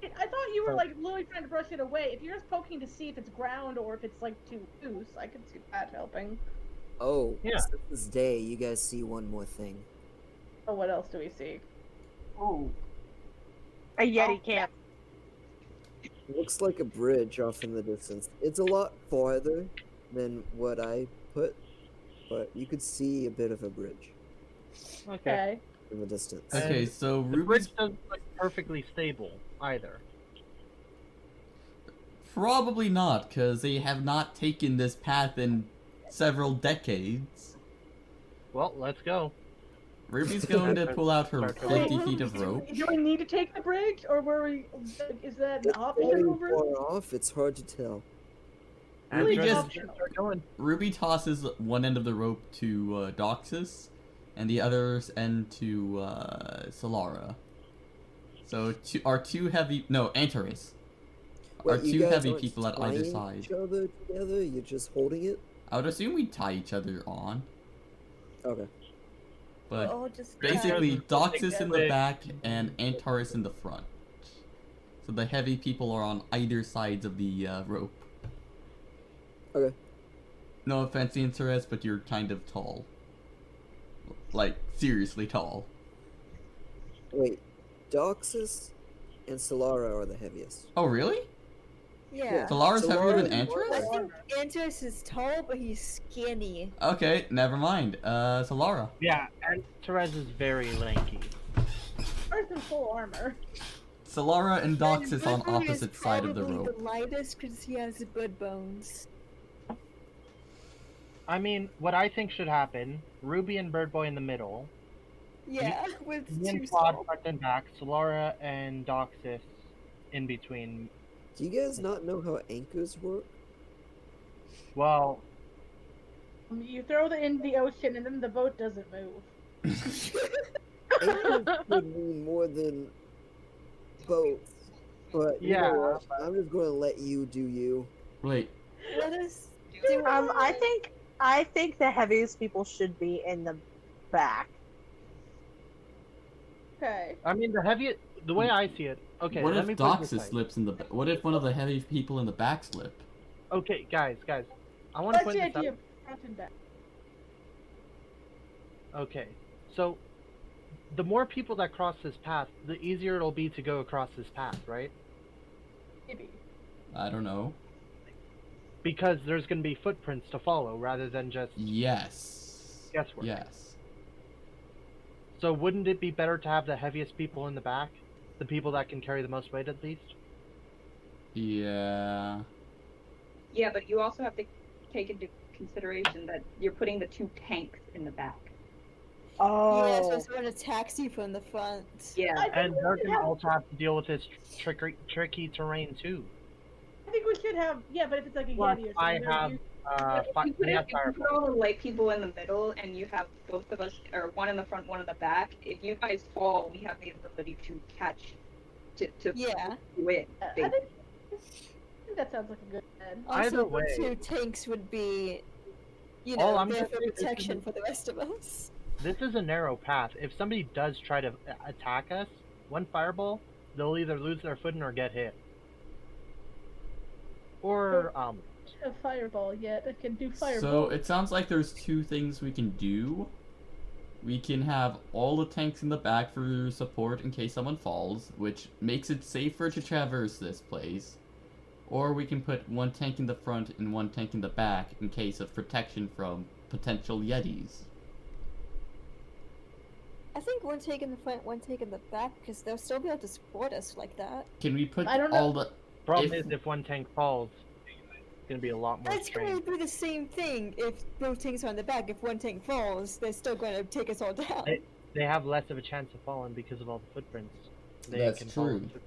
I thought you were Oh. like literally trying to brush it away. If you're just poking to see if it's ground or if it's like too loose, I could see that helping. oh, Yeah. since this day, you guys see one more thing. Oh, what else do we see? Oh, A Yeti camp. Looks like a bridge off in the distance. It's a lot farther than what I put, but you could see a bit of a bridge Okay. Okay. in the distance. And Okay, so The Ruby's bridge doesn't look perfectly stable either. probably not, because they have not taken this path in several decades. Well, let's go. Ruby's going to pull out her Wait, 50 feet of rope. Do we need to take the bridge, or were we? Is that an It's option very over? far off. It's hard to tell. Ruby Really just optional. start going. Ruby tosses one end of the rope to Doxus, and the others end to Solara. So Antares. Our Wait, you two guys heavy aren't people at either tying side. Each other together? You're just holding it? I would assume we tie each other on, Okay. but All just basically Doxus in the together. back and Antares in the front. So the heavy people are on either sides of the rope. Okay. No offense, Antares, but you're kind of tall. Like, seriously tall. Wait, Doxus and Solara are the heaviest. Oh, really? Yeah. Solara's heavier than Solara- I Antares? think Andres is tall, but he's skinny. Okay, never mind. Solara. Yeah, and Therese is very lanky. Earth in full armor. Solara and Doxus on Budboy is opposite side of the probably rope. the lightest because he has good bones. I mean, what I think should happen, Ruby and Birdboy in the middle, Yeah, with me two and Claude small. front and back, Solara and Doxus in between. Do you guys not know how anchors work? Well, You throw it in the ocean and then the boat doesn't move. Anchors could mean more than boats. But you know Yeah, what? I'm just going to let you do you. Wait, Let us I think the heaviest people should be in the back. Okay. I mean, the way I see it, okay, what let if me put it this Doxus way. slips in the back? What if one of the heavy people in the back slip? Okay, guys, I want to That's point the this out. idea of front and back. Okay, so the more people that cross this path, the easier it'll be to go across this path, right? Maybe. I don't know. Because there's going to be footprints to follow rather than just Yes. guesswork. Yes. So wouldn't it be better to have the heaviest people in the back? The people that can carry the most weight at least? Yeah. Yeah, but you also have to take into consideration that you're putting the 2 tanks in the back. Yeah, so Oh. someone attacks you from the front. Yeah. I think And we they're should going to have- also have to deal with this tricky terrain too. I think we should have, yeah, but if it's like a Plus, Yeti or I something, have, you- we have If you put all the light people in the middle and you have both of us, or one in the front, one in the back, if you guys fall, we have the ability to catch, to Yeah. win. I think that sounds like a good plan. Either Also, way. the 2 tanks would be, All I'm there gonna for say is protection for the rest of us. This is a narrow path. If somebody does try to attack us, one fireball, they'll either lose their footing or get hit. Or, A fireball yet. I can do fireball. So it sounds like there's 2 things we can do. We can have all the tanks in the back for support in case someone falls, which makes it safer to traverse this place. Or we can put 1 tank in the front and 1 tank in the back in case of protection from potential Yetis. I think 1 tank in the front, 1 tank in the back, because they'll still be able to support us like that. Can we put I don't know. all the... problem If- is if one tank falls, it's going to be a lot more That's going strain. to be the same thing if both tanks are on the back. If 1 tank falls, they're still going to take us all down. They have less of a chance of falling because of all the footprints. They That's can follow true. the footprints.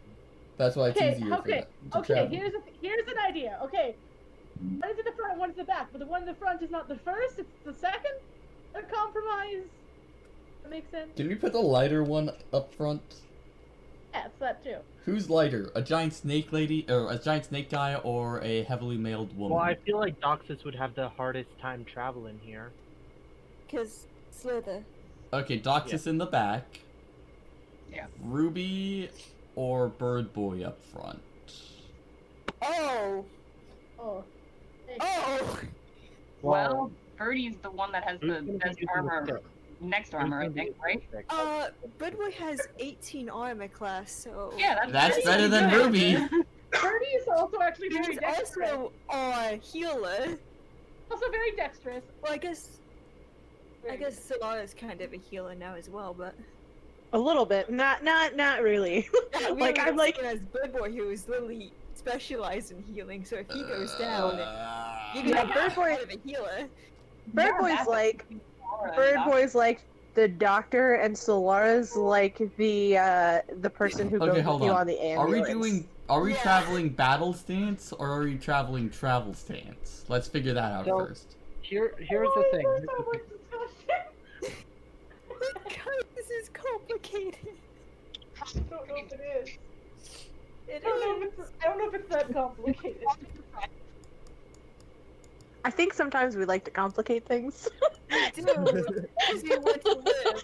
That's why it's Okay, easier okay, for them to Okay, travel. here's an idea. Okay, one is in the front, one is in the back, but the one in the front is not the first; it's the second. A compromise. That makes sense. Can we put the lighter one up front? Yes, that too. Who's lighter? A giant snake lady, or a giant snake guy, or a heavily mailed woman? Well, I feel like Doxus would have the hardest time traveling here. Because Slither. Okay, Doxus in the back. Yeah. Ruby or Bird Boy up front. Oh! Oh. Hey. Oh! Well, Birdie's the one that has who's the gonna be best using the armor, stick? next Who's armor, I gonna be think, using right? the stick? Budboy has 18 armor class, so... Yeah, That's pretty better than good. Ruby. Birdie is also actually very He's dexterous. also a healer. Also very dexterous. Well, I guess Solara's kind of a healer now as well, but... A little bit. Not really. Like, I'm like- as Budboy, who is literally specialized in healing, so if he goes down, you can Yeah, have Bird Boy- kind of a healer. Bird Boy's like the doctor, and Solara's like the person who Okay, goes hold with you on. on the Are ambulance. we Yeah. traveling battle stance or are we traveling travel stance? Let's figure that out So- first. Here's the thing. Oh, so much discussion. complicated. I don't know if it is. It I don't know if it's that complicated. I think sometimes we like to complicate things. do, because we want to live.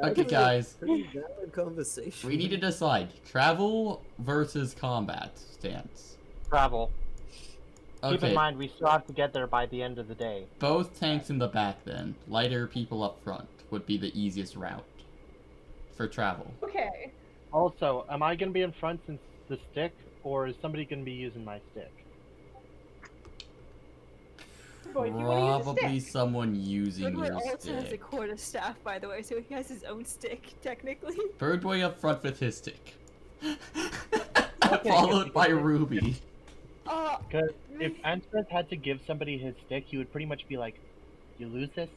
Okay, Actually, guys. Pretty valid conversation. We need to decide travel versus combat stance. Travel. Keep Okay, in mind, we still have to get there by the end of the day. both tanks in the back then. Lighter people up front would be the easiest route for travel. Okay. Also, am I gonna be in front since the stick, or is somebody gonna be using my stick? Boy, do you want to use a Probably stick? someone using Birdboy your also has a stick. quarterstaff, by the way, so he has his own stick, technically. Birdboy up front with his stick. Okay, Followed by okay. Ruby. Because if Anthony had to give somebody his stick, he would pretty much be like, "You lose this,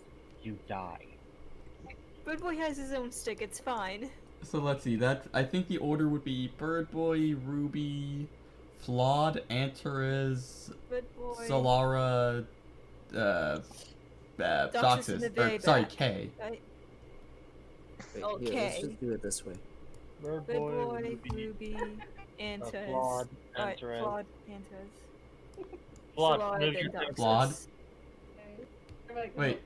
you die." Birdboy has his own stick, it's fine. So let's see, I think the order would be Birdboy, Ruby, Flawed, Antares, Birdboy. Solara, Doxus in Doxus, the or, very sorry, back. K. Right? Wait, here, let's Okay. just do it this way. Bird Birdboy, Ruby, Antares. Flawed, Alright, Antares. Flawed, Antares. Flawed, Solara, move then your stick. Doxus. Flawed? Wait.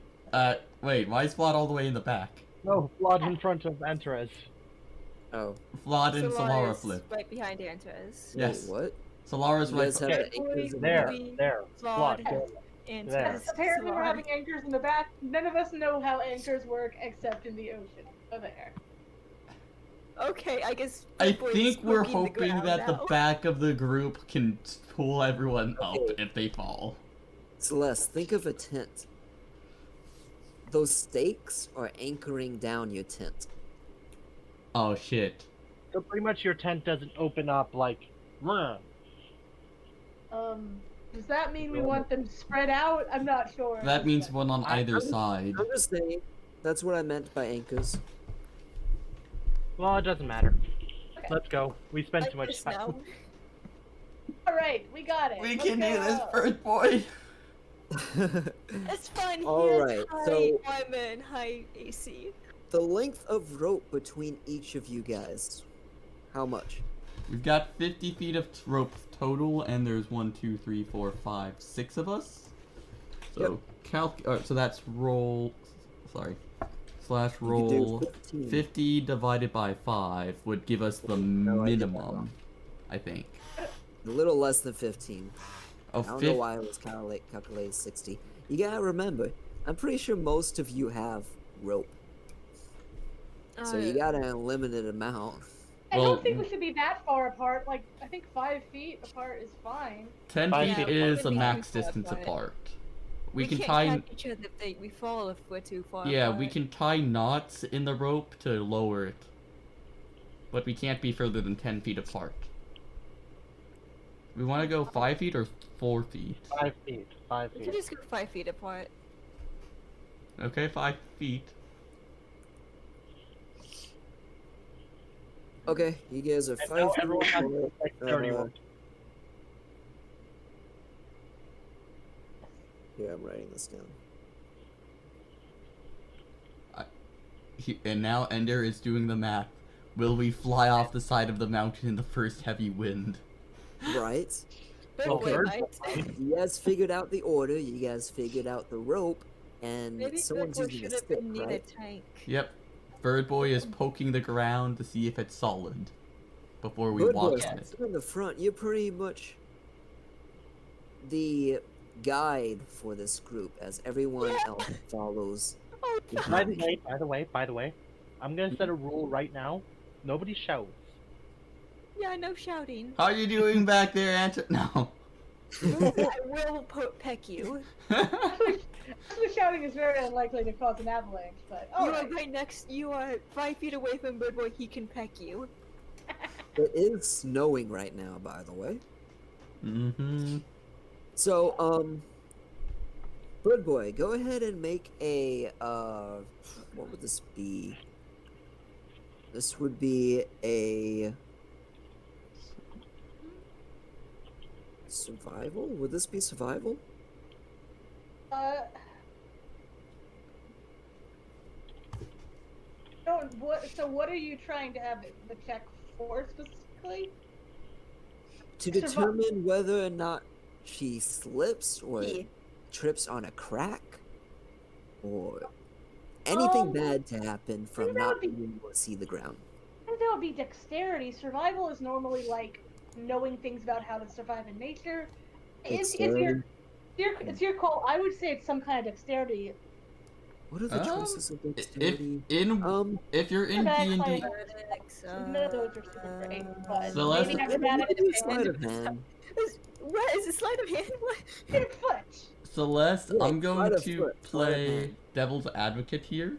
Wait, why is Flawed all the way in the back? No, Flawed in front of Antares. Oh. Flawed and Solara Solara's flip. right behind Antares. Yes. Wait, what? Solara's You right. guys have Okay. the anchors in the There, back? there. Flawed, Flawed. Antares. Apparently, we're Solara. having anchors in the back. None of us know how anchors work except in the ocean. So there. Okay, I guess. I Birdboy is think we're poking the hoping ground that the now. back of the group can pull everyone up Okay. if they fall. Celeste, think of a tent. Those stakes are anchoring down your tent. Oh shit. So pretty much your tent doesn't open up like, "Run." Does that mean we want them spread out? I'm not sure. That means one on either side. I'm just saying, that's what I meant by anchors. Well, it doesn't matter. Okay. Let's go. We spent Like too much this time. now. Alright, we got it. We Let's can do go. this, Bird Boy. It's fine. Alright, Hi, so- Wyman. Hi, AC. The length of rope between each of you guys. How much? We've got 50 feet of rope total, and there's 1, 2, 3, 4, 5, 6 of us. So so that's roll. Sorry, slash You could do roll. 15. 50 divided by 5 would give us the No, I did that minimum, wrong. I think. A little less than 15. Oh, I don't know why I was calculating 60. You gotta remember, I'm pretty sure most of you have rope. So you got an unlimited amount. I Well- don't think we should be that far apart. Like, I think 5 feet apart is fine. 10 Five feet feet is apart. a max Yeah, distance apart. apart. We can can't tie. catch each other if we fall if we're too far. Yeah, we apart. can tie knots in the rope to lower it. But we can't be further than 10 feet apart. We want to go 5 feet or 4 feet? 5 feet. 5 We feet. can just go 5 feet apart. Okay, 5 feet. Okay, you guys are And 5 now feet everyone has apart. dexterity roll. Here, I'm writing this down. And now Ender is doing the math. Will we fly off the side of the mountain in the first heavy wind? Right? But Well, wait, first- right? You guys figured out the order, you guys figured out the rope, and Maybe someone's Birdboy using should a have stick, been near right? the tank. Yep. Bird Boy is poking the ground to see if it's solid before we Good walk boys, on it. you're in the front. You're pretty much the guide for this group, as everyone Yeah. else follows. Oh, By the behind. way, I'm gonna set a rule right now. Nobody shouts. yeah, no shouting. How you doing back there, Ant? No. I will peck you. Actually, shouting is very unlikely to cause an avalanche, but You are alright. right next. You are 5 feet away from Birdboy. He can peck you. It is snowing right now, by the way. Mm-hmm. So, Bird Boy, go ahead and make a, what would this be? This would be a survival? Would this be survival? what are you trying to have the check for specifically? To Survi- determine whether or not she slips or Yeah. trips on a crack or anything Um, bad to happen from that not would be- being able to see the ground. I think that would be dexterity. Survival is normally like knowing things about how to survive in nature. It's Dexterity? it's your call. I would say it's some kind of dexterity. What are the Um, choices of If dexterity? if you're in Acrobatics, D&D, Athletics, None of those are super great, but Celeste- maybe What acrobatics is and sleight of hand? What is a sleight of hand? What? hit foot. Celeste, Yeah, I'm going sleight of to foot, sleight of play hand. devil's advocate here.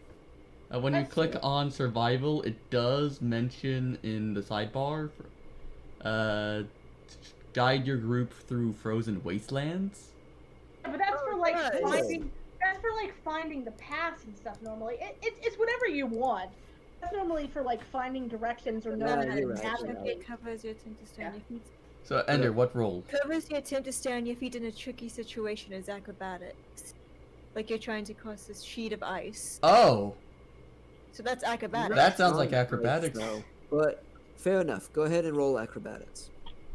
When you Let's click do it. on survival, it does mention in the sidebar, guide your group through frozen wastelands. Yeah, but that's for like nice. finding. That's for like finding the paths and stuff. Normally, it's whatever you want. That's normally for like finding directions or Yeah, knowing you're what's right, happening. you're right. It covers your attempt to stay on your feet. So, Ender, what role? Covers your attempt to stay on your feet in a tricky situation is acrobatics. Like you're trying to cross this sheet of ice. Oh, So that's acrobatics. That sounds like Not right, acrobatics. though. But fair enough. Go ahead and roll acrobatics.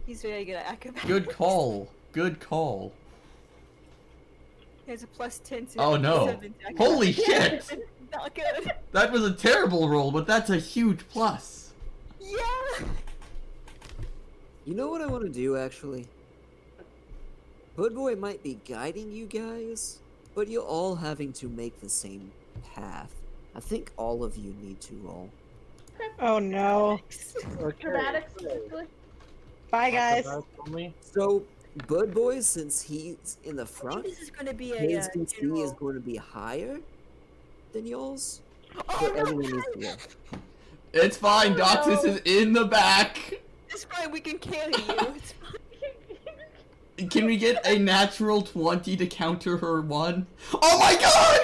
He's very good at acrobatics. good call. Good call. He has a +10 to Oh, no. 7 to Holy acrobatics. shit! Not good. That was a terrible roll, but that's a huge plus. Yeah. You know what I want to do, actually? Hood Boy might be guiding you guys, but you're all having to make the same path. I think all of you need to roll. Oh no. Acrobatics specifically. Bye, guys. Acrobatics only? So, Bud Boy, since he's in the I think front, this is going to be a his DC is general... going to be higher than yours. Oh, So no, everyone needs to guys! roll. It's fine, Doxus is in the back. It's fine, we can carry you. It's fine. Can we get a natural 20 to counter her 1? Oh my god!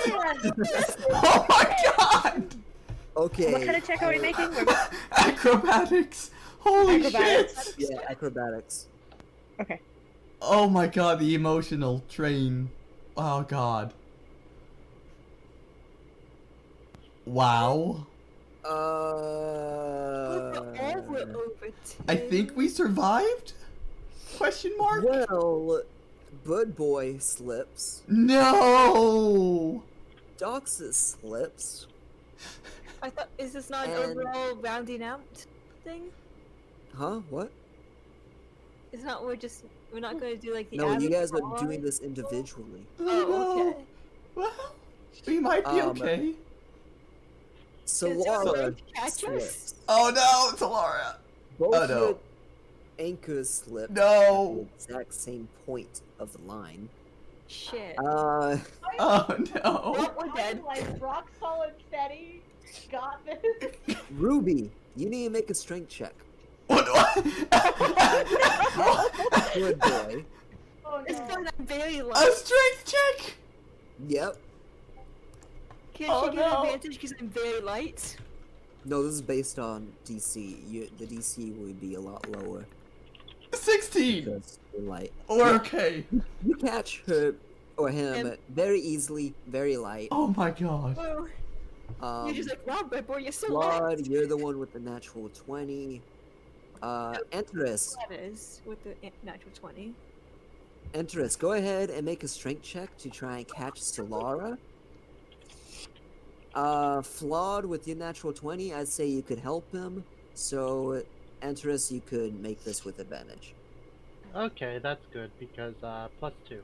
Oh my god! Okay. What kind of check are we making? Acrobatics! Holy Acrobatics? shit! Yeah, acrobatics. Okay. Oh my god, the emotional train. Oh god. Wow. I think we survived? Question mark? Well, Bud Boy slips. No! Doxus slips. I thought, is this not an And- overall rounding out thing? Huh? What? It's not, we're not going to do like the No, you average guys are score? doing this individually. Oh, no. okay. Well, we might be Um, okay. So Is there a way Laura to catch us? slips. Oh no, it's Alara. Both Oh, no. your anchors slip No. at the exact same point of the line. Shit. Oh no. Oh, we're I'm dead. like rock solid steady. Got this. Ruby, you need to make a strength check. What do I... Good boy. Oh It's no. fine, I'm very A light. strength check? Yep. Can't Oh, she get no. advantage because I'm very light? No, this is based on DC. The DC would be a lot lower 16. because you're light. We're okay. You catch her or him And- very easily, very light. Oh my god. Oh, you're just like, wow, my boy, you're so Claude, light. you're the one with the natural 20. Enterus, That is, with the natural 20. Enterus, go ahead and make a strength check to try and catch Solara. Flawed with your natural 20, I'd say you could help him. So, Enterus, you could make this with advantage. Okay, that's good because +2.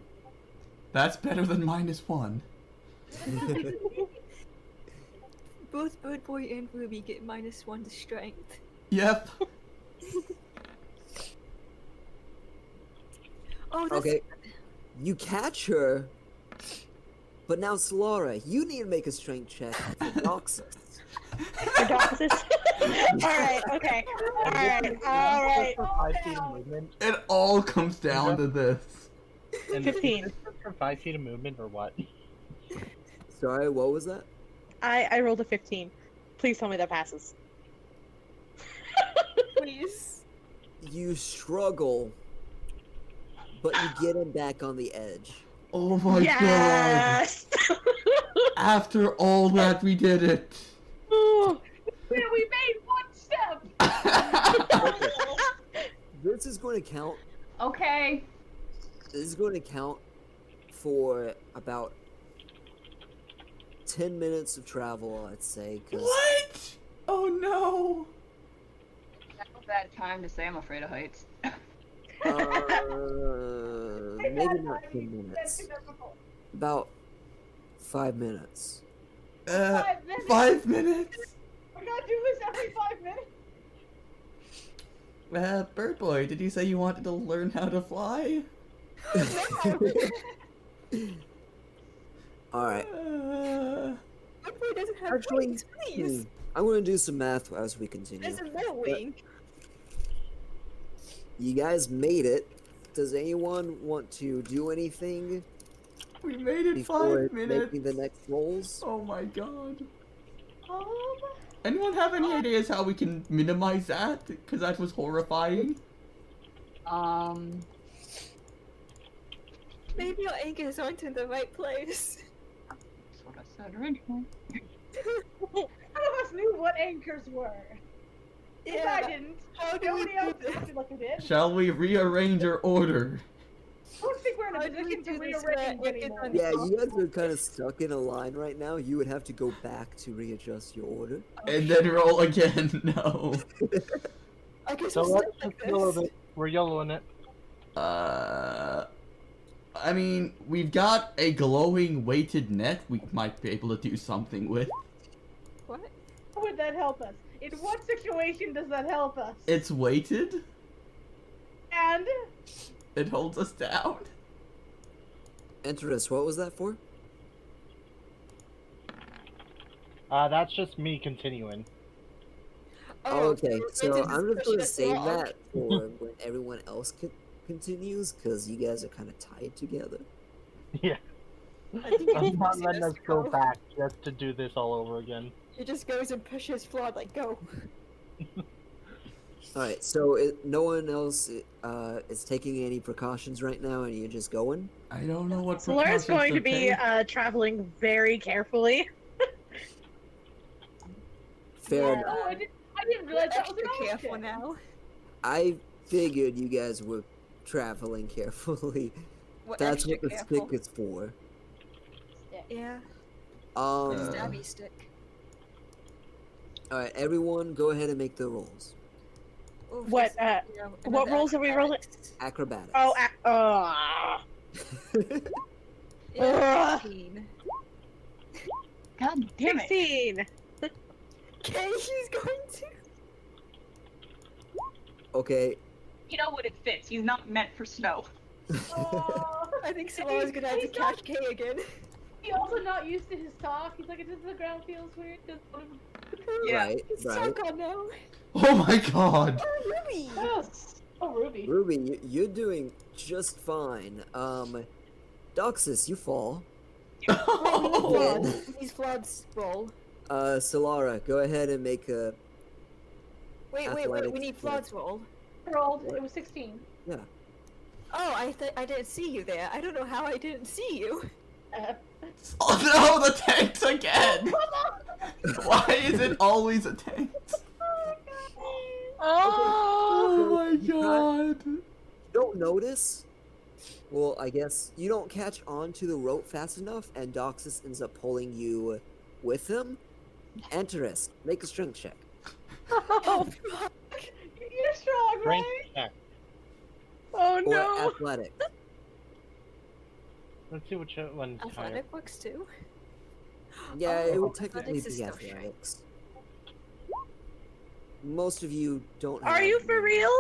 That's better than -1. Both Bird Boy and Ruby get -1 to strength. Yep. Oh, that's Okay. You catch her, but now Solara, you need to make a strength check for Doxus. Doxus. Alright, okay. Alright. For 5 feet of movement. It all comes down to this. And 15. is this for 5 feet of movement or what? Sorry, what was that? I rolled a 15. Please tell me that passes. please. You struggle, but you get him back on the edge. Oh my Yes! god. After all that, we did it. Oh, this is going to count. Okay. This is going to count for about 10 minutes of travel, I'd say. What? Oh no. That's a bad time to say I'm afraid of heights. Maybe not 10 minutes. About 5 minutes. 5 minutes? 5 minutes? We're gonna do this every 5 minutes? Bird Boy, did you say you wanted to learn how to fly? Alright. Hopefully it doesn't have Actually, wings, please. I'm going to do some math as we continue. There's no wing. You guys made it. Does anyone want to do anything We made it before 5 minutes. making the next rolls? Oh my god. Um, Anyone have any ideas how we can minimize that? Because that was horrifying. Maybe our anchors aren't in the right place. That's what I said originally. none of us knew what anchors were. Yeah. I didn't. How do we Nobody do else this? acted like we did. Shall we rearrange our order? I don't think we're in How a do we position to do this rearrange where it anymore. is Yeah, you guys are kind of stuck in a line right now. You would have to go back to readjust your order. And then roll again? No. I guess So we'll let's stick like just go with this. it. We're yellowing it. I mean, we've got a glowing weighted net we might be able to do something with. What? How would that help us? In what situation does that help us? It's weighted. And It holds us down. Interest, what was that for? That's just me continuing. Oh, okay, so Vintage is I'm just pushing going to us save along. that for when everyone else continues, because you guys are kind of tied together. Yeah. I think I'm he's not pushing letting us us go to back just to do this all over again. He just goes and pushes Flawed like, go. Alright, so no one else is taking any precautions right now, and you're just going? I don't know what Solare's precautions going to be take. traveling very carefully. Fair Yeah. enough. oh, I didn't realize that was Extra an careful option. now. I figured you guys were traveling carefully. We're That's extra what the careful. stick is for. Yeah, Um, stabby stick. Alright, everyone go ahead and make the rolls. Oh, What, just, you know, what another rolls are we rolling? acrobatics. Acrobatics. Oh, Yeah, Ugh. 15. God damn it. 16! Okay, he's going to. Okay. You know what, it fits. He's not meant for snow. Oh, I think Solare's gonna have to he's catch not- K again. He's also not used to his talk. He's like, the ground feels weird. Yeah. Right, He's right. stuck on now. Oh my god! Oh, Ruby! Yes. Oh, Ruby. Ruby, you're doing just fine. Doxus, you fall. Oh. He's Flawed's roll. Solara, go ahead and make a... Wait, we Athletics need check. Flawed's roll. Rolled. It was 16. Yeah. Oh, I didn't see you there. I don't know how I didn't see you. Oh no, the tanks again! Why is it always a tank? Oh my god! Don't notice. Well, I guess you don't catch on to the rope fast enough, and Doxus ends up pulling you with him. Enterist, make a strength check. Oh, You're strong, Rank right? check. Oh Or no! athletic. Let's see which one's higher. athletic works too. Yeah, Oh, it would technically athletics is be still strength. athletics. Most of you don't have... Are you for real?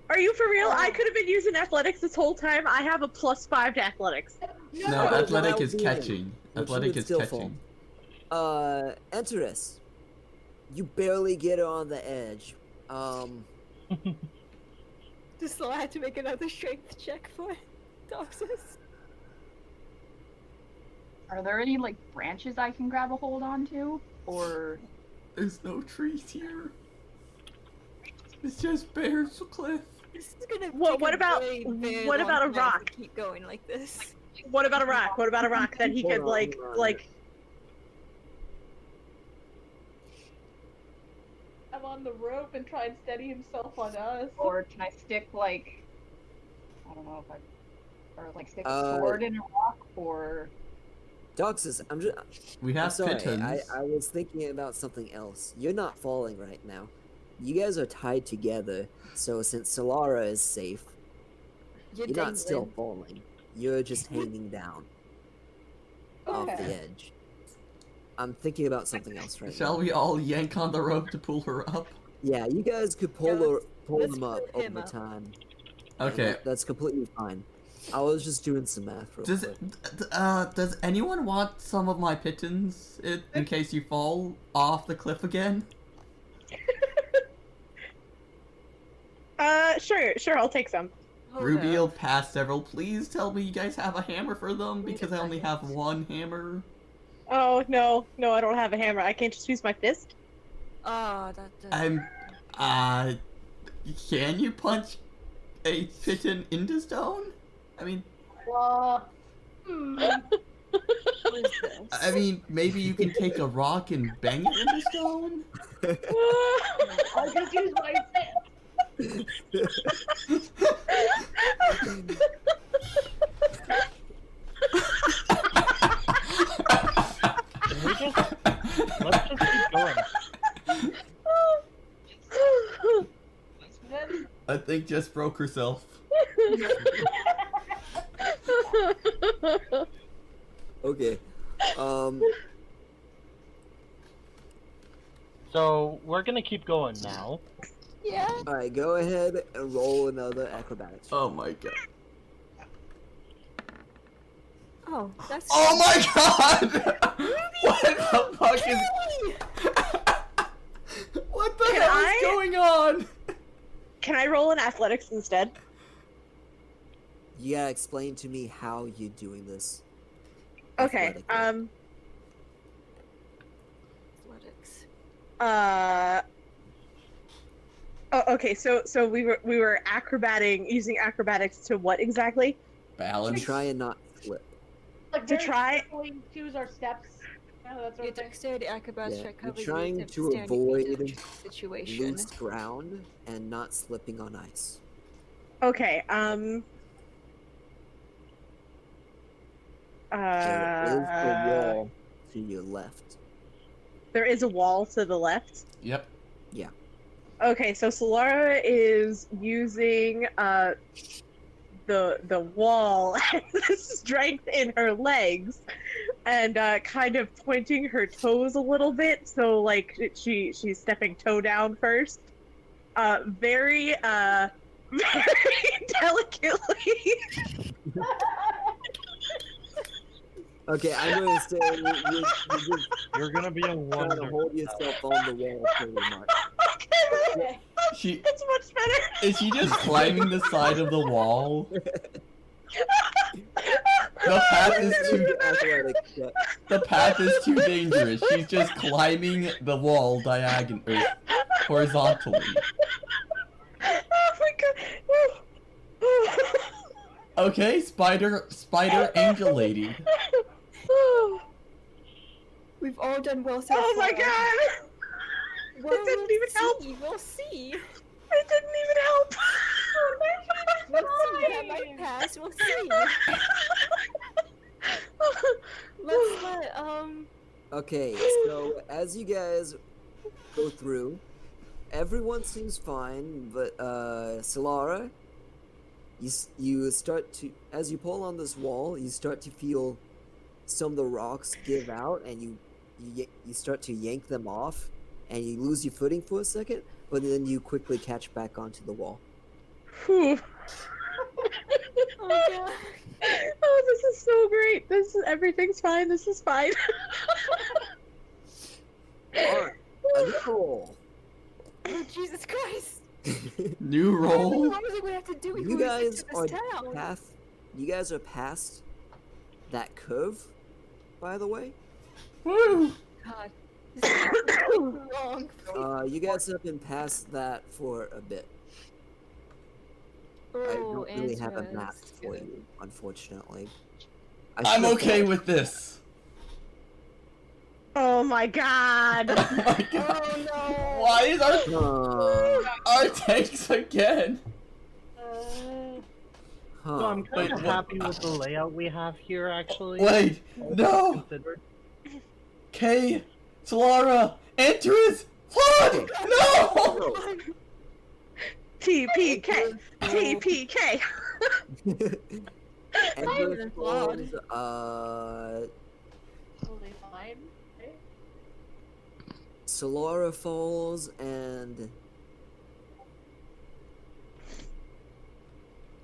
Are you for real? Oh. I could have been using athletics this whole time. I have a +5 to athletics. No, but athletic without is being, catching. but you Athletic would is still catching. Enterist. You barely get her on the edge. Just so I had to make another strength check for Doxus. Are there any, like, branches I can grab a hold onto? Or... There's no trees here. It's just Bear's Cliff. This is gonna What- take what a about- very, very what long about a time to rock? Keep going like this. What about a rock? What about a rock that he Hold could on, like hold on. like? climb on the rope and try and steady himself on us. Or can I stick like, I don't know if or like stick a sword in a rock, or Doxus, We I'm have sorry. pittons. I was thinking about something else. You're not falling right now. You guys are tied together, so since Solara is safe, you're not still falling. You're just hanging down off the edge. I'm thinking about something else right Shall now. we all yank on the rope to pull her up? Yeah, you guys could pull let's them up pull him over up. time. and Okay. that's completely fine. I was just doing some math real Does quick. does anyone want some of my pittons in case you fall off the cliff again? Sure, I'll take some. Hold Ruby will up. pass several. Please tell me you guys have a hammer for them Wait a because I only second. have one hammer. Oh, no, I don't have a hammer. I can't just use my fist? Ah, that. Can you punch a piton into stone? I mean, What is this? I mean, maybe you can take a rock and bang it into stone. I'll just use my fist. Can we just let's just keep going. Then I think Jess broke herself. Okay. So we're gonna keep going now. Yeah. Alright, go ahead and roll another acrobatics. Oh my god. Oh, that's. Oh my god! What the fuck is... What the Can hell I- is going on? Can I roll in athletics instead? You gotta explain to me how you're doing this. Okay, athletically. Athletics. Oh, okay, so we were using acrobatics to what exactly? Balance. Try and not slip. like To very try- carefully choose our steps. You know, that sort Your of thing. dexterity acrobatics Yeah, check you're covers trying your attempt to stand avoid in a situation. Loose ground and not slipping on ice. Okay, There is a wall to your left. there is a wall to the left. Yep. Okay, so Solara is using the wall as strength in her legs, and kind of pointing her toes a little bit. So like she's stepping toe down first, very delicately. Okay, I'm going to say you just You're gonna be a trying to wonder. hold yourself on the wall pretty much. Okay, She that's much better. is she just climbing the side of the wall? The path is too Athletics check. the path is too dangerous. She's just climbing the wall horizontally. Oh my god. Okay, spider angel lady. We've all done well so Oh far. my god! Well, That didn't even help. We'll see. It didn't even help. We'll see. That might pass. We'll see. Let's let Okay, so as you guys go through, everyone seems fine, but Solara, you start to, as you pull on this wall, you start to feel some of the rocks give out, and you start to yank them off, and you lose your footing for a second, but then you quickly catch back onto the wall. Whew. Oh god. Oh, this is so great. Everything's fine. This is fine. Alright, a new roll. Oh, Jesus Christ. New roll. What do we have to do before You we guys get to are this town? You guys are past that curve, by the way. Woo! God. This is so long. You guys have been past that for a bit. I Oh, don't really have a map interesting. for you, unfortunately. I'm okay with this. Oh my god! Oh my god. Oh no! Why is our tanks again? So Huh. I'm kind Wait, of what? happy with the layout we have here, actually. Wait, no! Considered. Kay, Solara, Andrews, Flood! No! TPK! TPK! Ember Falls, Totally fine. Okay. Solara Falls, and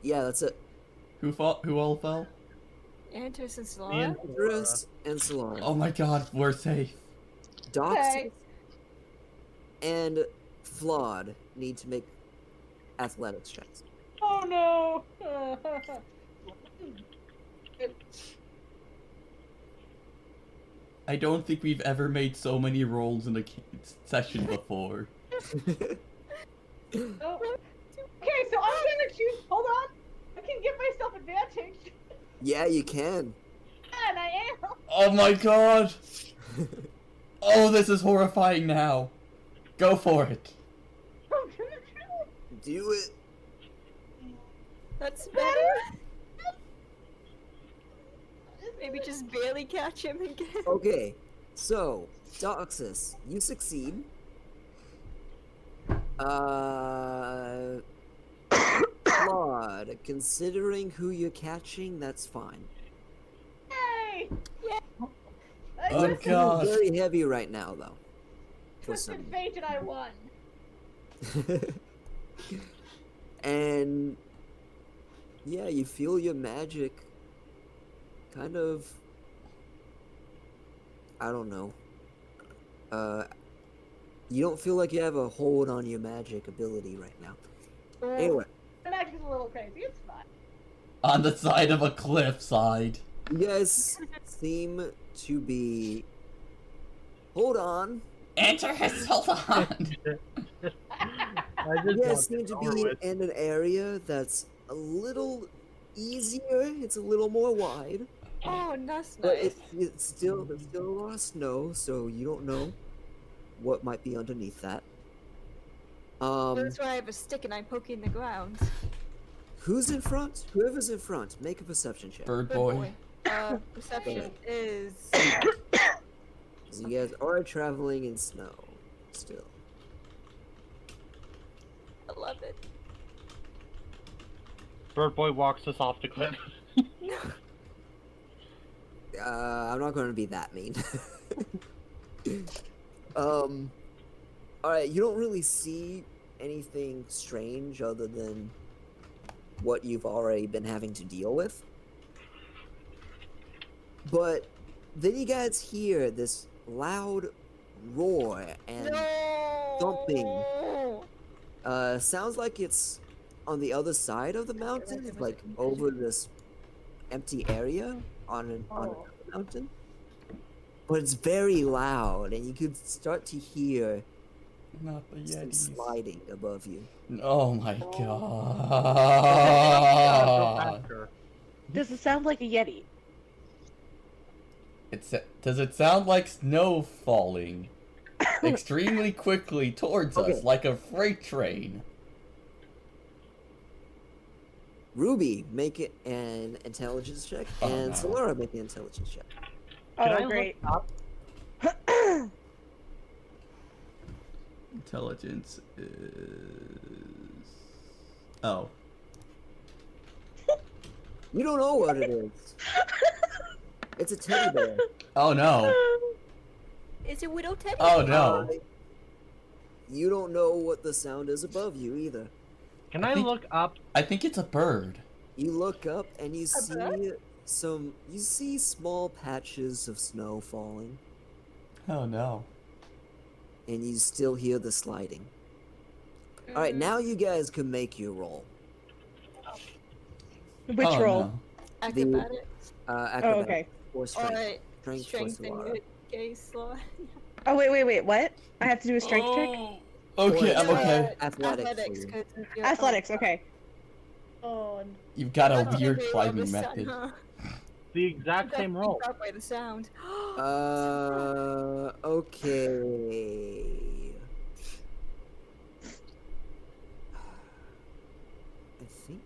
yeah, that's it. Who all fell? Andrews and Me Solara? and Andrus and Solara. Oh my god, we're safe. Doxus Okay. and Flawed need to make athletics checks. Oh no! I don't think we've ever made so many rolls in a session before. Oh. Okay, so I'm gonna choose. Hold on. I can give myself advantage. Yeah, you can. And I am. Oh my god! Oh, this is horrifying now. Go for it. Do it. That's better. Maybe just barely catch him again. Okay, so Doxus, you succeed. Claude, considering who you're catching, that's fine. Yay! Yeah. I Oh, just God. Gosh. Very heavy right now, though. For twisted some. fate and I won. And yeah, you feel your magic kind of, I don't know. You don't feel like you have a hold on your magic ability right now. Anyway, The magic's a little crazy. It's fine. On the side of a cliffside. you guys seem to be. Hold on. Enter his hold on. I You just guys want seem it to over be with. in an area that's a little easier. It's a little more wide, Oh, that's but nice. there's still a lot of snow, so you don't know what might be underneath that. That's why I have a stick and I'm poking the ground. Who's in front? Whoever's in front, make a perception check. Bird Good boy. Perception is... So you guys are traveling in snow still. 11. Bird Boy walks us off the cliff. I'm not going to be that mean. Alright, you don't really see anything strange other than what you've already been having to deal with. But then you guys hear this loud roar and thumping. Sounds like it's on the other side of the mountain, like over this empty area on another mountain. But it's very loud, and you could start to hear Not the some Yetis. sliding above you. Oh my Go god. after. Does it sound like a Yeti? Does it sound like snow falling extremely quickly towards Okay. us like a freight train? Ruby, make it an intelligence check, Oh, and no. Solara, make an intelligence check. Can I Oh, great. look up? Intelligence is... Oh. You don't know what it is. It's a teddy bear. Oh no. It's a widow teddy. Oh no. You don't know what the sound is above you either. Can I I think- look up? I think it's a bird. You look up and you bird? see small patches of snow falling, Oh no. and you still hear the sliding. All right, now you guys can make your roll. Which Oh, roll? no. Acrobatics. Oh, Acrobatics okay. or strength. Alright. Strength, Strength for in Solara. your case slot. Oh, wait, what? I have to do a strength check? Okay, Or I'm okay. Athletics. Athletics. for you. 'cause of your- Athletics, okay. Oh, You've got a That's weird really climbing well method. done, huh? The exact That's same roll. picked up by the sound. Okay. I think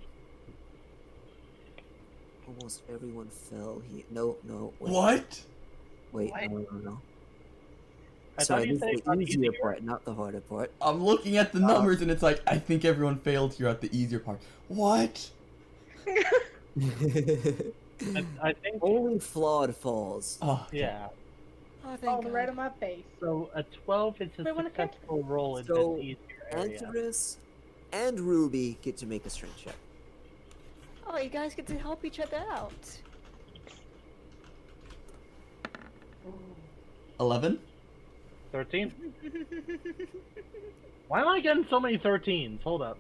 almost everyone fell here. No, wait. What? Wait, What? no. I Sorry, thought you this said is it got the easier easier. part, not the harder part. I'm looking at the numbers and it's like, I think everyone failed here at the easier part. What? I think. Only flawed falls. Oh, okay. Yeah. Oh, thank Falling God. right on my face. So a 12 is a Wait, when it comes- successful roll in So, this easier area. Antares and Ruby get to make a strength check. Oh, you guys get to help each other out. 11? 13? Why am I getting so many 13s? Hold up.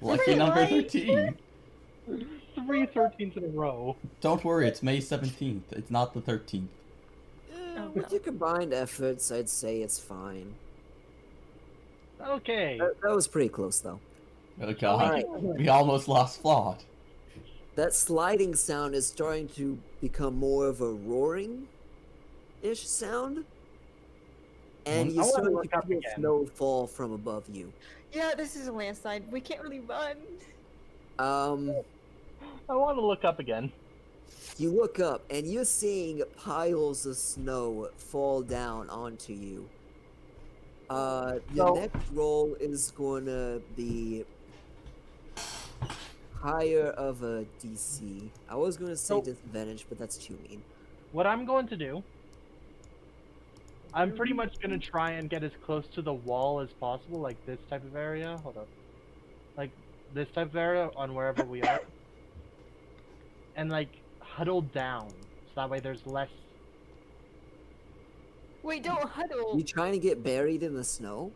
Lucky number 13. 3 13s in a row. Don't worry, it's May 17th. It's not the 13th. With your combined efforts, I'd say it's fine. Okay. That was pretty close, though. Oh god, Alright. we almost lost Flawed. That sliding sound is starting to become more of a roaring-ish sound. And I you're wanna starting look to up feel again. snow fall from above you. Yeah, this is a landslide. We can't really run. I want to look up again. You look up and you're seeing piles of snow fall down onto you. Your So- next roll is going to be higher of a DC. I was going to say So- disadvantage, but that's too mean. What I'm going to do, I'm pretty much going to try and get as close to the wall as possible, like this type of area. Hold up. Like this type of area on wherever we are. And like huddle down. So that way there's less. Wait, don't huddle. You trying to get buried in the snow?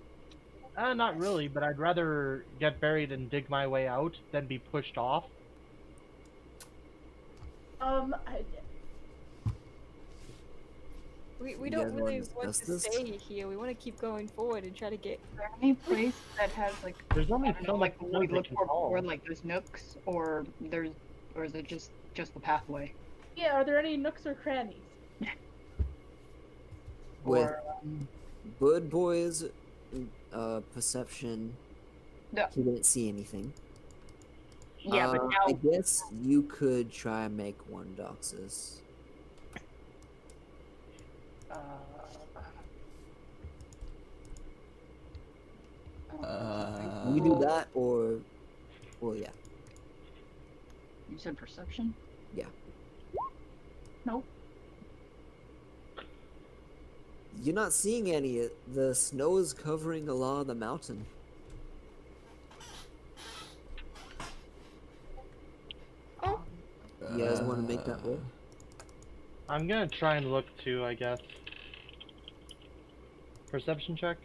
Not really, but I'd rather get buried and dig my way out than be pushed off. We You don't guys wanna really want discuss to this? stay here. We want to keep going forward and try to get. Is there any place that has like There's only I don't so know, much like what snow we they looked can for fall. before, like there's nooks, or is it just the pathway? Yeah, are there any nooks or crannies? With Or Bud Boy's perception, Yeah. he didn't see anything. yeah, but I now guess you could try and make one Doxus. You do that, or, well, yeah. You said perception? Yeah. Nope. You're not seeing any. The snow is covering a lot of the mountain. Oh, You guys want to make that roll? I'm gonna try and look too, I guess. Perception check?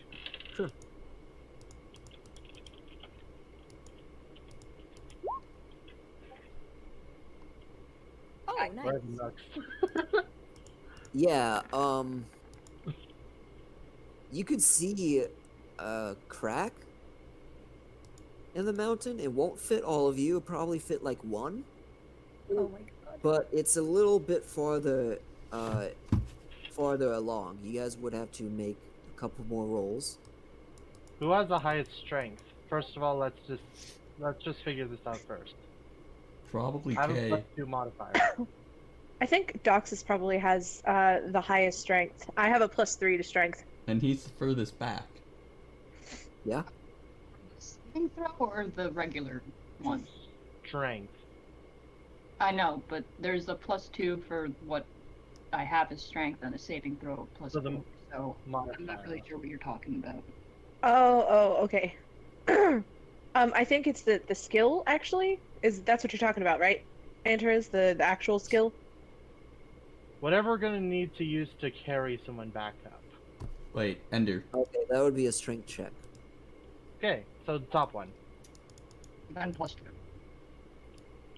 Sure. oh, nice. Where are the nooks? Yeah, you could see a crack in the mountain. It won't fit all of you. It'll probably fit like one, Oh my God. but it's a little bit farther along. You guys would have to make a couple more rolls. Who has the highest strength? First of all, let's just figure this out first. Probably I have a K. +2 modifier. I think Doxus probably has the highest strength. I have a +3 to strength. And he's the furthest back. Yeah. Saving throw or the regular one? Strength. I know, but there's a +2 for what I have as strength and a saving throw of So the +4. So I'm Modifier. not really sure what you're talking about. Oh, okay. I think it's the skill actually. That's what you're talking about, right? Antares, the actual skill. Whatever we're gonna need to use to carry someone back up. Wait, Ender. Okay, that would be a strength check. Okay, so the top one. Then +2.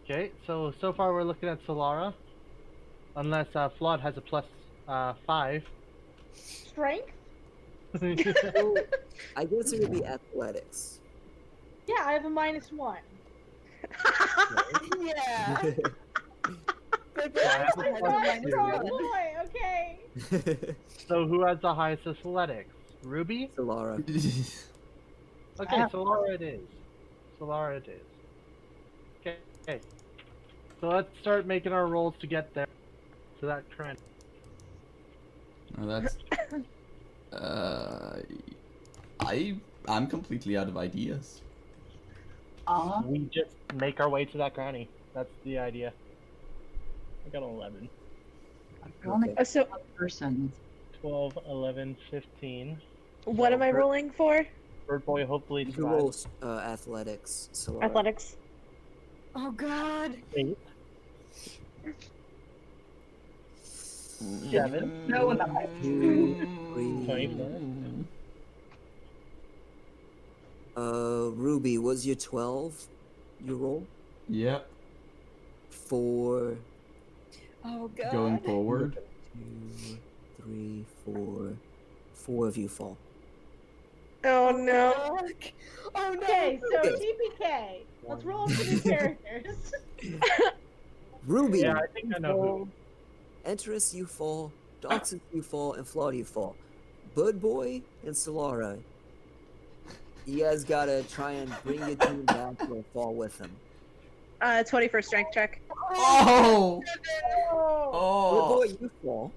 Okay, so far we're looking at Solara. Unless Flawed has a +5. Strength? So, I guess it would be athletics. Yeah, I have a -1. Yeah. I have a I'm a +2. strong boy, okay. So who has the highest athletics? Ruby? Solara. Okay, Solara it is. Solara it is. Okay. So let's start making our rolls to get there. To that trend. Oh, that's. I'm completely out of ideas. We just make our way to that granny. That's the idea. I got an 11. Okay. So, One person. 12, 11, 15. what am I rolling for? Bird boy hopefully You can roll survives. athletics. Solara. Athletics. Oh god. 8. 7. No, not 2, 3. 24. Ruby, was your 12? You roll? Yep. 4, Oh god. Going forward. 2, 3, 4. 4 of you fall. Oh no. Fuck. Oh no. Okay, so Okay. TPK. Let's roll for the characters. Ruby, Yeah, I think I know who. Enterus, you fall. Doxus, you fall. And Flawed, you fall. Bud Boy and Solara, you guys gotta try and bring your team back or fall with them. 21st strength check. Oh! Bud Oh! Boy, you fall.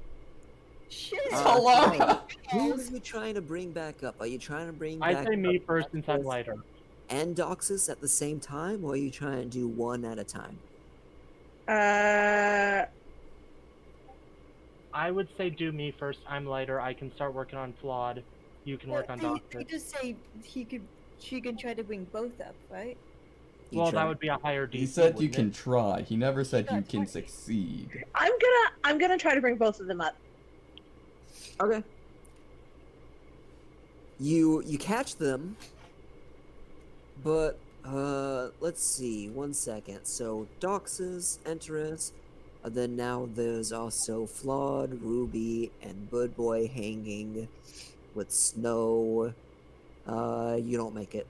Shit. Solara! Who are you trying to bring back up? Are you trying to bring I back say me up first since I'm Doxus lighter. and Doxus at the same time, or are you trying to do one at a time? I would say do me first. I'm lighter. I can start working on Flawed. You can work on He Doctor. just say she can try to bring both up, right? You Well, try- that would be a higher DC. He said you wouldn't can it? try. He never said you Yeah, can try. succeed. I'm gonna try to bring both of them up. Okay. You catch them, but let's see. 1 second. So Doxus, Enterus, and then now there's also Flawed, Ruby, and Bud Boy hanging with Snow. You don't make it.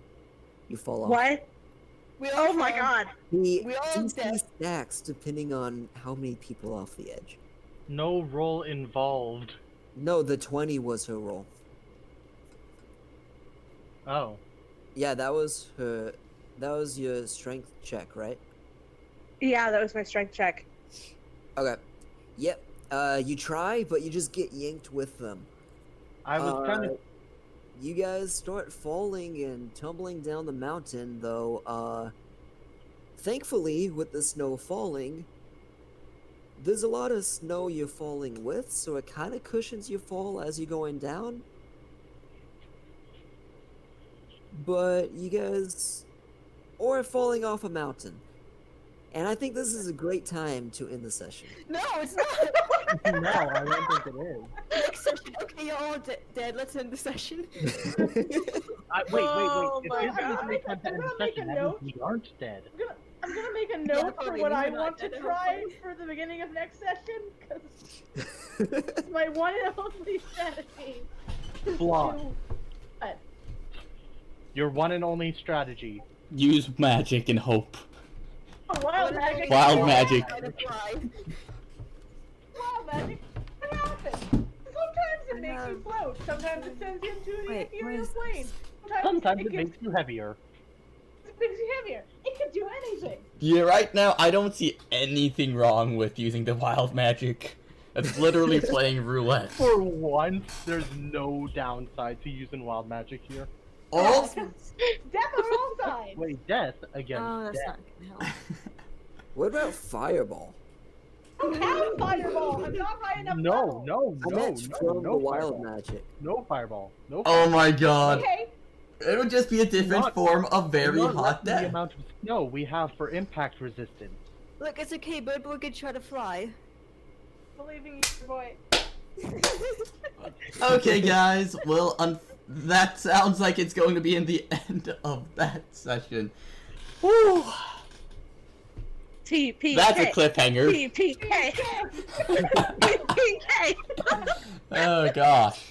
You fall off. What? We all Oh my fall. god. The We all DC dead. stacks depending on how many people off the edge. No roll involved. No, the 20 was her roll. Oh. Yeah, that was her. That was your strength check, right? Yeah, that was my strength check. Okay. Yep. You try, but you just get yanked with them. I was kind Uh, of. You guys start falling and tumbling down the mountain, though. Thankfully, with the snow falling, there's a lot of snow you're falling with, so it kind of cushions your fall as you're going down. But you guys are falling off a mountain. And I think this is a great time to end the session. No, it's not. No, I don't think it is. Next session. Okay, you're all dead. Let's end the session. Wait. Oh If my this is God. the time to end the I'm gonna make session, a that note. means we aren't dead. I'm gonna make a note for probably what we're I not want to dead, try hopefully. for the beginning of next session, because it's my one and only strategy. Flawed. to- Your one and only strategy. Use magic and hope. Oh, wild magic. Wild magic. Try to fly. Wild magic. What happens? Sometimes it makes you know. float. Sometimes it sends you into the Wait, ethereal where's plane. Sometimes it can- makes you heavier. it makes you heavier. It can do anything. Yeah, right now I don't see anything wrong with using the wild magic. It's literally playing roulette. For once, there's no downside to using wild magic here. Oh, Death on all sides. Wait, death against Oh, that's death. not gonna help. What about Fireball? I don't have a fireball. I'm not high enough. No, level. no, I no, meant no, from no the wild fireball. magic. No fireball. No oh my god. Okay. It would just be a different Not- form of very Not hot the death. amount of snow we have for impact resistance. Look, it's okay. Bird Boy could try to fly. Believing you, boy. Okay, guys. Well, that sounds like it's going to be in the end of that session. Whew. TPK. That's a cliffhanger. TPK. TPK. Oh gosh.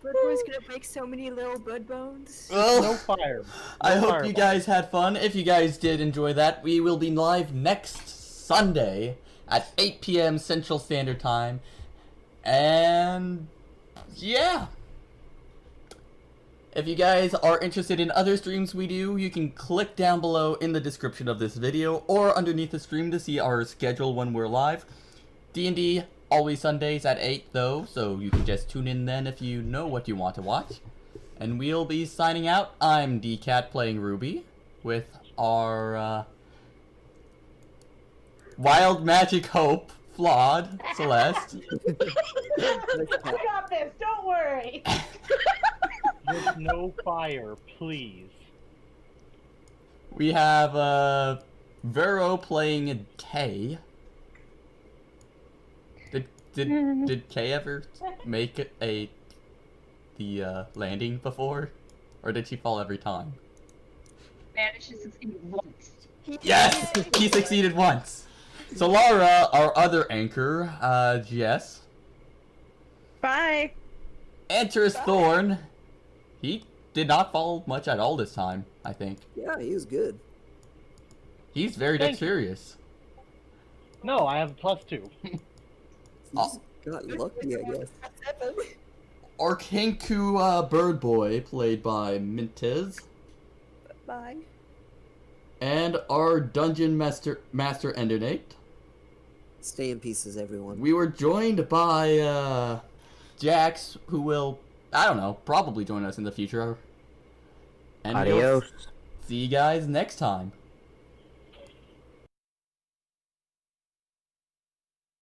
Bird Boy's gonna break so many little bird bones. No Well, fire. I No hope fireball. you guys had fun. If you guys did enjoy that, we will be live next Sunday at 8 p.m. Central Standard Time. And yeah. If you guys are interested in other streams we do, you can click down below in the description of this video or underneath the stream to see our schedule when we're live. D&D, always Sundays at 8 though, so you can just tune in then if you know what you want to watch. And we'll be signing out. I'm DCat playing Ruby with our Wild Magic Hope, Flawed, Celeste. I got this. Don't worry. Just no fire, please. We have Vero playing Kay. Did Kay ever make the landing before, or did she fall every time? Managed to succeed once. Yes, he succeeded once. So Laura, our other anchor, Jess. Bye. Antrus Thorn. He did not fall much at all this time, I think. Yeah, he was good. He's very Thank you. dexterous. No, I have a +2. He Oh. just got lucky, I guess. Our Kenku Bird Boy, played by Mintez. Bye. And our Dungeon Master Endernate. Stay in pieces, everyone. We were joined by Jax, who will, I don't know, probably join us in the future. And we'll Adios. see you guys next time.